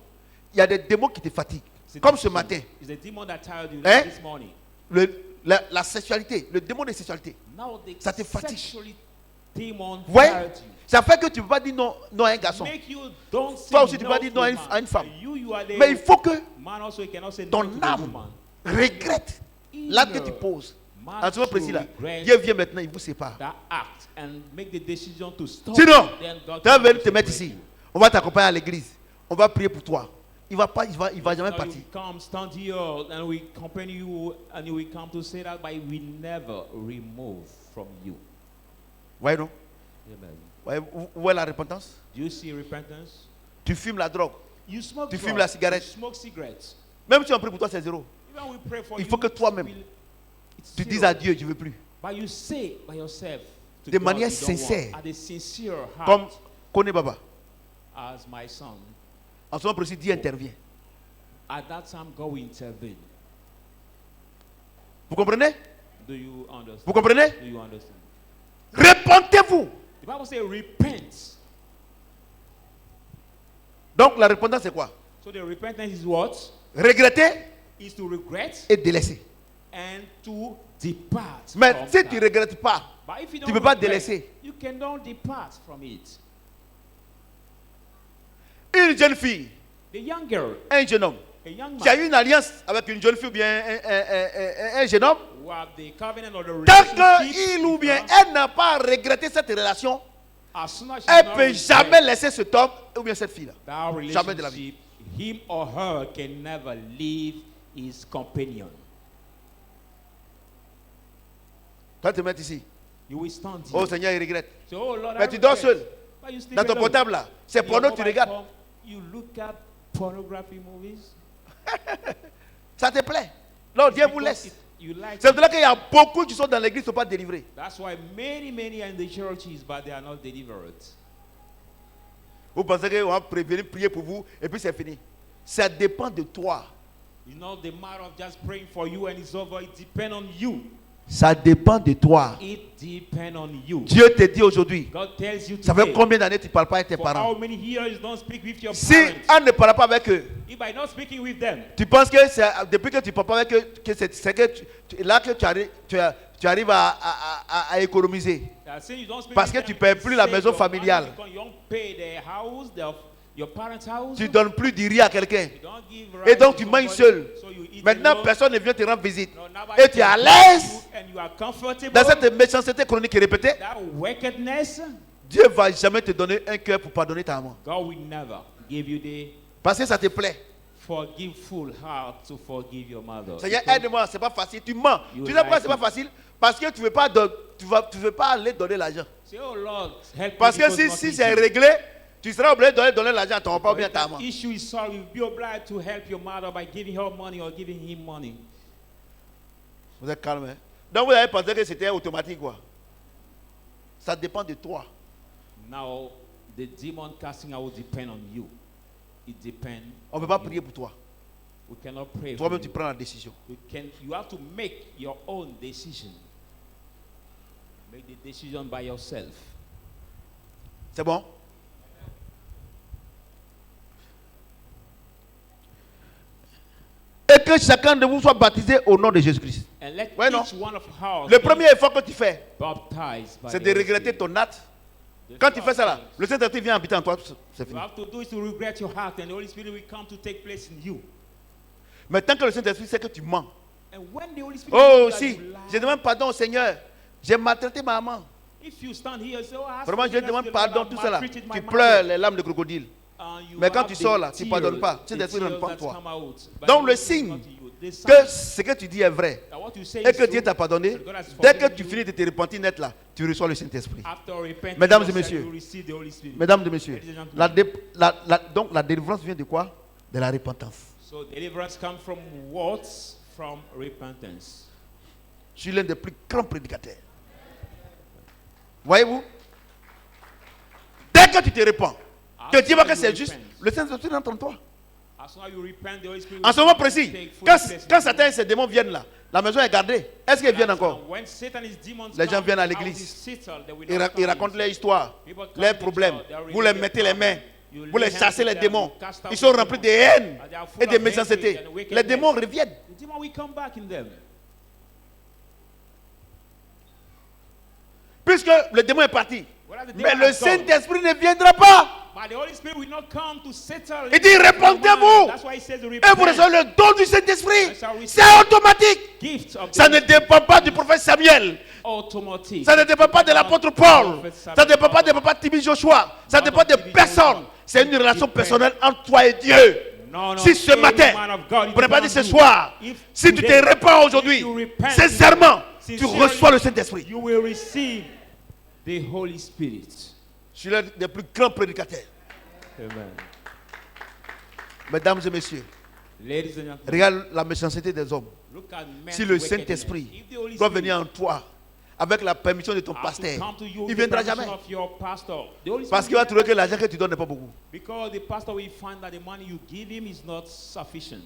Il y a des démons qui te fatiguent. Comme ce matin, is the demon that tired you Hein? this morning. la sexualité, le démon de sexualité. Now the Ça te fatigue. sexually demon Vous voyez? tired you. Ça fait que tu ne peux pas dire non, non à un garçon. Make you don't say Toi aussi, tu no vas dire to non a à man. une femme. You are the Mais il faut que man also, you cannot say no ton to the âme woman. regrette l'acte que tu poses. Man En ce moment précis should là, regret Dieu vient maintenant, il vous sépare. that act and make the decision to stop. Sinon, Then God tu vas can venir te mettre separate ici. you. On va t'accompagner à l'église. On va prier pour toi. Il va jamais Now partir. you come stand here and we accompany you and you will come to say that, but we never remove from you. Voyez non? Amen. Voyez, où est la repentance? Do you see repentance? Tu fumes la drogue. You smoke Tu drugs, fumes la cigarette. You smoke cigarettes. Même si on prie pour toi, c'est zéro. Even we pray for Il you, faut que toi-même, it's Tu zero. dises à Dieu, je ne veux plus. But you say by yourself to De God manière you don't want. sincère. At a sincere heart, Comme Kone Baba. as my son. En ce moment précis, Dieu intervient. At that time, God will intervene. Vous comprenez? Do you understand? Vous comprenez? Do you understand? Repentez-vous. The Bible says, repent. Donc la repentance c'est quoi? So the repentance is what? Regretter Is to regret et délaisser. and to depart. Mais from si that. tu ne regrettes pas, But if you tu don't peux pas regret, délaisser. you cannot depart from it. Une jeune fille, The young girl, un jeune homme, a young qui a man, eu une alliance avec une jeune fille ou bien un jeune homme, who have the covenant or the tant relationship qu'il ou with bien her, elle n'a pas regretté cette relation, as soon as she elle not ne peut regret jamais laisser cet homme ou bien cette fille-là. that Jamais de la vie. relationship, him or her can never leave his companion. Toi, tu te mets ici. You will stand here. Oh Seigneur, il regrette. Say, oh Lord, Mais I tu dors regret. seul. But you sleep Dans ton alone. portable là. C'est In your porno que tu mobile regardes. phone, you look at pornography movies. Ça te plaît. Non, Dieu vous Because laisse. you like C'est it. pour ça qu'il y a beaucoup qui sont dans l'église qui ne sont pas délivrés. That's why many are in the churches, but they are not delivered. Vous pensez qu'on va prévenir, prier pour vous et puis c'est fini. Ça dépend de toi. You know, the matter of just praying for you and it's over, it depends on you. Ça dépend de toi. It depends on you. Dieu te dit aujourd'hui, God tells you ça today, fait combien d'années tu ne parles pas avec tes for parents? how many years you don't speak with your Si parents? on ne parle pas avec eux, If by not speaking with them, tu penses que c'est depuis que tu ne parles pas avec eux, que c'est que là que tu arrives à économiser. since you don't speak Parce with que them, tu ne paies plus la save maison your money familiale. because you don't pay their house, your parents' house. Tu ne donnes plus du riz à quelqu'un. You don't give Et rice donc to tu manges somebody, seul. so you eat Maintenant, alone. personne ne vient te rendre visite. No, nobody Et tu es à can l'aise you and you are comfortable. dans cette méchanceté chronique et répétée. That wickedness, Dieu ne va jamais te donner un cœur pour pardonner ta maman. God will never give you the Parce que ça te plaît. forgiveful heart to forgive your mother. Seigneur, Because aide-moi, c'est pas facile. Tu mens. You Tu sais pourquoi like c'est pas it. facile? Parce que tu veux pas aller donner l'argent. say, oh Lord, help Parce me que because si it's c'est not easy. réglé, tu seras obligé de donner l'argent à ton papa ou bien à If ta the maman. issue is solved, you'll be obliged to help your mother by giving her money or giving him money. Vous êtes calme, hein? Donc vous avez pensé que c'était automatique, quoi. Ça dépend de toi. Now, the demon casting out will depend on you. It depends. On ne peut pas prier pour toi. We cannot pray for Toi-même, tu you. prends la décision. You have to make your own decision. Make the decision by yourself. C'est bon? Et que chacun de vous soit baptisé au nom de Jésus-Christ. And let Ouais, non. each one of us Le be premier effort que tu fais, baptized by c'est the de Holy regretter Spirit. ton acte. The Quand tu first fais ça là, thing le Saint-Esprit vient habiter en toi, c'est you fini. have to do is to regret your heart, and the Holy Spirit will come to take place in you. Mais tant que le Saint-Esprit sait que tu mens. And when the Holy Spirit Oh, knows that si, you lie, je demande pardon au Seigneur. J'ai maltraité ma maman. if you stand here and say, oh, I ask Vraiment, je forgiveness demande to the Lord, pardon, I've tout ça là. maltreated my Tu mother. pleures les larmes de crocodile. You Mais quand have tu the sors là, tu ne pardonnes pas. tears, Saint-Esprit the ne rend pas en tears toi. that come out, but Donc the le Holy Spirit signe not in you. The que sign ce que tu dis est vrai that what you say et is que Dieu true, t'a pardonné, that God has dès que forgiven tu you. finis de te repentir net là, tu reçois le Saint-Esprit. After repenting Mesdames et yourself, messieurs, you receive the Holy Spirit. Mesdames et messieurs, Ladies and gentlemen. donc la délivrance vient de quoi? De la repentance. So deliverance comes from what? From repentance. Je suis l'un des plus grands prédicateurs. Voyez-vous? Dès que tu te répands, que Dieu voit que c'est juste, le Saint-Esprit entre en toi. As soon as you repent, the Holy Spirit En will ce moment come and précis, take full quand place in Satan you. et ses démons viennent là, la maison est gardée. Est-ce qu'ils viennent encore? When Satan and his demons Les gens come, viennent à house l'église. is settled, they will Ils not come racontent in. leur histoire, People come leurs to problèmes. church, they are Vous les really mettez les mains. You Vous les lay hands chassez on les them, démons. you cast out Ils sont the remplis de demons. haine And they are full et de of hatred méchanceté. and Les wickedness. démons reviennent. The demon will come back in them. Puisque le démon est parti. Whether the Mais demon le has gone, Saint-Esprit ne viendra pas. but the Holy Spirit will not come to settle. Il dit in the répentez-vous. mind. That's why he says Et vous repent. recevez le don du Saint-Esprit. I shall receive C'est automatique. Gift of the Ça ne dépend pas du prophète Samuel. automatic. Ça ne dépend pas de l'apôtre Paul. Ça ne dépend pas de papa Tibi Joshua. Ça ne dépend de personne. C'est une relation personnelle entre toi et Dieu. No, no, Si ce any matin, man of God, vous ne pas you dire ce can do. soir, If si tu te today, répands aujourd'hui, if you repent sincèrement, tu sincerely, reçois le Saint-Esprit. You will receive the Holy Spirit. Je suis l'un des plus grands prédicateurs. Amen. Mesdames et messieurs, Ladies and gentlemen, regarde la méchanceté des hommes. look at men's Si le wickedness. Saint-Esprit If the Holy doit Spirit venir en toi, avec la permission de ton has to pasteur, come to you il with ne the viendra permission jamais. of your pastor, the Holy Parce Spirit qu'il va will trouver que never- l'argent que tu donnes n'est pas beaucoup. Because the pastor will find that the money you give him is not sufficient.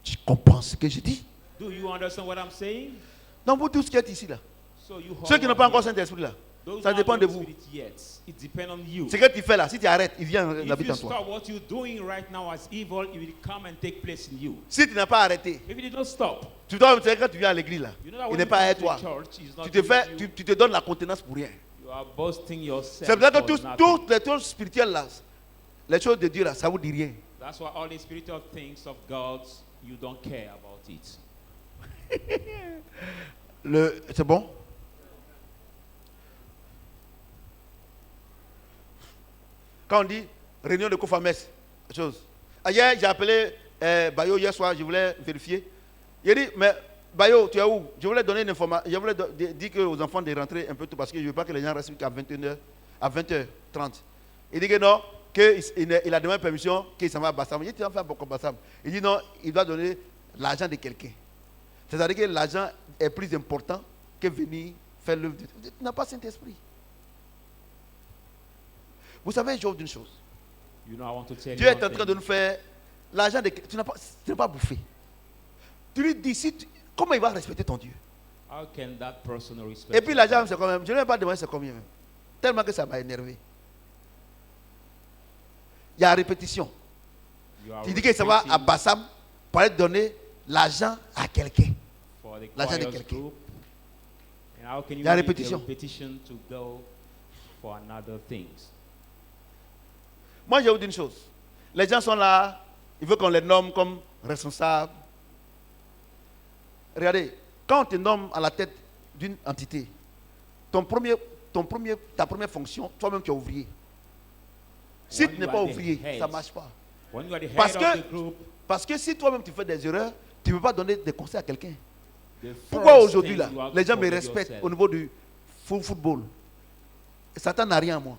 Tu comprends ce que je dis? Do you understand what I'm saying? Donc vous tous qui êtes ici là, So you ceux qui n'ont hold pas on encore here. Saint-Esprit là, Those ça who dépend have de the vous. Spirit, yes, it depends on you. Ce que tu fais là, si tu arrêtes, il vient, il If habite you en toi. stop what you're doing right now as evil, it will come and take place in you. Si tu n'as pas arrêté, If you did not stop, tu dois c'est quand tu viens à l'église là, you know that il when n'est you pas come avec to toi. the church, it's not Tu te with fais, you. tu te donnes la contenance pour rien. You are boasting yourself. C'est pour ça que for nothing. toutes les choses spirituelles là, les choses de Dieu là, ça vous dit rien. That's why all the spiritual things of God, you don't care about it. C'est bon? Quand on dit réunion de Cofames, chose. Hier, j'ai appelé Bayo hier soir, je voulais vérifier. Il a dit, mais Bayo, tu es où? Je voulais donner une information, je voulais dire aux enfants de rentrer un peu tôt parce que je ne veux pas que les gens restent jusqu'à 21h, à 20h30. Il dit que non, qu'il a demandé permission, qu'il s'en va à Bassam. Il dit, tu vas faire beaucoup Bassam. Il dit non, il doit donner l'argent de quelqu'un. C'est-à-dire que l'argent est plus important que venir faire l'œuvre de Dieu. Tu n'as pas Saint-Esprit. Vous savez, j'ouvre d'une chose. You know, I want to tell Dieu you est en one train de thing. nous faire l'argent de tu n'as pas bouffé. Tu lui dis, comment il va respecter ton Dieu? How can that person respect Et puis l'argent, c'est combien? Je ne vais pas demander c'est combien même. Tellement que ça m'a énervé. Il y a répétition. Tu dis que ça va à Bassam pour aller donner l'argent à quelqu'un. L'argent de quelqu'un. Il y a répétition. To go for another things. Moi, je vais vous dire une chose. Les gens sont là, ils veulent qu'on les nomme comme responsables. Regardez, quand on te nomme à la tête d'une entité, ta première fonction, toi-même tu es ouvrier. Si tu n'es pas ouvrier, ça ne marche pas. Parce que si toi-même tu fais des erreurs, tu ne peux pas donner des conseils à quelqu'un. Pourquoi aujourd'hui là, les gens me respectent au niveau du football? Satan n'a rien à moi.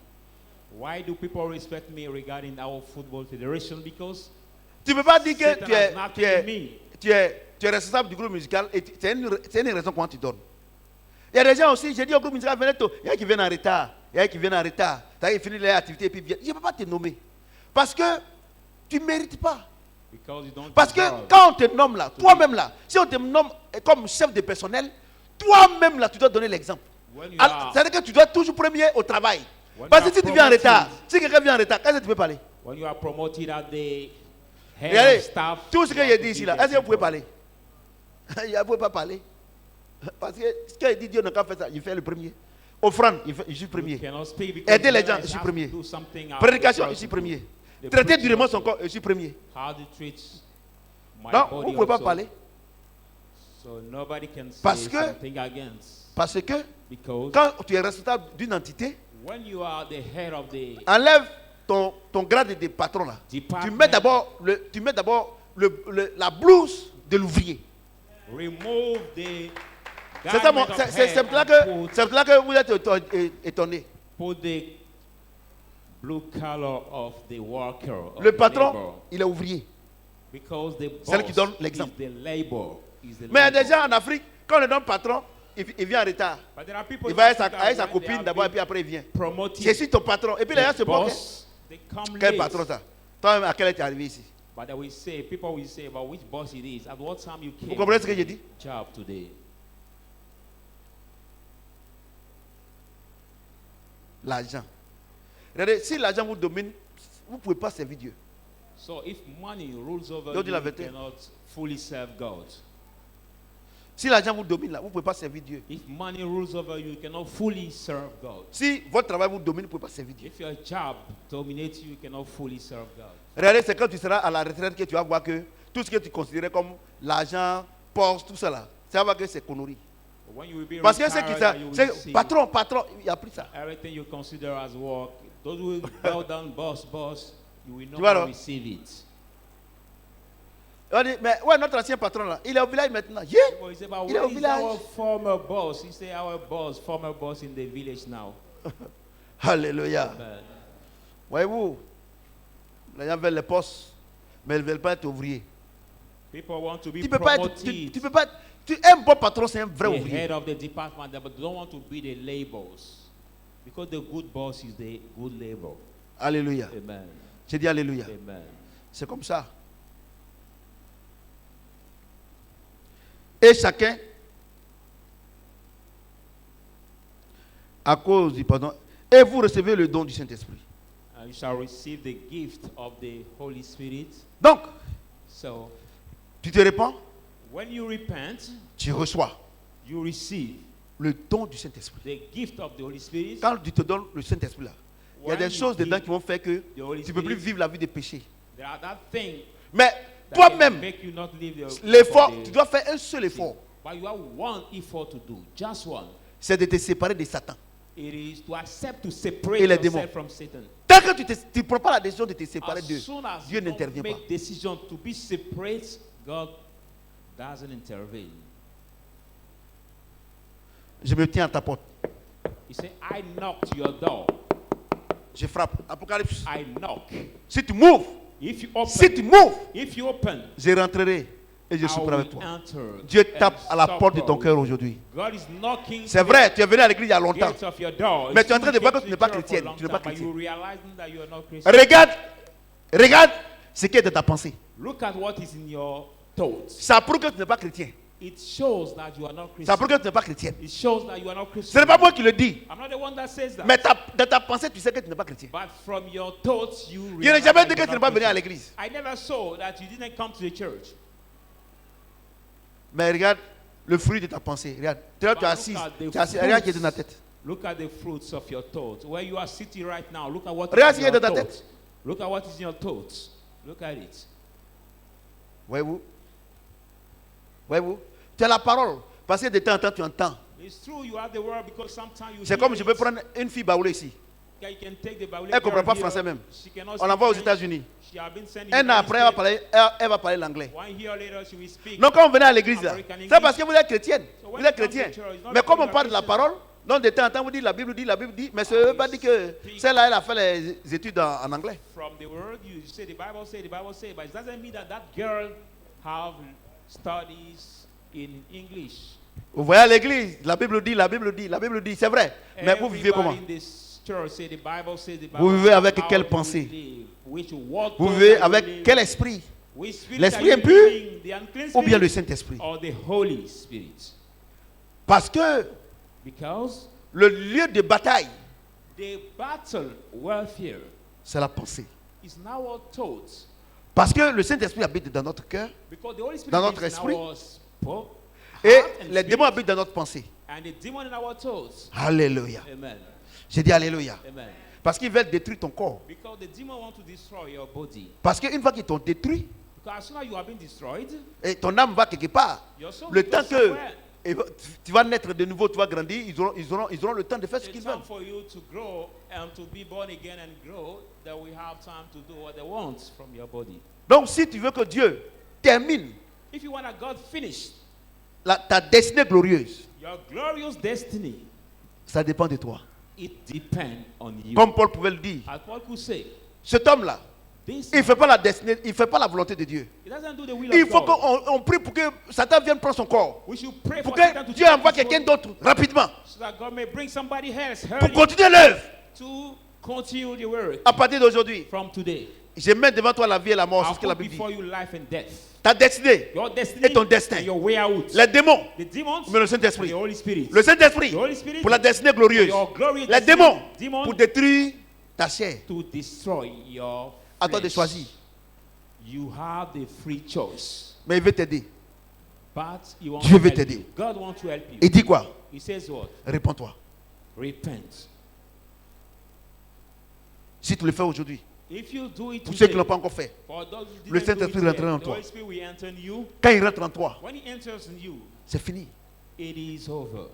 Why do people respect me regarding our football federation? Because tu ne peux pas dire que tu es responsable du groupe musical et c'est une raison comment tu donnes. Il y a des gens aussi, j'ai dit au groupe musical, venez tôt, il y a qui viennent en retard, il y a qui viennent en retard, ils finissent les activités et puis viennent. Je ne peux pas te nommer. Parce que tu ne mérites pas. Parce que quand on te nomme là, toi-même là, si on te nomme comme chef de personnel, toi-même là, tu dois donner l'exemple. C'est-à-dire que tu dois être toujours premier au travail. Parce que si tu viens en retard, si quelqu'un vient en retard, est-ce que tu peux parler? When you are promoted at the head regardez, of staff, tout ce que j'ai dit ici là, est-ce que vous pouvez parler? Il ne pouvez pas parler. Parce que ce qu'il dit, Dieu n'a qu'à faire ça, il fait le premier. Offrande, je suis premier. Aider les gens, je suis premier. Prédication, je suis premier. Traiter durement son corps, je suis premier. Non, vous ne pouvez pas parler. Parce que quand tu es responsable d'une entité, enlève ton grade de patron là. Tu mets d'abord la blouse de l'ouvrier. C'est là que vous êtes étonné. Le patron, il est ouvrier. C'est lui qui donne l'exemple. Mais il y a des gens en Afrique, quand on le donne patron, il vient en retard. Il va avec sa copine d'abord et puis après il vient. Je suis ton patron. Et puis les gens se moquent. Quel patron ça? Toi-même, à quelle heure tu es arrivé ici? Vous comprenez ce que j'ai dit? L'argent. Regardez, si l'argent vous domine, vous ne pouvez pas servir Dieu. So if money rules over you, you cannot fully serve God. Si l'argent vous domine là, vous ne pouvez pas servir Dieu. If money rules over you, you cannot fully serve God. Si votre travail vous domine, vous ne pouvez pas servir Dieu. If your job dominates you, you cannot fully serve God. Regardez, c'est quand tu seras à la retraite que tu vas voir que tout ce que tu considérais comme l'argent, poste, tout ça là, tu vas voir que c'est connerie. Parce que c'est patron, il n'y a plus ça. Everything you consider as work, those who bow down, boss, you will not receive it. Mais ouais, notre ancien patron là, il est au village maintenant. Yeah. Il est au village. Our former boss, he say our boss, former boss in the village now. Alléluia. Voyez-vous, les gens veulent les postes, mais ils ne veulent pas être ouvriers. People want to be tu peux promoted. pas être, un bon patron, c'est un vrai ouvrier. Head of the department, but don't want to be the labels, because the good boss is the good label. Alléluia. Amen. J'ai dit alléluia. Amen. C'est comme ça. Et chacun, à cause du pardon, et vous recevez le don du Saint-Esprit. You shall receive the gift of the Holy Spirit. Donc, so, tu te répands, when you repent, tu reçois you receive le don du Saint-Esprit. The gift of the Holy Spirit. Quand tu te donnes le Saint-Esprit là, il y a des choses dedans qui vont faire que tu ne peux plus vivre la vie de péché. Mais toi-même, l'effort, tu dois faire un seul effort. C'est de te séparer de Satan. Et les démons. Tant que tu ne prends pas la décision de te séparer d'eux, Dieu n'intervient pas. Je me tiens à ta porte. Je frappe. Apocalypse. Si tu m'ouvres, je rentrerai et je souperai avec toi. Dieu tape à la porte de ton cœur aujourd'hui. C'est vrai, tu es venu à l'église il y a longtemps. Mais tu es en train de voir que tu n'es pas chrétienne. Tu n'es pas chrétien. Regarde ce qui est de ta pensée. Ça prouve que tu n'es pas chrétien. It shows that you are not Ça Christian. prouve que tu n'es pas chrétienne. It shows that you are not Ce Christian. n'est pas moi qui le dis. I'm not the one that says that. Mais dans ta pensée, tu sais que tu n'es pas chrétien. But from your thoughts, you Je n'ai realize jamais that dit que you're tu n'es not pas venu à Christian. l'église. I never saw that you didn't come to the church. Mais regarde le fruit de ta pensée. Regarde. Tu es But assis. look at the Tu es assis. Regarde qui est dans ta fruits. tête. Look at the fruits of your thoughts. Where you are sitting right now, look at what Regarde is ce in qui est your dans ta thoughts. tête. Look at what is in your thoughts. Look at it. Voyez-vous? Voyez-vous? Tu as la parole. Parce que de temps en temps, tu entends. It's true you have the word because sometimes you C'est hear comme je peux it. prendre une fille baoulée ici. You can take the Bible Elle ne comprend girl pas here. français même. She cannot On speak l'envoie aux French. États-Unis. She has been sent in Un the an United après, elle va States. parler, elle va parler l'anglais. 1 year later, she will speak. Donc quand on venait à l'église, là, American c'est English. parce que vous êtes chrétienne. So Vous when êtes it comes to chrétien. church, it's not Mais comme on because parle de you are la parole, donc de temps en temps, vous dites la Bible dit. Mais ça ne veut pas dire que speak. celle-là, elle a fait les études en anglais. From the word, you say the Bible say, but it doesn't mean that that girl have studies in English. Vous voyez à l'église, la Bible dit, c'est vrai. Mais vous vivez comment? Everybody in this church say the Bible says the Bible. Vous vivez avec How quelle do you pensée? live? Which what Vous God vivez are you avec living? quel esprit? Which spirit L'esprit are you impur living? The unclean ou bien le spirit Saint-Esprit? or the Holy Spirit? Parce que Because le lieu de bataille, the battle warfare c'est la pensée. is now our thoughts. Parce que le Saint-Esprit habite dans notre cœur Because the Holy Spirit Dans notre is in esprit. our heart et and les spirit, démons habitent dans notre pensée. and the demon in our thoughts. Alléluia. Amen. J'ai dit Alléluia. Amen. Parce qu'ils veulent détruire ton corps. Because the demon want to destroy your body. Parce qu'une fois qu'ils t'ont détruit, Because as soon as you have been destroyed, et ton âme va quelque part, your soul le will temps go que somewhere. tu vas naître de nouveau, tu vas grandir, ils auront le temps de faire ce It's qu'ils veulent. time for you to grow and to be born again and grow, that we have time to do what they want from your body. Donc si tu veux que Dieu termine If you want a God finished, ta destinée glorieuse, your glorious destiny, ça dépend de toi. it depends on you. Comme Paul pouvait le dire, As Paul could say, cet homme-là, this il ne fait pas la destinée, il ne fait pas la volonté de Dieu. it doesn't do the will Il of faut God. qu'on prie pour que Satan vienne prendre son corps. We should pray Pour for Satan que to Dieu take envoie his quelqu'un body, d'autre rapidement so that God may bring somebody else pour hurry continuer l'œuvre. to continue the work À partir d'aujourd'hui, from today. je mets devant toi la vie et la mort, c'est I'll ce que la put Bible dit. before you life and death. Ta destinée Your destiny et ton destin. and your way out. Les démons, The demons mais le and Saint-Esprit. the Holy Spirit. Le Saint-Esprit The Holy Spirit pour la destinée glorieuse. your glorious Les destiny. démons Demons pour détruire ta chair. to destroy your À toi de flesh. choisir. You have the free choice. Mais il veut t'aider. But he wants Dieu to veut help t'aider. you. God wants to help you. Et dis quoi? He says what? Réponds-toi. Repent. Si tu le fais aujourd'hui, If you do it pour ceux qui ne today, l'ont pas encore fait, for those who le didn't do Saint-Esprit it rentrera en yet, the toi. Holy Spirit will enter in you. Quand il rentre en toi, When he enters in you, c'est fini. it is over.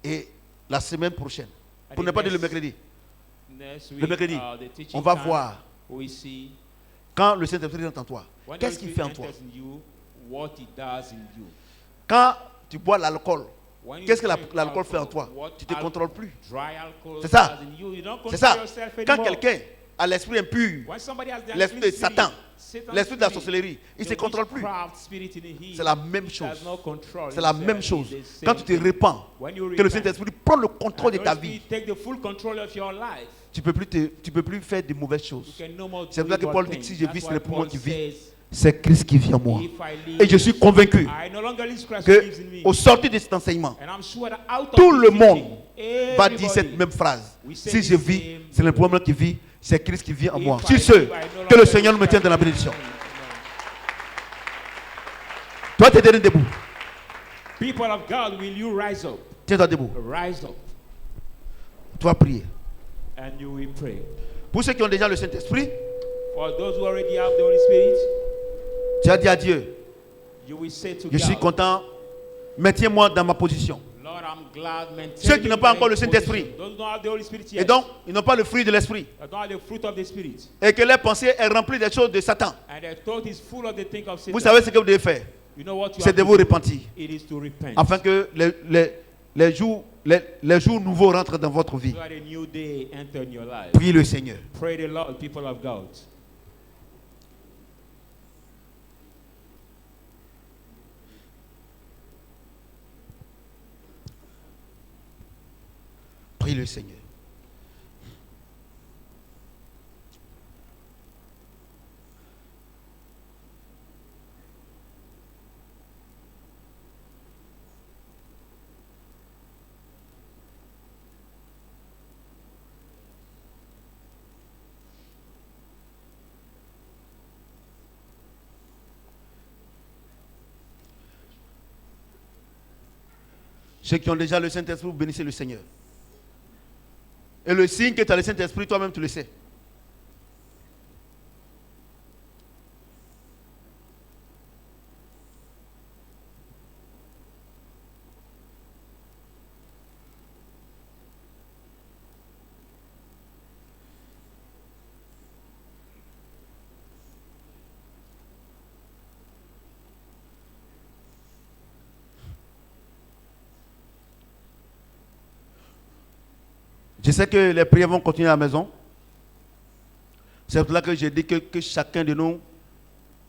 Et la semaine prochaine, And pour the ne pas dire le next- mercredi, Next le week, mercredi, the teaching on va time, voir we see quand le Saint-Esprit rentre en toi, when the qu'est-ce Holy qu'il fait en Spirit toi. enters in you, what it does in you. Quand tu bois l'alcool, When you qu'est-ce que drink l'alcool fait en alcohol, toi? what Tu ne te contrôles plus. dry alcohol C'est ça. does in you, you don't C'est control ça. yourself Quand anymore. quelqu'un a l'esprit impur, When somebody has the l'esprit de unclean spirit, Satan, Satan's l'esprit de la spirit, sorcellerie, il ne se the contrôle plus. witchcraft spirit in him C'est la même chose. does not control C'est la himself. même chose. It's the Quand same tu te thing. répands, When you que le repent, Saint-Esprit prend le contrôle de and the ta Holy vie, Spirit take the full control of your life, tu peux plus faire de mauvaises you choses. can no more C'est do pour ça que evil Paul dit, things. si je That's vis, c'est why le poumon Paul qui vit. says, C'est Christ qui vit en moi. if I live, Et je suis convaincu I no longer live, Christ who lives in me. que au sortir de cet enseignement, And I'm sure that out of tout this le teaching, monde va dire everybody, cette même phrase. we say Si the je vis, same c'est le poumon qui vit, c'est Christ qui vit en if moi. I Sur live, ce, I no que le longer Seigneur live, me tienne Christ dans la lives in bénédiction. me. Toi, tu es debout. People of God, will you rise up? Tiens-toi debout. Rise up Tu vas prier. and you will pray. Pour ceux qui ont déjà le Saint-Esprit, For those who already have the Holy Spirit, tu as dit à Dieu, you will say to je suis God, content, maintiens-moi dans ma position. Lord, I'm glad, maintain Ceux qui me n'ont pas in encore le my Saint-Esprit, position. Those who don't have the Holy Spirit et yet, donc ils n'ont pas le fruit de l'Esprit, that don't have the fruit of the Spirit, et que leur pensée est remplie des choses de Satan. and their thought is full of the thing of Satan. Vous savez ce que vous devez faire, You know what you c'est have de to vous do? repentir, It is to repent. afin que les jours nouveaux rentrent dans votre vie. So that a new day enter in your life. Priez le Seigneur. Pray the Lord, people of God. Prie le Seigneur. Ceux qui ont déjà le Saint-Esprit, vous bénissez le Seigneur. Et le signe que tu as le Saint-Esprit, toi-même tu le sais. Je sais que les prières vont continuer à la maison. C'est pour cela que j'ai dit que chacun de nous,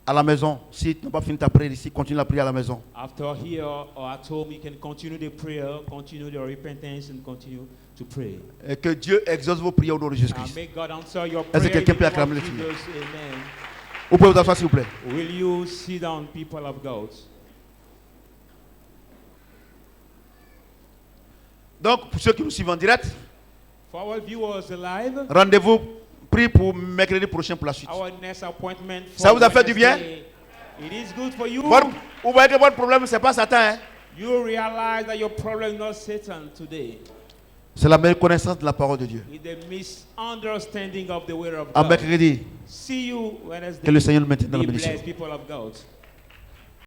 à la maison, si tu n'as pas fini ta prière ici, continue la prière à la maison. After here or at home, you can continue the prayer, continue the repentance, and continue to pray. Et que Dieu exauce vos prières au nom de Jésus-Christ. May God answer your Est-ce prayer. que quelqu'un peut in the acclamer name le of Seigneur? Jesus. Amen. Vous pouvez vous asseoir s'il vous plaît. Will you sit down, people of God? Donc, pour ceux qui nous suivent en direct, For our viewers live, rendez-vous pris pour mercredi prochain pour la suite. our next appointment for Ça vous a fait du bien? Wednesday. It is good for you. Vous voyez que votre problème, ce n'est pas Satan. Hein? You realize that your problem is not Satan today. C'est la méconnaissance de la parole de Dieu. It's the misunderstanding of the word of À God. mercredi, See you Wednesday. que le Seigneur nous maintienne dans la Be blessed, bénédiction. people of God.